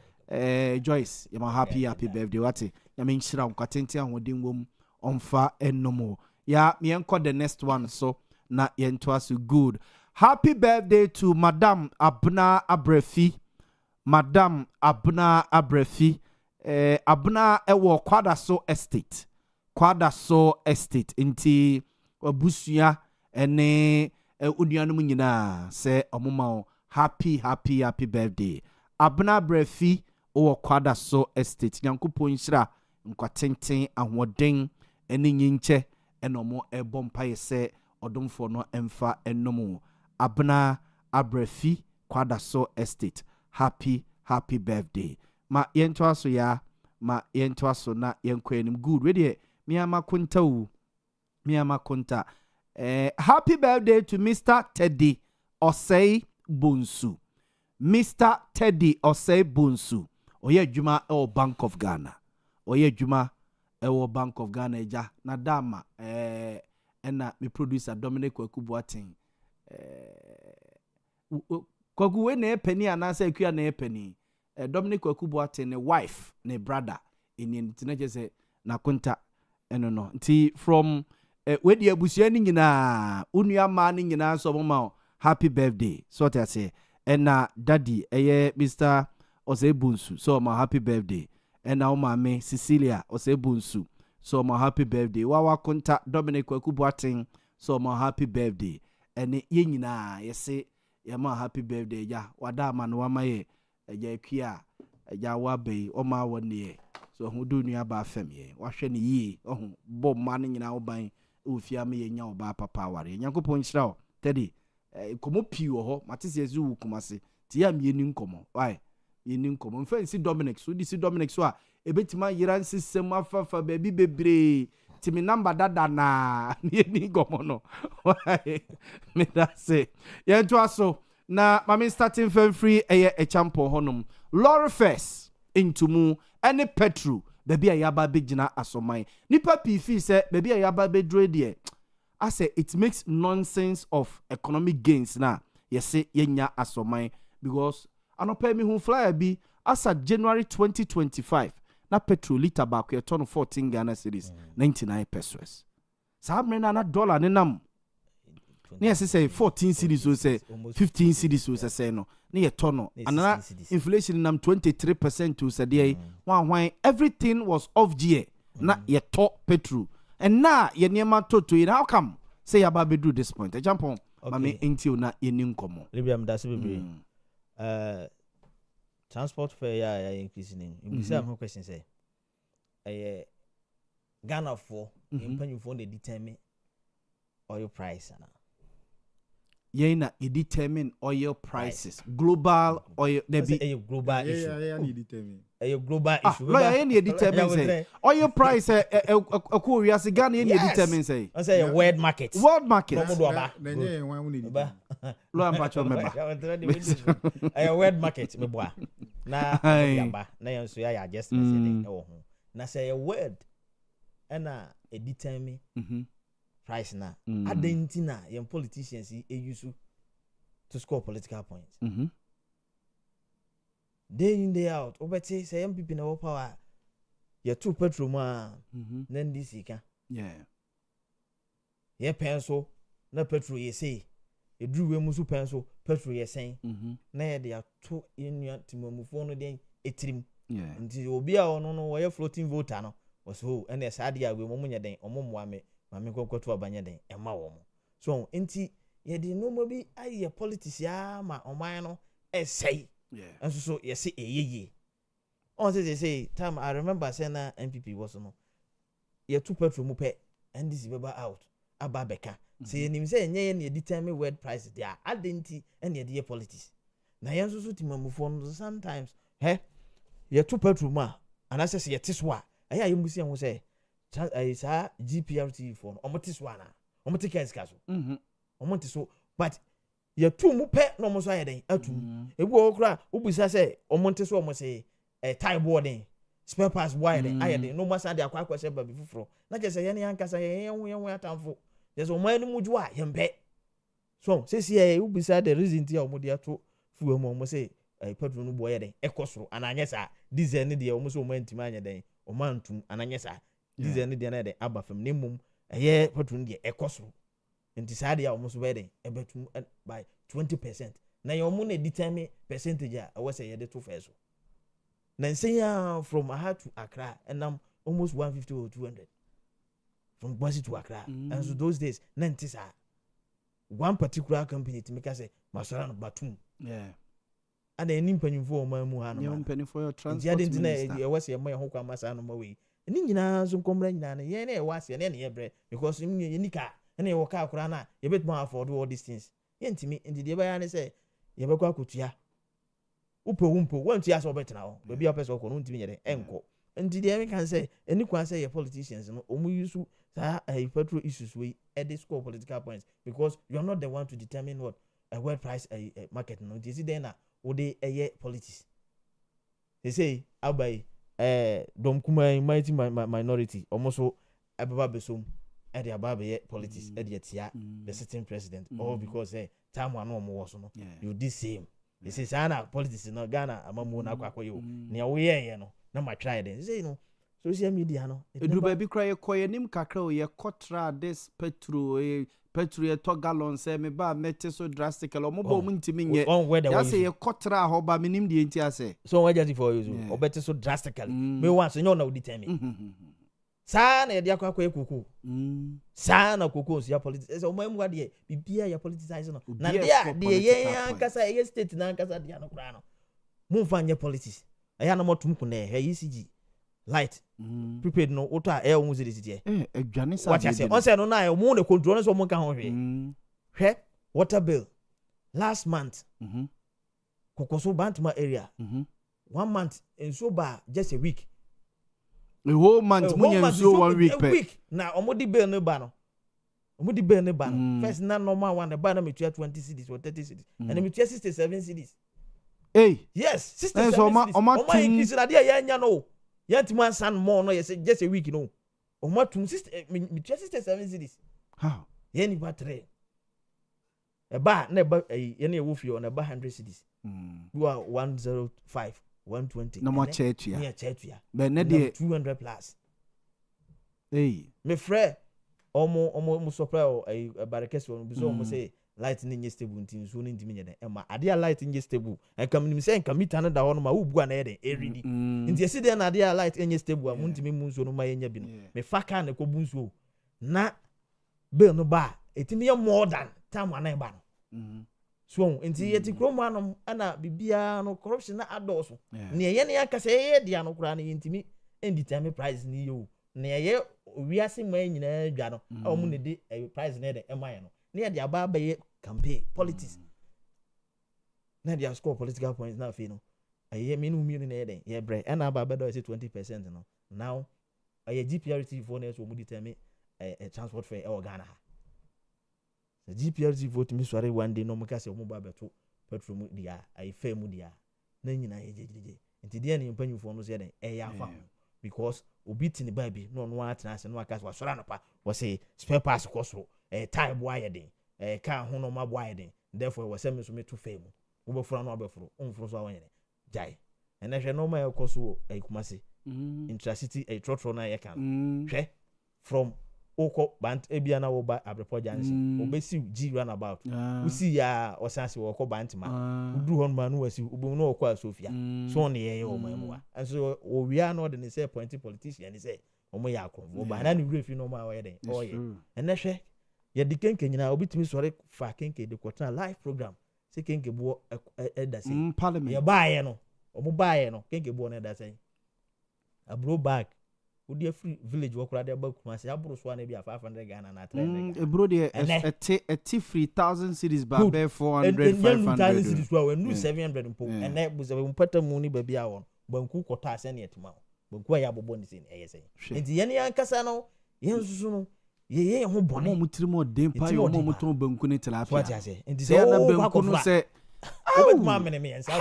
Joyce you happy birthday what I mean shira kwatenti ahodin wom onfa ennomo ya me enko the next one so na yento as good happy birthday to Madam Abna Abrefi Abna ewo Kwadaso estate inti obusua ene unuanum nyina se omoma happy birthday abna brefi o kwada so estate nyankopon nhira nkwatenten ahoden ene nyinche enomo ebompa se odomfo no emfa enomo abna abrefi kwada so estate happy birthday ma yento aso ya ma yento aso na yenkwanim good we de miama konta happy birthday to Mr. Teddy Osei Bonsu. Mr. Teddy Osei Bonsu. Oye Juma e Bank of Ghana. Oye Juma e Bank of Ghana eja na dama ena mi producer Dominic Kwakubuatin kwaku we na penny anasa akua na penny Dominic Kwakubuatin ne wife ne brother eni ntinaje se na konta eno no nti from we di abusua ni nyina unua ma ni nyina so mama happy birthday so ta say ena daddy Mr. Osebunsu so ma happy birthday ena o mama Cecilia Osebunsu so ma happy birthday wa konta Dominic Kwakubuatin so ma happy birthday ene ye nyina yese ya ma happy birthday ya wada ma no ma ye ya kwia ya wa be o ma woni so hudu nua ba fam ye wa hwe ne yi ohun bom ma ne nyina oban ofia me ye nya oba papa ware nyankopon hyira o tedi komo pi wo ho matese ezu kumase ti ya me ni nkomo why ye ni nkomo mfansi Dominic so di si Dominic so a ebetima yiran system afafa ba bi bebre timi number dada na ye ni nkomo no why me that say ye to aso na mama starting fan free a champion honum Lord first into mu any petrol baby a yaba begina asoman nipa pifi say baby a yaba bedre de I say it makes nonsense of economic gains na yese yenya asoman because anopa mi hu flyer bi asa January 2025 na petrol liter back e ton 14 Ghana cedis 99 pesos sa mena na dollar ne nam ne yese say 14 cedis so say 15 cedis so say no ne ye tono anana inflation nam 23% to say dey wan everything was off gear na ye to petrol and na ye niema toto in how come say ya ba do this point example mame enti na ye ni nkomo libiam da se bebre transport fare ya increasing in say am question say Ghana for impanyufo dey determine oil price na yena determine oil prices global oil there be global issue determine global issue lawyer yen determine say oil price ko wiase Ghana yen determine say I say world market no mo do na nye wan woni lo am pacho member world market me boa na yamba na yen so ya adjustment say ho na say world na e determine price na adentina yen politicians use to score political points day in day out obeti say MPP na power ye two petrol ma then this ika ye penso na petrol ye say e dru we musu penso petrol ye sen na ye de ato enu timamufo no den etrim nti obi a ono no wo floating voter no was ho and yes ade a we mo nya den omomwa me mame kokoto abanya den ema wo mo so enti ye de no mo bi aye politics ya ma oman no esay and so you say ye on say time I remember saying that MPP was no ye two petrol mu pe and this beba out ababeka say nim say nye ye determine world price there identity and ye politics na ye so timamufo no sometimes ye two petrol ma and I say ye tiswa aya ye musi an say sa GPRT for omotiswa na omotika skaso omotiso but ye two mu pe no mo so ayeden atum ebu okra obusa say omonte so omo say tie boarding spare parts wide ayeden no masa de akwa se ba bi fufuro na je say ye ne ankasa ye hu atamfo je so man mu ju a ye mpe so say see obusa the reason ti omo de ato fuwe mu omo say petrol no bo ye den ekosoro ananye sa diesel ne de omo so omo antima anya den omo antum ananye sa diesel ne de na de abafam ne mum ye petrol de ekosoro nti saa de a omo so be den ebetum by 20% na ye omo na determine percentage a we say ye de to first na nsenya from Aha to Accra and almost 150 or 200 from Boise to Accra and so those days na nti saa one particular company to make us say masara no batum and any mpanimfo o ma mu ha no yeah mpanimfo your transport minister minister e wase ma ho kwa masara no ma we ni nyina so nkomra nyina ne ye na e wase ne ye bre because ye nika na ye woka akura na ye betuma afford all these things ye ntimi ndi ye ba ya ne say ye bekwa kotua upo want ya so betena ho be bia person ko no ntimi ye de enko ndi de me kan say any kwan say ye politicians no omu use petrol issues we at the score political points because you are not the one to determine what a world price market no you see then na wo dey politics they say abai dom kuma mighty minority almost ababa besom at the ababa politics at the tia the sitting president all because time one no more so no you this same they say sana politics no Ghana amamu na akwakoyo ne wo ye no na ma try then say no social media no edu ba bi kra ye koye nim kakra o ye kotra this petrol to gallon say me ba mete so drastically o mo bo mu ntimi nye ya say ye kotra ho ba me nim de enti ase so what just for you o better so drastically me want so you know determine sa na dia akwa kuku sa na kuku so ya politics so mo mu de bibia ya politicize no na dia de ye ankasa ye state na ankasa dia no kra no mu fa nye politics aya na motum ku na he ECG light prepaid no auto air on zidi zidi adwane sa what you say on say no na mo ne control so mo kan ho hwe water bill last month kokoso bantama area 1 month in so ba just a week a whole month mo nya so 1 week per week na omodi bill no ba no first na normal one ba na metua 20 cedis or 30 cedis and metua 67 cedis yes 67 cedis o ma increase na dia ya nya no yantima san more no yes just a week no o ma tum me 67 cedis how ye ni ba 3 e ba na ba ye na e wo fie na ba 100 cedis you are 105 120 no more church ya but na de 200 plus me frɛ omo supply o barakesi o bi so omo say light ni stable ntin so ni ntimi nyɛ den ma ade a light ni stable kam nim say kam meter na da ho no ma wo bua na yɛ den eridi nti esi den na ade a light ni stable a ntimi mu so no ma yɛ nya bi no me faka na ko bu nso na bill no ba etimi yɛ more than time ana ba no so nti yɛ ti kroma no ana bibia no corruption na adoso ne yɛ ne akasa yɛ dia no kura na ntimi determine price ni yo ne yɛ wiase man nyina dwa no a mo ne de price na de ema yɛ no near the ababa campaign politics na dia score political points na fe no aye me no mi no na ye bre and ababa do say 20% no now aye GPRT for na so mu determine transport fare e Ghana ha the GPRT vote mi sware one day no mu ka se mu ba beto petrol mu dia aye fare mu dia na nyina ye jejeje nti dia ne mpanyufo no se den e ya fa because obi tini ba bi no no atena se no aka so asora no pa wo say spare parts koso time boy den ka ho no ma boy den therefore we say me so me to fame wo be fura no abefuro onfuro so awon yene jai ene hwe no ma ekoso kumase intracity trotro na ye kan hwe from oko bant ebia na wo ba abrepo jansi obesi G runabout usi ya osanse wo ko bantima udu hon ma no wasi ubu no ko asofia so ne ye o mamu and so wo wia no de ne say point politician ne say omo ya akon wo ba na ne refi no ma wo ye den o ye ene hwe ye di kenke nyina obitimi sore fa kenke de kwota live program se kenke bo da say parliament ye baaye no omo baaye no kenke bo na da say abro back odi free village wo kura de ba kuma se abro so na bia 500 Ghana na 300 ebro de a free 1000 cities ba be 400 500 cities wa we 700 mpo ene buza mpata mu ni ba bia won banku kota ase na etima banku ya bobo ni se eye se enti ye ne yankasa no ye nsusu no ye ho bone mo tirimo dempa yo mo ton banku ni tilapia what ya say enti se na banku no se obetuma mene me yansa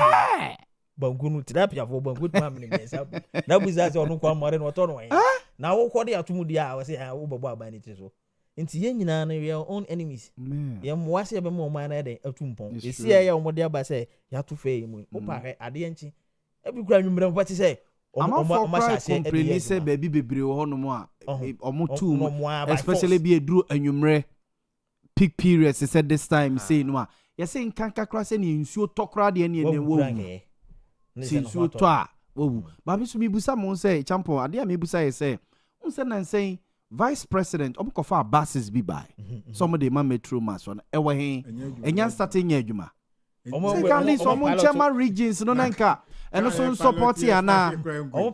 banku no tilapia fo banku tuma mene me yansa na buza se onu kwa more no to no na wo kɔ de atomu dia wo se wo bɔbɔ abani ti so enti ye nyina na your own enemies ye mo se be mo man na de atumpon esi ye wo de aba se ya to fe mu wo pa hwe ade enchi e bi kura nwumre mo pati se o ma sha se complain se baby bebre wo hono mo a omo tu especially bi eduru anwumre peak period se said this time say no a ye se nkanka kra se ne nsuo tokra de ne wo si nsuo to a wo ba bi so mi busa mo se champion ade a mi busa ye se unse na nsen vice president kofa buses bi by some of the man metro mass on ewe he enya starting nya adwuma secondly some chairman regions no nanka eno so support ya na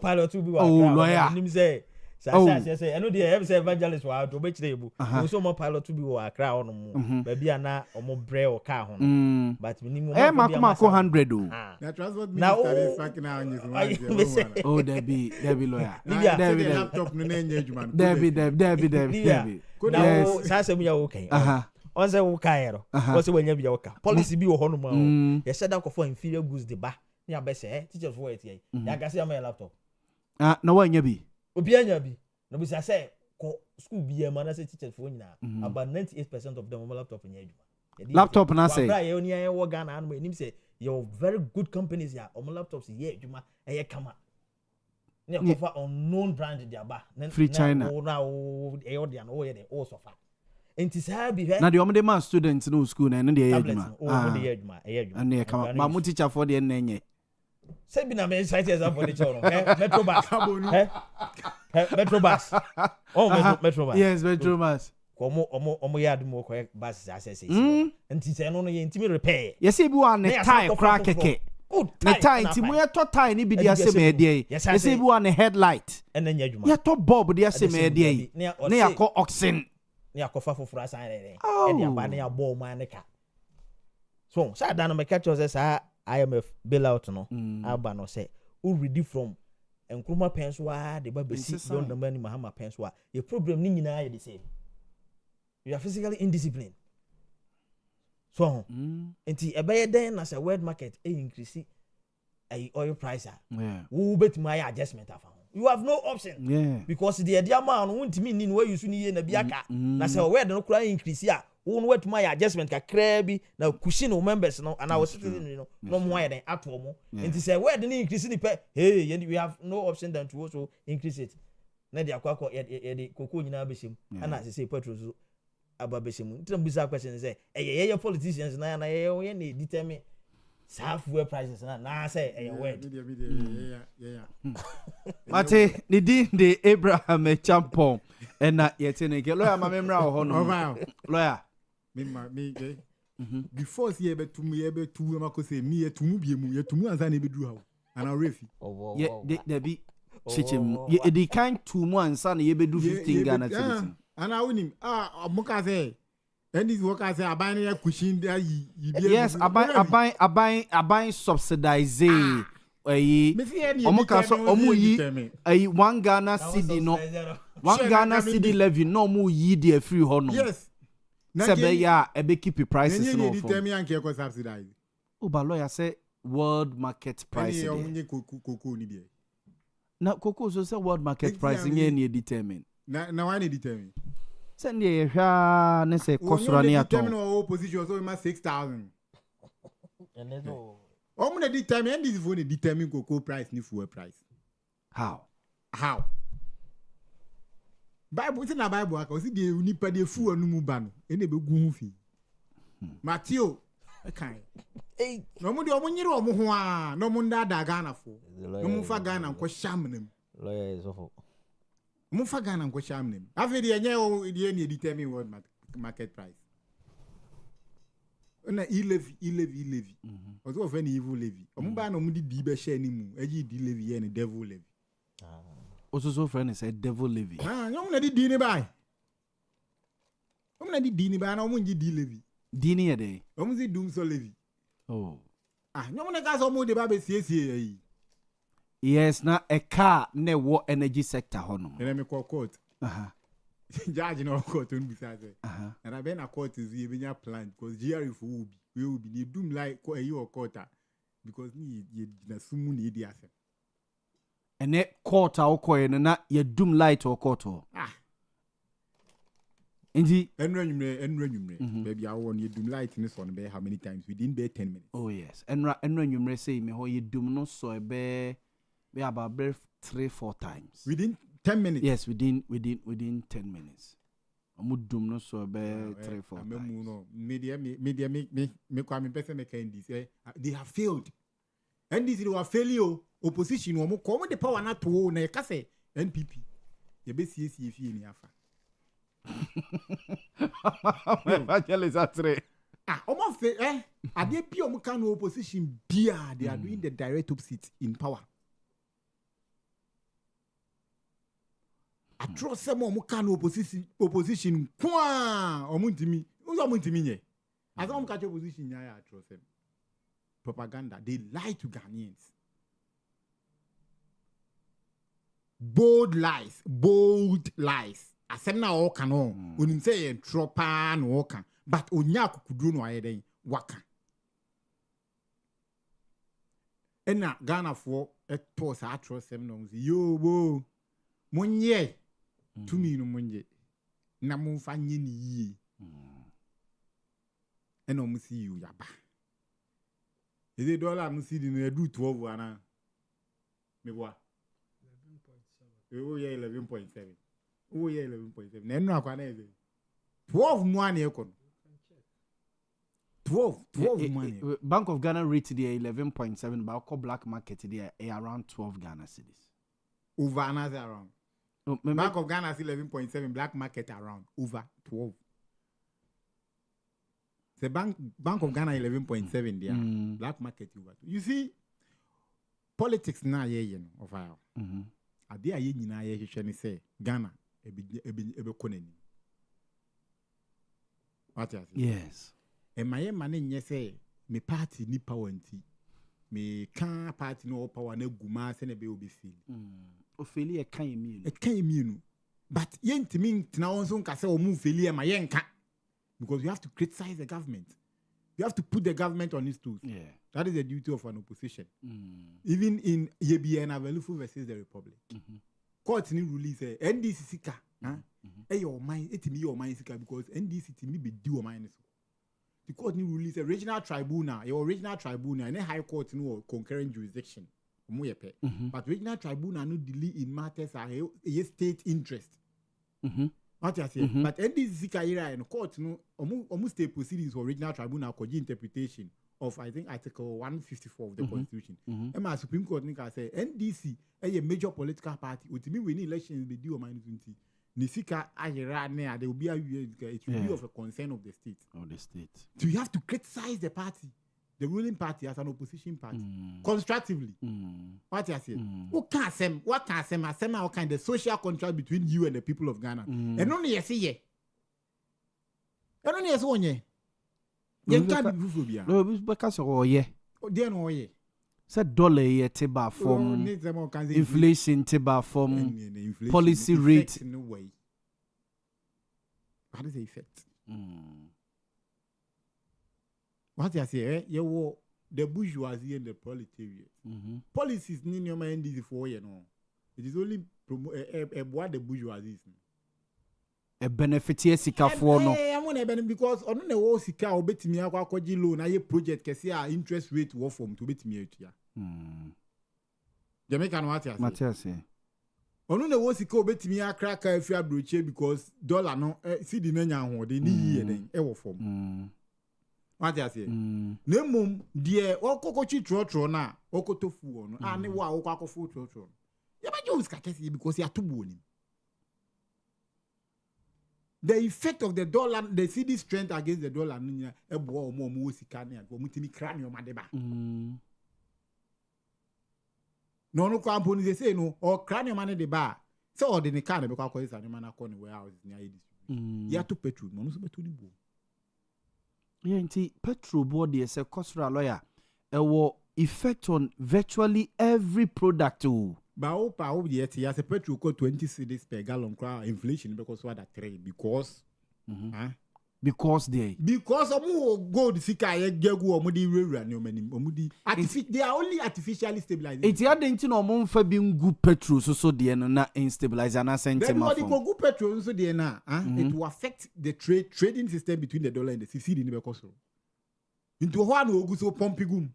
pilot bi wa lawyer nim say say eno dey have say evangelist wa to be kire ebu so mo pilot bi wa akra ono mu ba bia na omo bre o ka ho no but minimum makoma ko 100 o na transport minister is fucking now you oh Debbie lawyer Debbie laptop no na nya adwuma Debbie now say mu ya okay on say wo ka ero wo say wanya bia wo ka policy bi wo ho no ma o ye said that for inferior goods de ba ni abese teachers for it ye ya gase am laptop na wanya bi obi anya bi no be say ko school bi e ma na say teachers for nyina about 98% of them laptop nya adwuma laptop na say wa ye ni ye wo Ghana an nim say your very good companies ya o laptops ye adwuma e kama ni ko fa unknown brand dia ba free China na o e odi an o ye de o sofa enti say bi he na de the man students no school na de ye adwuma o de ye adwuma e adwuma and e kama ma mu teacher for de na nye say bi na me site example de chono metro bus metro bus metro bus yes metro bus omo ya adum ko bus access enti say no ye ntimi repair yes e bi wa ne tie crack keke ne tie nti mo ye to tie ni bi dia se me de yes e bi wa ne headlight ena nya adwuma ye to bulb dia se me de ne yakọ oxen ne yakọfa foforo asan de e dia ba ne ya bo ma ne ka so sa da no me catch us say IMF bailout no aba no say who ready from enkroma penso wa de ba besi don the money Mahama penso wa your problem ni nyina ye the same you are physically indisciplined so enti ebe den na say world market increase oil price who bet my adjustment afa you have no option because the idea man won't mean ni where you su ni ye na biaka na say world no kura increase a won wet my adjustment ka krabi na cushion no members no and our citizen no more than atomo and say where the increase ni pe hey we have no option than to also increase it na dia kwakọ ye koko nyina besim ana say petrol so aba besim ntim bisa question say ye politicians na ye na determine fuel prices na say word mate ni din de Abraham Champon na yeteneke lawyer ma memra ho no lawyer me before see ebe tumu ma ko say me ye tumu bie mu ye tumu anza na ebe du ha ana refi ye bi chichem ye di kan tumu ansa na ye be du 15 Ghana cedis ana wonim amuka say and this worker say aban ya kushin da yi yes aban subsidize omuka so omu yi 1 Ghana cedi no 1 Ghana cedi levy no mu yi de free ho no yes sebe ya ebe keep prices no for determine anke ko subsidize ba lawyer say world market price there onye koko ni bi na koko so say world market price nye ni determine na why ni determine send ye hwa ne say kosura ni ato determine our position so ma 6,000 and no na determine and this phone determine cocoa price ni fuel price how Bible say na Bible aka see the nipa de fuel no mu ba no e na be gu hu fi Matthew kan no mu de o mu nyire o mu ho a no mu nda da Ghana fo no mu fa Ghana nko shamnem lawyer is awful mu fa Ghana nko shamnem afi de enye o de ni determine world market price na levy ozo of any evil levy o mu ba no mu di be share ni mu eji di levy ye ni devil levy also friend is a devil levy nyom na di ni bai na di ni bai na o mu ngi di levy dini ye dey o mu si dum so levy nyom na ka so mu de ba be siesie yi yes na a car ne wo energy sector hono ene me court judge no court on bisa say and I been a court is we benya plan because GRE for will be ni dum like ko eyi o court because ni na sumu ni di ase ene court a okoye na ye dum light o court Inji enra baby I want you dum light in so be how many times within be 10 minutes oh yes enra nwumre say me ho ye dum no so be about 3-4 times within 10 minutes yes within 10 minutes amudum no so be 3-4 times no media me kwa me person me can say they have failed and this is failure opposition wo mo come the power na to na ka say NPP ye be CC fie ni afa Evangelist Atre. Almost say, are they pure kind of opposition? Beer, they are doing the direct opposite in power. I trust some more kind of opposition. Kwa, or Montie, who's a Montie? I don't catch opposition. I trust them. Propaganda. They lie to Ghanaians. Bold lies. Asem na oka no. Unim say tropa no oka. But onya kukudu no ayeden waka. Ena Ghana for eto sa trust them no. Yo bo. Monye. Tumi no monye. Na monfa nye ni yi. Ena omu si you yaba. Is it dollar mu si di no do 12 ana. Me boa. 11.7. Oh yeah, 11.7. Nenu akwana eze. 12 money ekon. 12 money. Bank of Ghana rate there 11.7, but call black market there around 12 Ghana cedis. Over another around. Bank of Ghana is 11.7, black market around over 12. The Bank of Ghana 11.7 there, black market over. You see, politics now of our. Ade aye nyina ye hwehwe ne say Ghana ebe konani. What you say? Yes. E maye mane nye say me party ni power nti. Me kan party no power na guma se na be obi feel. Ofeli e kan emi. E kan emi no. But ye ntimi ntina won so nka say o mu feli e maye nka. Because you have to criticize the government. You have to put the government on its toes. Yeah. That is the duty of an opposition. Even in YBN Avelufu versus the Republic. Court ni release NDC sika. Your mind, it me your mind sika because NDC to me be due mind. The court ni release a regional tribunal, your regional tribunal, and a high court no concurrent jurisdiction. But regional tribunal no delay in matters are a state interest. What you say? But NDC sika era and court no almost state proceedings for regional tribunal koji interpretation of I think Article 154 of the Constitution. And my Supreme Court nika say NDC a major political party. Ultimately, when elections be due on -20, Nisika ayera ne there will be it will be of a concern of the state. So you have to criticize the party, the ruling party as an opposition party, constructively. What you say? What can say? What kind of social contract between you and the people of Ghana? And only you see ye. And only you see one. You can't be phobia. No, because oh yeah. Then oh yeah. Said dollar ye teba form inflation teba form policy rate. No way. What is the effect? What you say? You the bourgeoisie and the proletariat. Policies need your mind this for you know. It is only what the bourgeoisie is. A benefit sika for no. Because on the whole sika obetimi akwaji loan aye project kese a interest rate wo form to betimi etua. Jamaica no what you say? Matia say. On the whole sika obetimi akraka afi abroche because dollar no cedi na nya ho de ni yie den e wo form. What you say? Na mum de okokochi trotro na okotofu no ani wo a okokofu trotro. Ya ba jo sika kese because ya tubu oni. The effect of the dollar, the CD strength against the dollar, no company they say no or cranium money the bar. So the car because it's an man according warehouse near this. You have to petrol, no so betu bo. Yeah, nti petrol board is a cultural lawyer. Effect on virtually every product too. But yet he has a petrol cost 20 cedis per gallon crowd inflation because what that trade because of gold sika ye gegu omudi omudi they are only artificially stabilizing. It had into no mon fa bi ngu petrol so de no na instabilizer na sentiment. Then go petrol so de na it will affect the trading system between the dollar and the CCD ni because into ho na ogu so pompigum.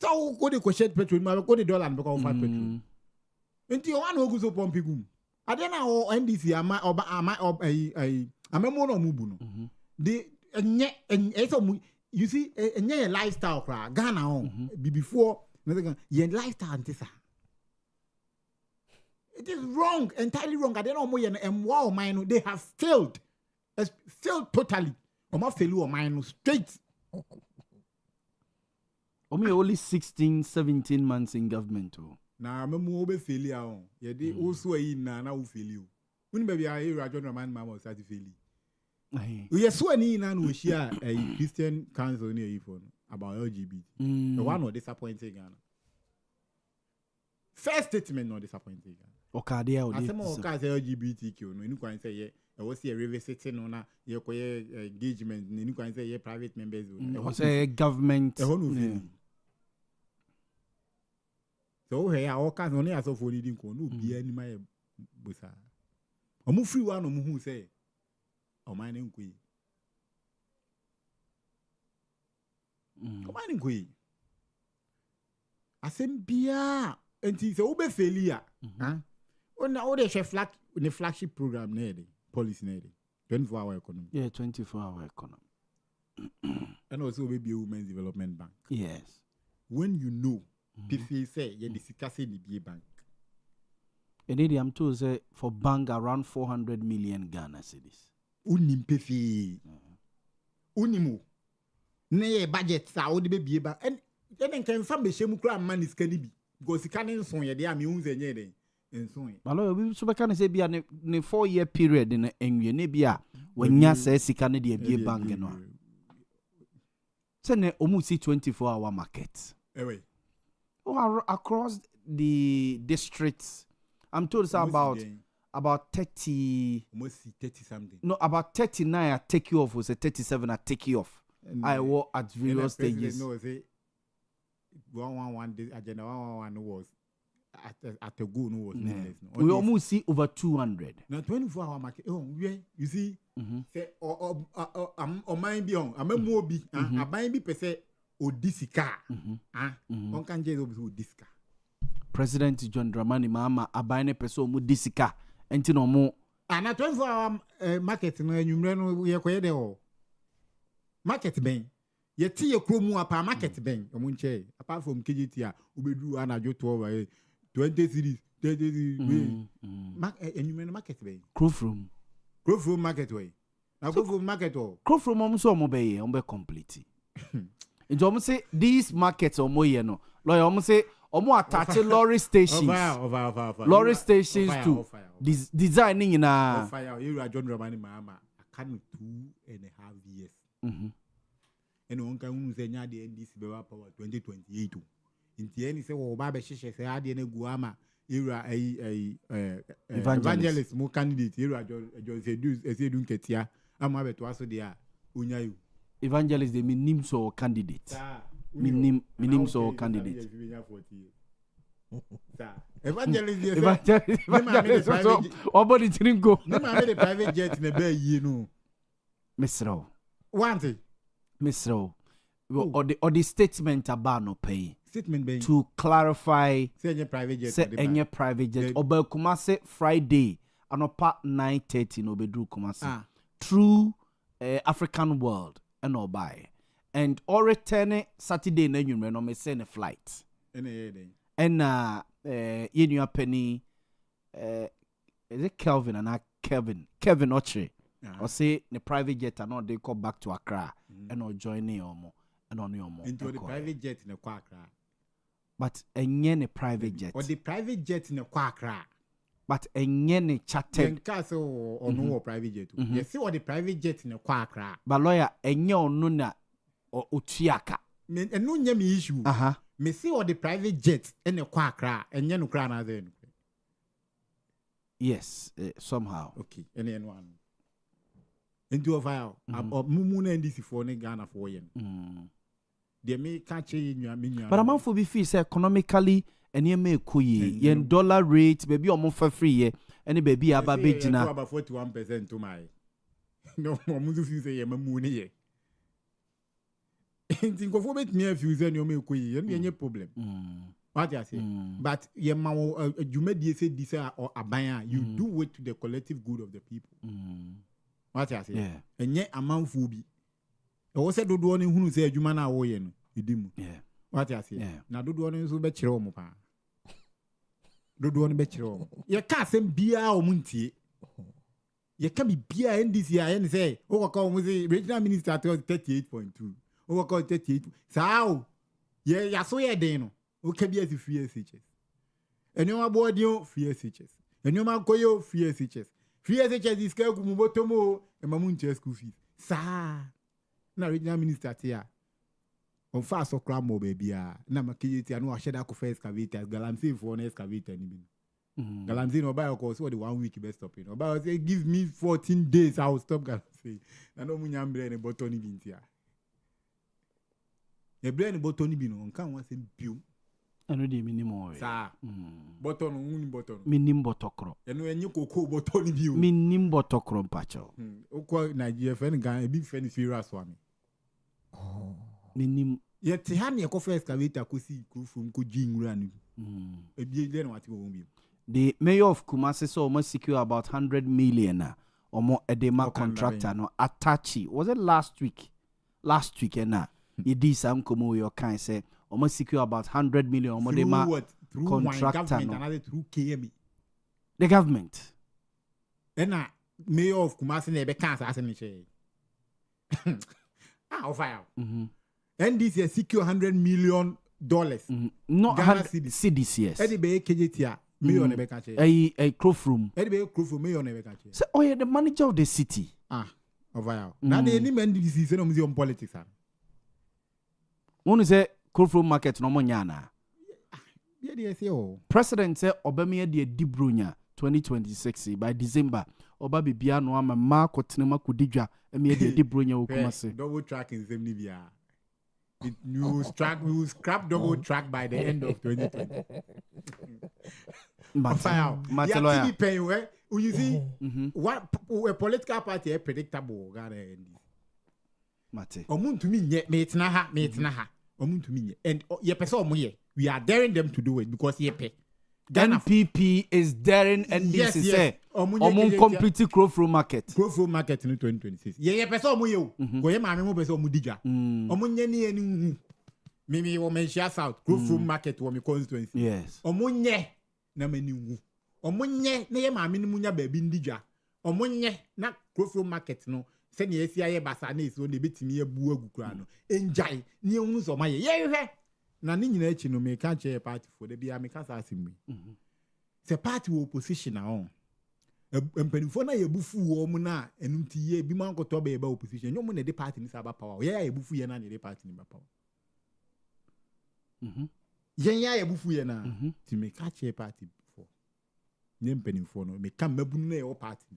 So go the question petrol, ma go the dollar and because of petrol. Until one who goes up on pigum. I don't know NDC am no mubu no. The you see a lifestyle cra Ghana on before ye lifestyle antisa. It is wrong, entirely wrong. I don't know more and wow, mine, they have failed. Failed totally. Oma failure mine straight. Only 16, 17 months in government. Now, I'm a be failure. Yeah, they also in now failure. When baby I hear John Roman Mama start to fail. We are so any now we share a Christian council near you about LGBT. The one or disappointing Ghana. First statement not disappointing Ghana. Okay, as some of us LGBTQ, no, you can say, yeah, I was here revisiting on your engagement, you can say, yeah, private members. I say government. So, hey, our cousin only as of leading no be any my busa. I'm free one of who say, oh, my name queen. My name queen. I said, Bia, and it's over failure. On the flagship program, policy, 24-hour economy. Yeah, 24-hour economy. And also maybe a women's development bank. Yes. When you know, PFA say, you're discussing the BA bank. And I'm told say for bank around 400 million Ghana cedis. Unim PFA. Unimu. Ne budget sa o de BA bank. And then can some be shemu kra man is can be because you can't son ye dey am hu ze nye dey. Malo we so be can say bia ne 4-year period in enwie ne bia wanya say sika ne de BA bank no. Say ne omu see 24-hour market. Across the districts, I'm told it's about 30. Almost 30 something. No, about 39. I take you off. Was a 37. I take you off. I work at various stages. No, say 111 agenda 111 was at a go no was needless. No. We almost see over 200. Now 24-hour market. Oh, yeah, you see. Say or mind be on. I'm a mobi. I mind be per se. Odisika. On can just Odisika. President John Dramani Mama abane peso mu disika enti no mo na 24-hour market no enwumre no ye koye de o market ben ye ti ye kromu apa market ben omo nche apart from KGT a obedu anajo 12 20 series 30 series enwumre no market ben Crowfrom market way na Crowfrom market o Crowfrom omo so omo be ye omo be complete nti omo say these markets omo ye no lawyer omo say omo attach lorry stations lorry stations to designing in a fire you are John Romani Mama I can 2.5 years and one can say nya the NDC be power 2028 in the end say wo ba be hihye say ade na guama era evangelist mo candidate era John Sedu Nketia ama be to aso dia onyayu evangelist they minim so candidate minim so candidate evangelist so obody didn't go the private jet na be yi no Mr. Wanted Mr. or the statement about no pay statement be to clarify say any private jet oba Kumasi Friday anopa 9:30 no bedru Kumasi through African world and all by and all return Saturday na nyumre no me send a flight and you penny is it Kelvin and Kevin Ochre or say the private jet and all they come back to Accra and all join omo and on your into the private jet in Accra but enye private jet or the private jet in Accra but enye chartered castle or no private jet you see what the private jet in Accra but lawyer enye onu na otuaka and no nyame issue me see what the private jet in Accra enye no kra na there yes somehow okay any one into a file mumu na NDC for ne Ghana for yen they may catch you but amount for be fees economically and you may kuye yen dollar rate baby omo for free ye any baby aba bejina about 41% to my no mumu feel say mamu ne ye think of what me fuse and you may kuye any problem what I say but ye ma you may say this or abaya you do it to the collective good of the people what I say and yet amount for be o se dodo ne hunu se adwuma na wo ye no idimu what I say na dodo ne so be kire o mo pa dodo no be kire ye ka asem bia o muntie ye ka bi bia NDC a yen say o ka o mu say regional minister at 38.2 o ka 38 sao ye ya so ye den no o ka bi as free SHS eno abodi o free SHS eno ma koyo free SHS is ka ku mu botomo e ma muntie school fees sa na regional minister tia on fa so kra mo baby na makiyeti anu ahye da ko first excavator galamsey for na excavator ni bi galamsey no buy ko so the 1 week best stop no buy say give me 14 days I will stop galamsey na no munya mbre ne botoni bi ntia e bre ne botoni bi no nkan wa se biu anu de minimum sa botonu uni botonu minim botokro enu enye koko botoni biu minim botokro mpacho okwa Nigeria fen gan e big fen serious one minim yet hani ko first excavator ko si ko from ko jinwura ni e bi le na wati wo bi the mayor of Kumasi said almost secure about 100 million or more edema contractor no Atachi was it last week na he did some komo your kind say almost secure about 100 million or more edema contractor no another through KME the government na mayor of Kumasi na be kan asa ni che offer NDC secure $100 million. Not Ghana CDs, yes. Eddie Bay KJT, million Ebekache. A crop room. Eddie Bay crop room, million Ebekache. So, oh, yeah, the manager of the city. Over. Now, the any NDC is no museum politics. One is a crop room market, no monyana. Yeah, President said Obama de Dibrunya 2026 by December. Oba bibia no ama mark otenema kudidwa eme de Dibrunya okumase. Double track in Zemnibia. We will scrap double track by the end of 2020. Matelloya. You see, what a political party is predictable. Mate. Omuntu mi nye me Omuntu mi nye. And ye person omuye. We are daring them to do it because ye pay. NPP is daring NDC say omun complete crop market. Crop market in 2026. Ye person omuye o. Go ye maame mo person omudija. Omunye ni enu. Mimi wo mention south crop market wo me constituency. Yes. Omunye na mani wu. Omunye na ye maame ni munya baabi ndija. Omunye na crop market no se ne esi aye basa na esi o ne betimi abu agukura no. Enjai ni ehunu so maye. Ye hwe na ni nyina echi no me ka che party for the bia me ka sa asimi. Se party wo opposition na on. Empanifo na yebufu wo mu na enumti ye bi man koto ba opposition. Nyomo na de party ni sa ba power. Ye ya yebufu ye na ne de party ni ba power. Yen ya yebufu ye na ti me ka che party for. Nyempanifo no me kam mabunu na ye party.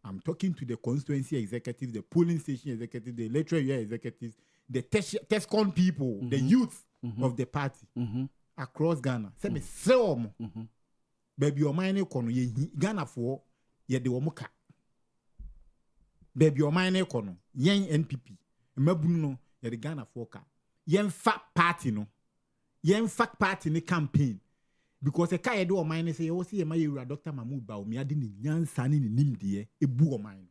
I'm talking to the constituency executive, the polling station executive, the electoral year executives, the TESCON people, the youth of the party across Ghana. Say me sell baby o mine kono ye Ghana for ye de wo muka. Baby o mine kono yen NPP. Mabunu no ye de Ghana for ka. Yen fat party no. Yen fat party ni campaign. Because a kaya do o mine say o see e ma yewura Dr. Mahmoud Baumia de ni nyansa ni nimdie ebu o mine.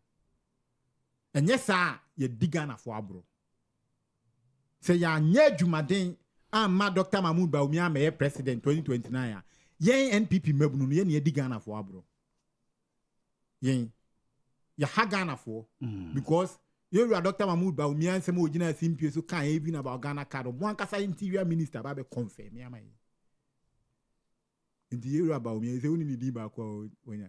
Enye sa ye di Ghana for abro. Say ya nye jumaden amma Dr. Mahmoud Baumia me president 2029 yen NPP mabunu no yen ye di Ghana for abro. Yen ya ha Ghana for because you are Dr. Mahmoud Baumia and some original simply so can't even about Ghana card. One kasa interior minister babe confirm me am I. In the area about me, say only need back when ya.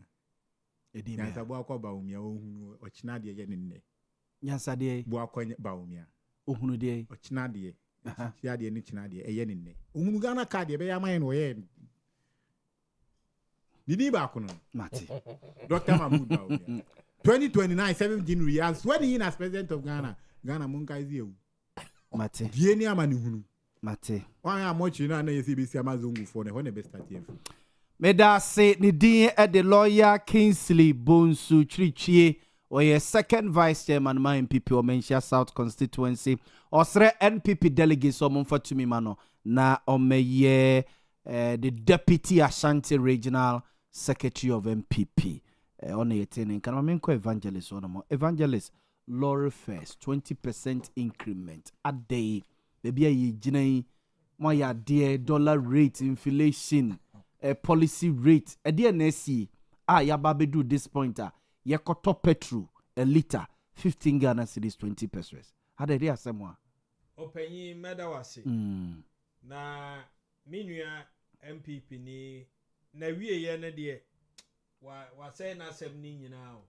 Yansa bo akwa Baumia ohunu ochina de ye ne. Yansa de bo akwa Baumia. Ohunu de ochina de. Sia de ni china de eye ne. Ohunu Ghana card be ya man wo ye. Didi back no. Mate. Dr. Mahmoud Baumia. 2029 7 January as when he as president of Ghana munka is you Mate Vieni amani hunu Mate why am much na CBC amazongu for ne when best start me da say ni din e the lawyer Kingsley Bonsu Chirichie or your second vice chairman my MPP or Menchia South constituency or three NPP delegates or for to me mano na omeye the deputy Ashanti regional secretary of MPP on a 10 can I mean evangelist on more evangelist Laura first 20% increment a day maybe a jinai my dear dollar rate inflation policy rate ede na esi yaba bedu this point yekoto petrol a liter 15 Ghana cedis 20 pesos ada ide asemwa opanyi medawase na minua MPP ni na wieye na de wa say na asem ni nyina o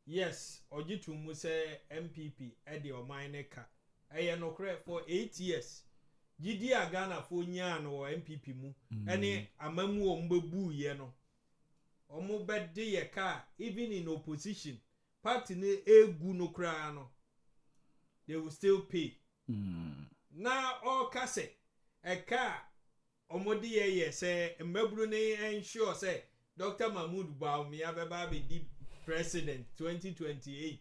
yes ojitu mu say MPP e de o mine ka eye no kre for 8 years gidi a Ghana fo nya no MPP mu ene amamu o mbebu ye no omo bede ye ka even in opposition party ne egu no kra no they will still pay na all kase eka omodi ye say mbaburu ne ensure say Dr. Mahmoud Bawumia beba be the president 2028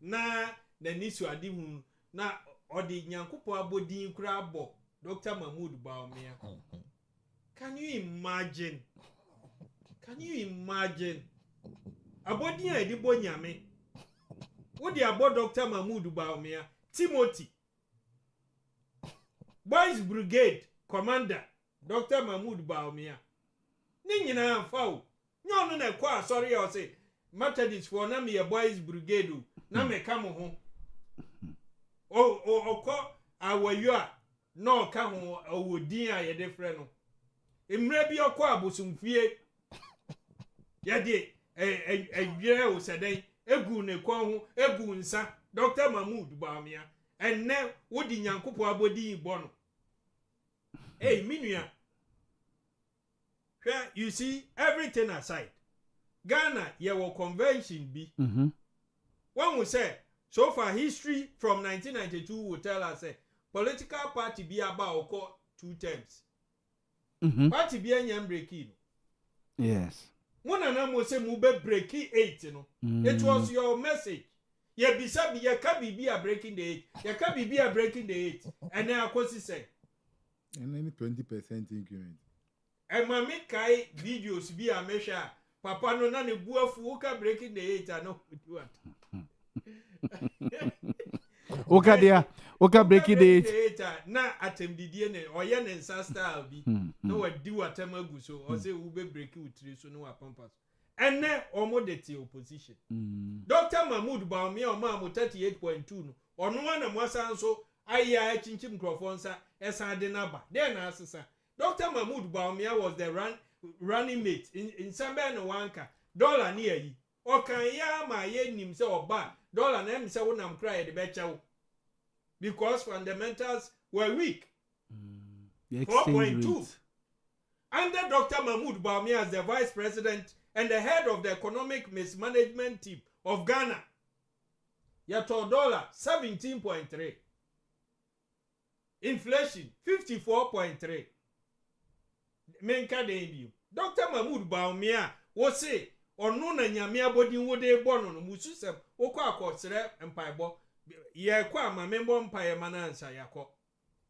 na nisu adihu na odi nyankopo abodin kura abo Dr. Mahmoud Bawumia. Can you imagine abodin edibo nyame wo di abo Dr. Mahmoud Bawumia Timothy Boys Brigade Commander Dr. Mahmoud Bawumia ni nyina fawo nyono na kwa sorry o say Methodist for na me Boys Brigade na me ka mo ho okọ awayo a no ka ho awodin a ye de frɛ no emre bi okọ abosumfie ye de edwere o seden egu ne kwa ho egu nsa Dr. Mahmoud Bawumia enne wodi nyankopo abodin bo no hey minua you see everything aside Ghana your convention be one will say so far history from 1992 will tell us political party be about 2 terms party be anyam breaking yes one and mo say mu be breaking 8 no it was your message ye bisa bi ye ka be a breaking the 8 ye ka be a breaking the 8 and then akosi say and any 20% increment mami kai videos bi a mesha papa no na ne buafu ka breaking the 8 no do what Oka breaking the 8 na atemdidie ne oye ne nsa style bi no wadi watamagu so o say we be break utri so no pampas enne omo de ti opposition Dr. Mahmoud Bawumia o ma mo 38.2 no ono na mo asan so aya chinchim microphone sa esan de naba then na asesa Dr. Mahmoud Bawumia was the running mate in Sambia no wanka dollar ni ayi o kan ya ma ye nim se oba dollar na em se wonam kra ye de be chew because fundamentals were weak 4.2 under Dr. Mahmoud Bawumia as the vice president and the head of the economic mismanagement team of Ghana yato dollar 17.3 inflation 54.3 menka de Dr. Mahmoud Bawumia wo say onu na nyame abodin wo de bono no mususem okọ akọsere empaibo ye kwa amamembo empaye manansa yakọ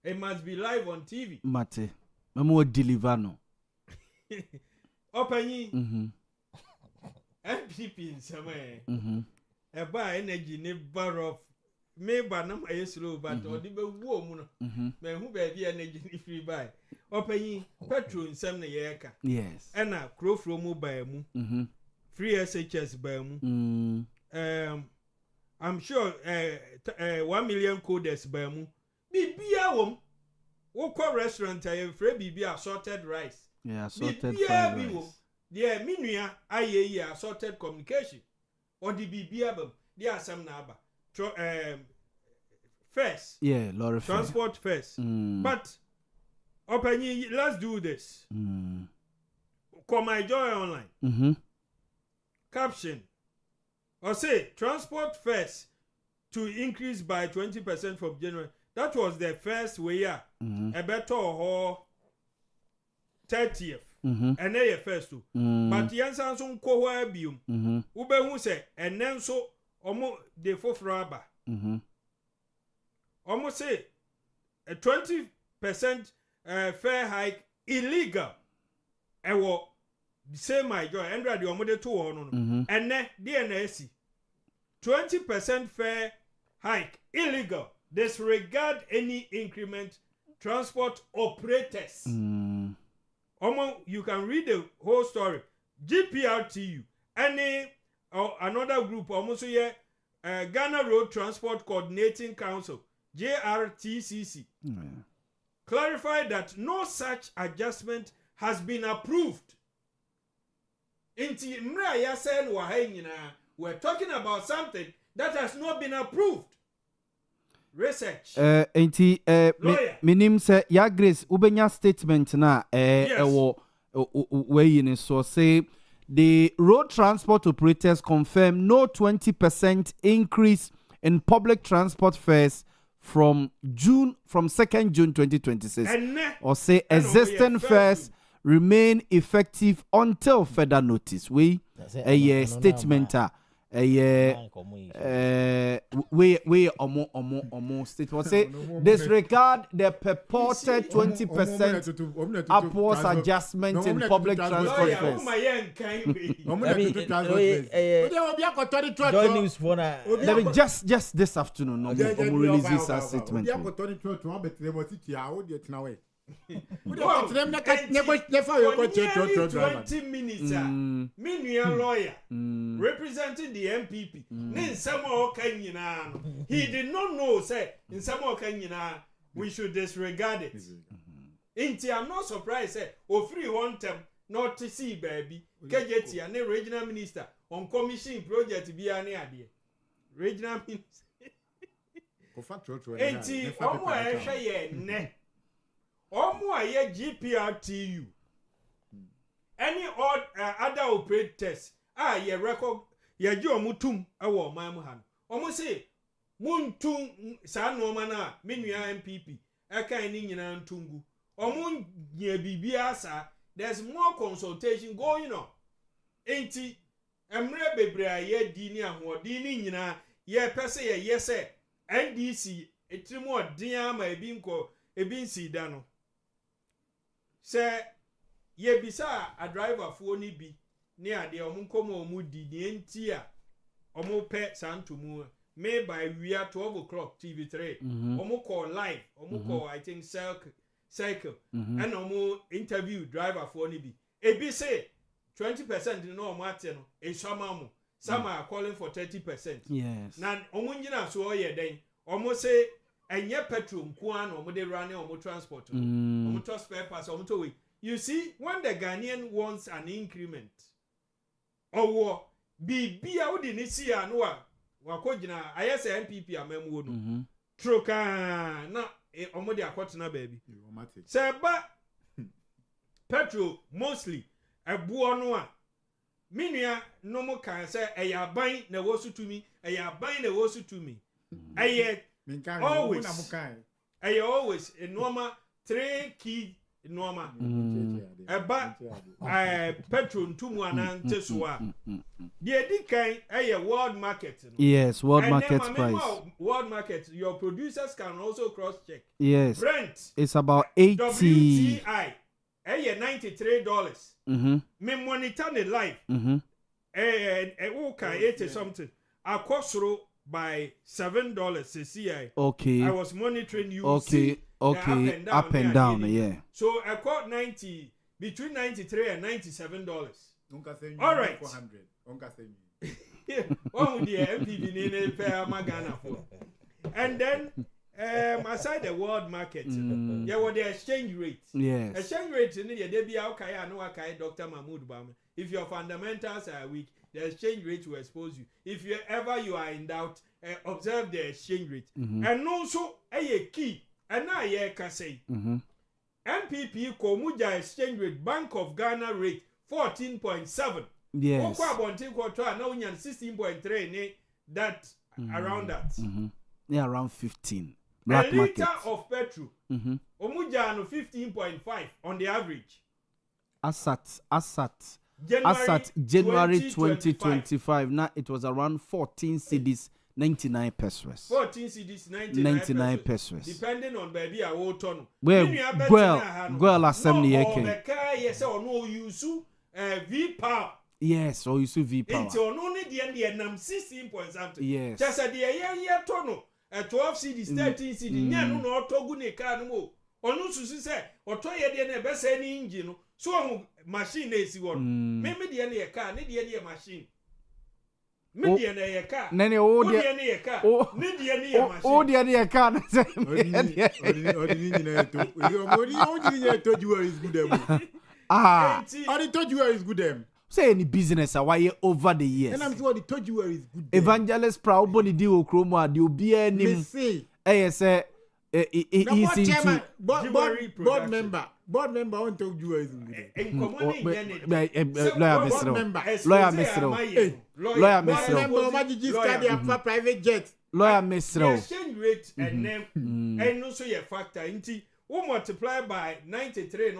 it must be live on TV mate mamo deliver no opanyi MPP nseme eba energy ne barof me ba na ma yeslo but odi be wuo mu no me hu ba bi energy ni free buy opanyi petrol nsem na ye ka yes ena krofro mu ba mu free SHS ba mu I'm sure 1 million coders ba mu bibia wom wo kwa restaurant aye free bibia assorted rice assorted rice there minua aye assorted communication or the bibia bam there asem na aba first lorry transport first but openyi let's do this call my joy online caption or say transport first to increase by 20% from January. That was the first way a better or 30th and then first too but yansan so nko ho abium ube hu say and then so omo de foforo aba omo say a 20% fare hike illegal ewo same my joy endra de omo de to ho no and then DNS 20% fare hike illegal disregard any increment transport operators you can read the whole story. GPRTU, any another group, almost here, Ghana Road Transport Coordinating Council, JRTCC, clarified that no such adjustment has been approved. We're talking about something that has not been approved. Research. Minim say ya Grace ubenya statement na so say the road transport operators confirm no 20% increase in public transport fares from 2nd June 2026. Or say existing fares remain effective until further notice. We a statement we almost statement say disregard the purported 20% upwards adjustment in public transport fares. Joy news for Let me just this afternoon release this statement. 20 minutes, lawyer representing the MPP. He did not know, say, in some we should disregard it. I'm not surprised, say, free one term, not to see, baby. KJT and the regional minister on commission project be an idea. Regional minister. GPRTU. Any other operators ye record ye ji omutum ewo man han. Omo say muntu sa no mana menua MPP ekan ni nyina ntungu. Omo ye bibia sa there's more consultation going on. Enti emre bebre ye di ni ahodi ni nyina ye pese ye yese NDC etrimu odin ama ebi nsi da no. Say ye bisa a driver for ni bi ni ade omunkomo omudi ni entia omupe santumu me by we are 12 o'clock TV3 call live call I think cycle and interview driver for ni bi ebi say 20% no omate no e shamamu some are calling for 30%. Yes na omunjina so ye den say enye petrol nko an omo de run omo transport omo to spare parts omo to we. You see, when the Ghanaian wants an increment or bibia odi ni si anu wakojina ayese MPP amemwo no troka na omo de akotena baby say ba petrol mostly ebuo no a minua no mo kan say eyaban na wo sutumi eyaban na wo sutumi always a normal 3 key normal petrol ntumu anante so a the edikan world market yes world market price world market your producers can also cross check. Yes Brent it's about 80 WTI $93 me monitor the life okay 80 something akosoro by $7 CCI. Okay. I was monitoring you. Okay. Okay. Up and down. Yeah. So I caught between $93 and $97. All right. Oh dear, MPV for. And then aside the world market, there was the exchange rate. Yes. Exchange rate in the Debbie okay, I know okay, Dr. Mahmoud Boamah. If your fundamentals are weak, the exchange rate will expose you. If you are in doubt, observe the exchange rate. And also, a key, and now you can say, MPP Komuja exchange rate, Bank of Ghana rate 14.7. Yes. Now 16.3, that around that. Yeah, around 15. Black a liter market of petrol, Omuja no 15.5 on the average. January 2025. Now it was around 14 cedis, 99 pesos. 14 cedis, 99 pesos. Depending on baby a whole ton. Well, assembly yes, or no use V power. Yes, or use V power. It's only the end 16 point something. Yes. Just at the year tono 12 cedis, 13 cedis. No togu ne car no. Onu susu say or toy the best any engine. so machine na esi one me de na ye car ne de na machine me de na ye car nene o de na ye car ne de na ye machine o de ye car na say Odi told you is good them. Odi told you is good them. say any business why over the years. And I'm sure they told you is good. Evangelist proud body di okromo ade obi anim. Eh say he's into board member on told you is good. Lawyer Mr. Member private jet. Lawyer Mr. Exchange rate and name and also your factor into multiply by 93 and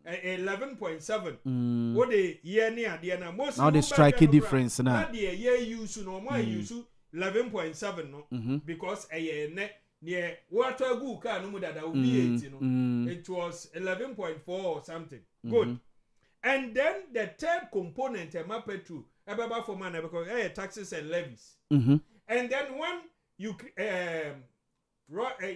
11.7. What the year near the end most now the striking difference now. The year use no more use 11.7 no because a year net near water good car no that will be 8 it was 11.4 or something. Good. And then the third component a map to about for man because taxes and levies. And then when you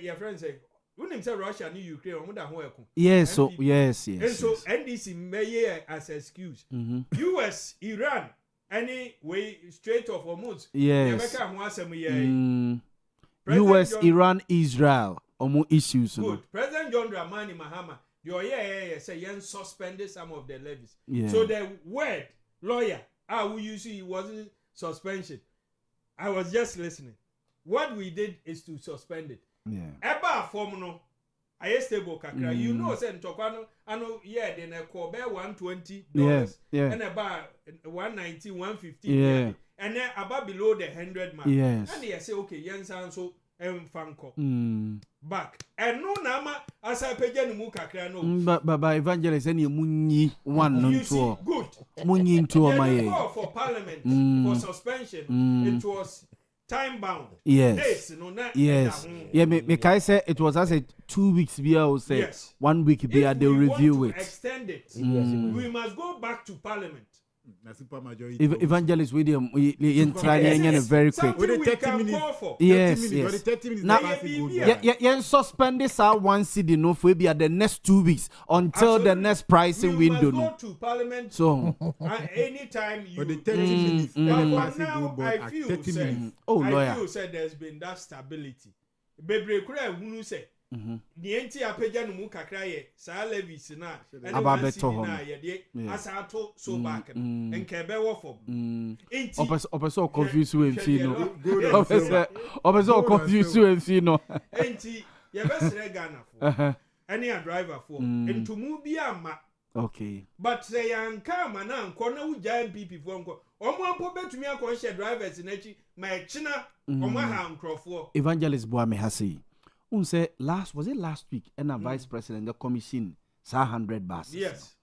your friend say when him say Russia and Ukraine on that one. Yes, so yes. And so NDC may as excuse. US, Iran, any way straight off Hormuz. Yes. US, Iran, Israel, omo issues. Good. President John Dramani Mahama, say yen suspended some of the levies. Yeah. So the word lawyer, we use it wasn't suspension. I was just listening. What we did is to suspend it. Yeah. Eba form no, I stable kakra. You know, say Ntokwa no, then I call bear $120. Yeah. And about 190, 150. Yeah. And then about below the 100 mark. Yes. And they say, okay, yen sound so fanko. Back. And no nama as I pay mu kakra no. But evangelist any munyi one no to. Good. Munyi into my for parliament for suspension. It was time bound. Yes. Days, no, yes. Yeah, me kai say it was as a 2 weeks be I will say yes. 1 week be they review it. Extend it. We must go back to parliament. Evangelist William, we try very quick. With the 30 minutes. Yes. 30 minutes. Now, suspend this out one city no for be at the next 2 weeks until the next pricing window. We must go to parliament. So anytime you. But the 30 minutes. Now I feel 30 minutes. I feel said there's been that stability. Bebre kura who say. The enti apeja no mu kakra ye sa levies na ababeto ho na ye de asato so back nke be wo fom enti opeso confuse we mfi no opeso confuse we mfi no enti ye be sere Ghana for any a driver for entumu bi ama okay but say yanka ma na nko na uja MPP for nko omo ampo betumi akon share drivers na chi ma echina omo ha nkrofo Evangelist Boamah hasi say last week and a vice president the commission sa 100 buses. Yes.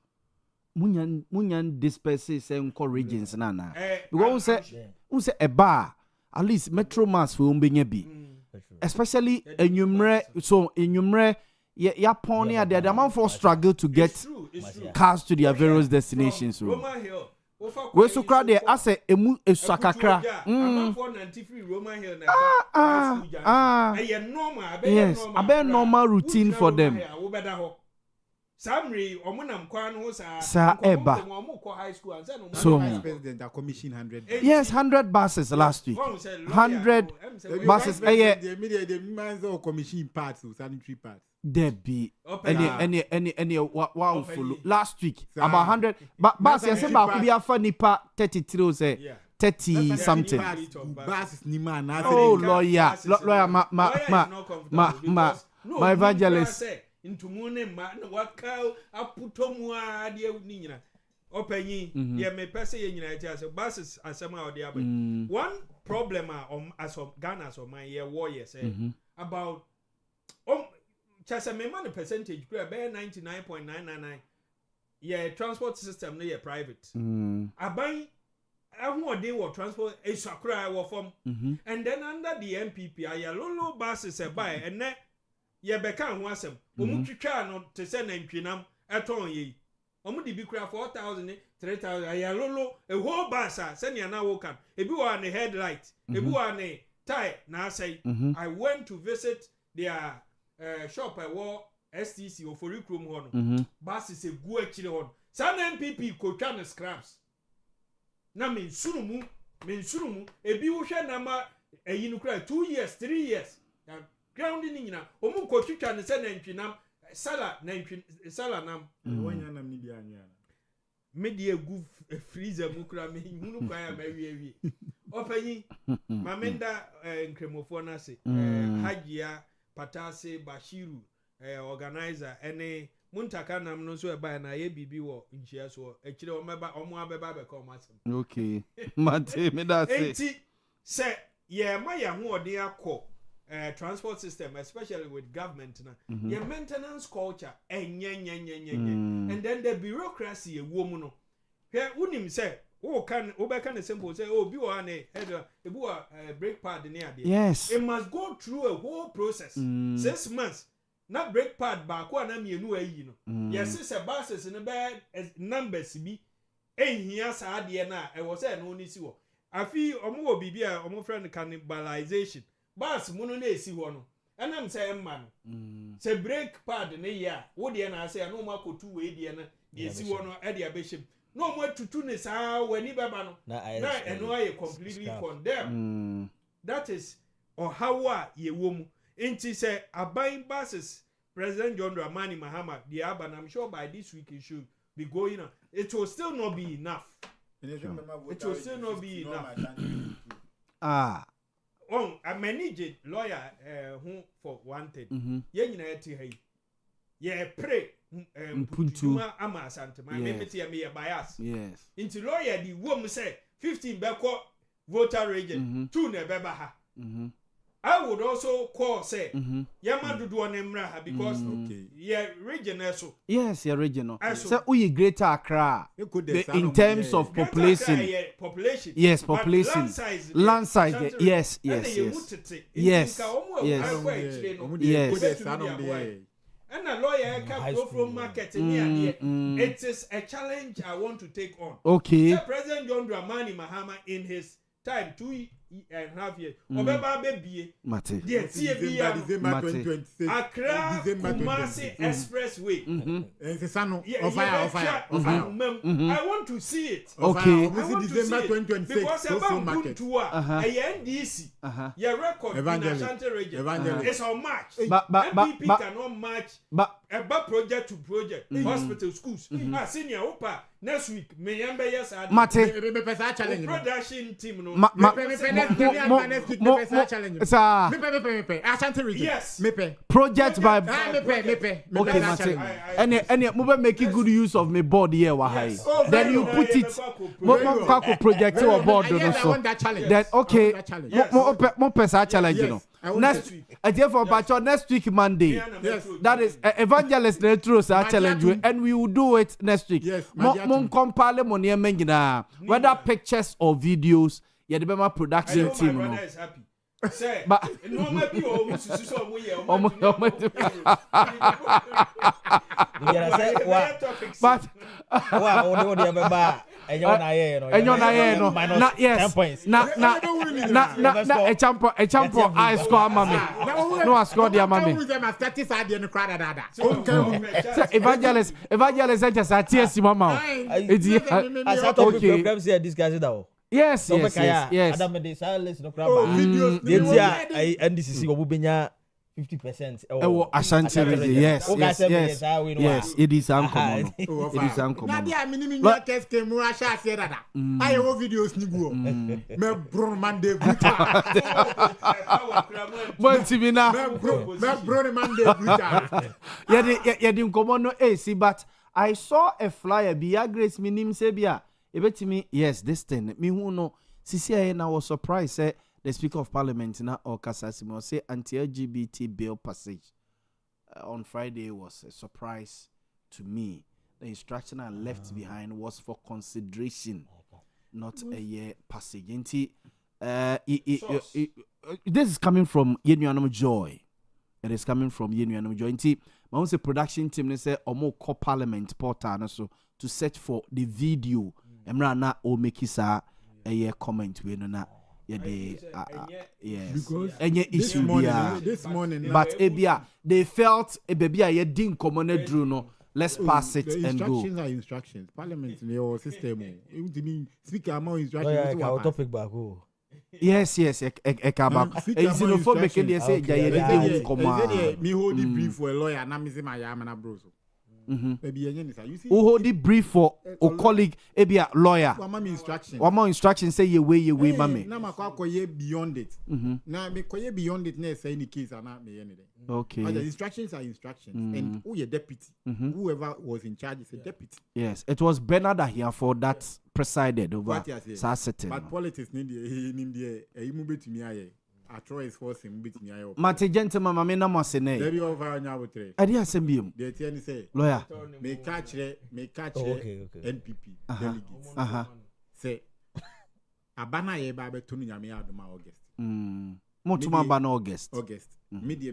Munyan disperse say unko regions nana. Because say a bar at least metro mass for umbenya bi. Especially enyumre ya pony at the amount for struggle to get cars to their various destinations. Roma Hill. We so crowd there as a emu esakakra. Yes, a normal routine for them. Samri omunam kwan ho sa eba. So commission 100. Yes, 100 buses last week. 100 buses. The commission parts, sanitary parts. There be any wow follow last week about 100 but I say ba be afa nipa 33 say 30 something. Oh lawyer my evangelist intumune ma waka aputomu ade ni nyina opanyi ye me pese ye nyina ti ase buses asema ode abai one problem as of Ghana so man ye war ye say about chasa me man percentage be 99.999 ye transport system no ye private aban ahun wo transport esakura wo form and then under the MPP ayalolo buses e buy and ye beka ho asem omu twitwa no te se na ntwinam eton ye omu di bi kura 4,000 3,000 ayalolo a whole bus se ne na wo kan ebi wa ne headlight ebi wa ne tie na say I went to visit their shop I war STC ofori krom ho no buses e gu akire ho San MPP kotwa ne scraps na me nsurumu ebi wo hwe na ma eyi no kra 2 years 3 years na ground ni nyina omu kotwa ne se na ntwinam sala nam wonya nam ni bia anya me di egu freezer mu kra me hunu kwa ya ma wie opanyi mamenda nkremofo na se Hajia Patase Bashiru organizer ene muntaka nam no so e ba na ye bibi wo nhia so e kire omo abeba be ka omo asem okay Montie me da say enti se ye ma ya ho ode akọ transport system especially with government na your maintenance culture and then the bureaucracy ewo mu no he unim say o can obeka na simple say oh bi o ane head ebu brake pad ne ade yes it must go through a whole process 6 months na brake pad ba ko na mienu ayi no yes say buses ne be numbers bi ehia sa ade na e wo say no ni si wo afi omo wo bibia omo friend cannibalization bus munu na esi ho no enam say emma no say brake pad ne ya wo de na say no ma kotu we de na de esi ho no e de abehim no mo tutu ne sa wani baba no na eno aye completely condemn that is or how ye wo mu enti say aban buses President John Dramani Mahama the Aban I'm sure by this week it should be going on. It will still not be enough. It will still not be enough. Oh, I manage lawyer who for wanted. Ye nyina eti hai. Ye pray Mpuntu ama asante ma me me bias. Yes. Into lawyer the woman say 15 beko voter region 2 na beba ha. I would also call say Yama do on Emra because yeah regional so yes your regional so we greater Accra in terms of population yes population land size yes and a lawyer can go from market it is a challenge I want to take on. Okay. President John Dramani Mahama in his time 2.5 years obeba bebie Mate December 2026 Accra Kumasi Expressway Sano of fire I want to see it. Okay. December 2026 because about market NDC your record in Ashanti region it's on March but MPP cannot match about project to project hospital schools senior opa next week me yamba yes Mate challenge production team no Ashanti region yes project by okay Mate any move make good use of me board here wahai then you put it mo project or board no so then okay mo pesa challenge no next week for bacho next week Monday that is evangelist retro challenge and we will do it next week mo compile mo ne nyina whether pictures or videos yeah the Bema production team no say no ma bi o mu susu so mu ye but wow o de beba enyo na ye no na yes na a champo I score mama no I score the mama evangelist just ats mama okay programs here discuss that yes adam de silence no crowd videos NDCC go benya 50% Ashanti yes it is uncommon it is uncommon na dia minimum case ke mu asha se dada aye wo videos ni guo me bro man de brutal Montie na me bro man de brutal yeah the uncommon no AC but I saw a flyer be Grace minim se bia ebetimi yes this thing me hu no sisi aye na was surprised say the Speaker of Parliament na Okasasimo say anti-LGBT bill passage on Friday was a surprise to me. The instruction I left behind was for consideration, not a year passage. This is coming from Yenuanum Joy. It is coming from Yenuanum Joy. My own production team they say omo co Parliament portal so to search for the video. Emra na o make a year comment we no na. Yes. Because any issue this morning but ebia they felt baby a didn't common drew no let's pass it the and go. instructions are instructions. Parliament in your system. It mean speaker more Oh, instructions. yeah, What our pass? topic back. Oh. Yes, ekaba. Xenophobic dey say Okay, ya yeah. dey They koma. say me hold the brief for a lawyer. Na me say my yamana bro. Maybe you see. Who hold the brief for a colleague, maybe a lawyer. One more instruction. One more instruction say ye way, mami. Na makoye beyond it. Na me koye beyond it. Na say any case ana me anything. Okay. The instructions are instructions, and who your deputy, whoever was in charge is a deputy. Yes, it was Bernard Ahiafo that presided over What you say? Sasseton. But politics need the you move to me. I try is forcing move to me. Mate gentleman, mami na masene. There you over now with three. Adi asembiem. The TN say Lawyer. me catch Okay. NPP delegates. Say abana ye ba betunu nyame adoma August. Motuma ban August. Media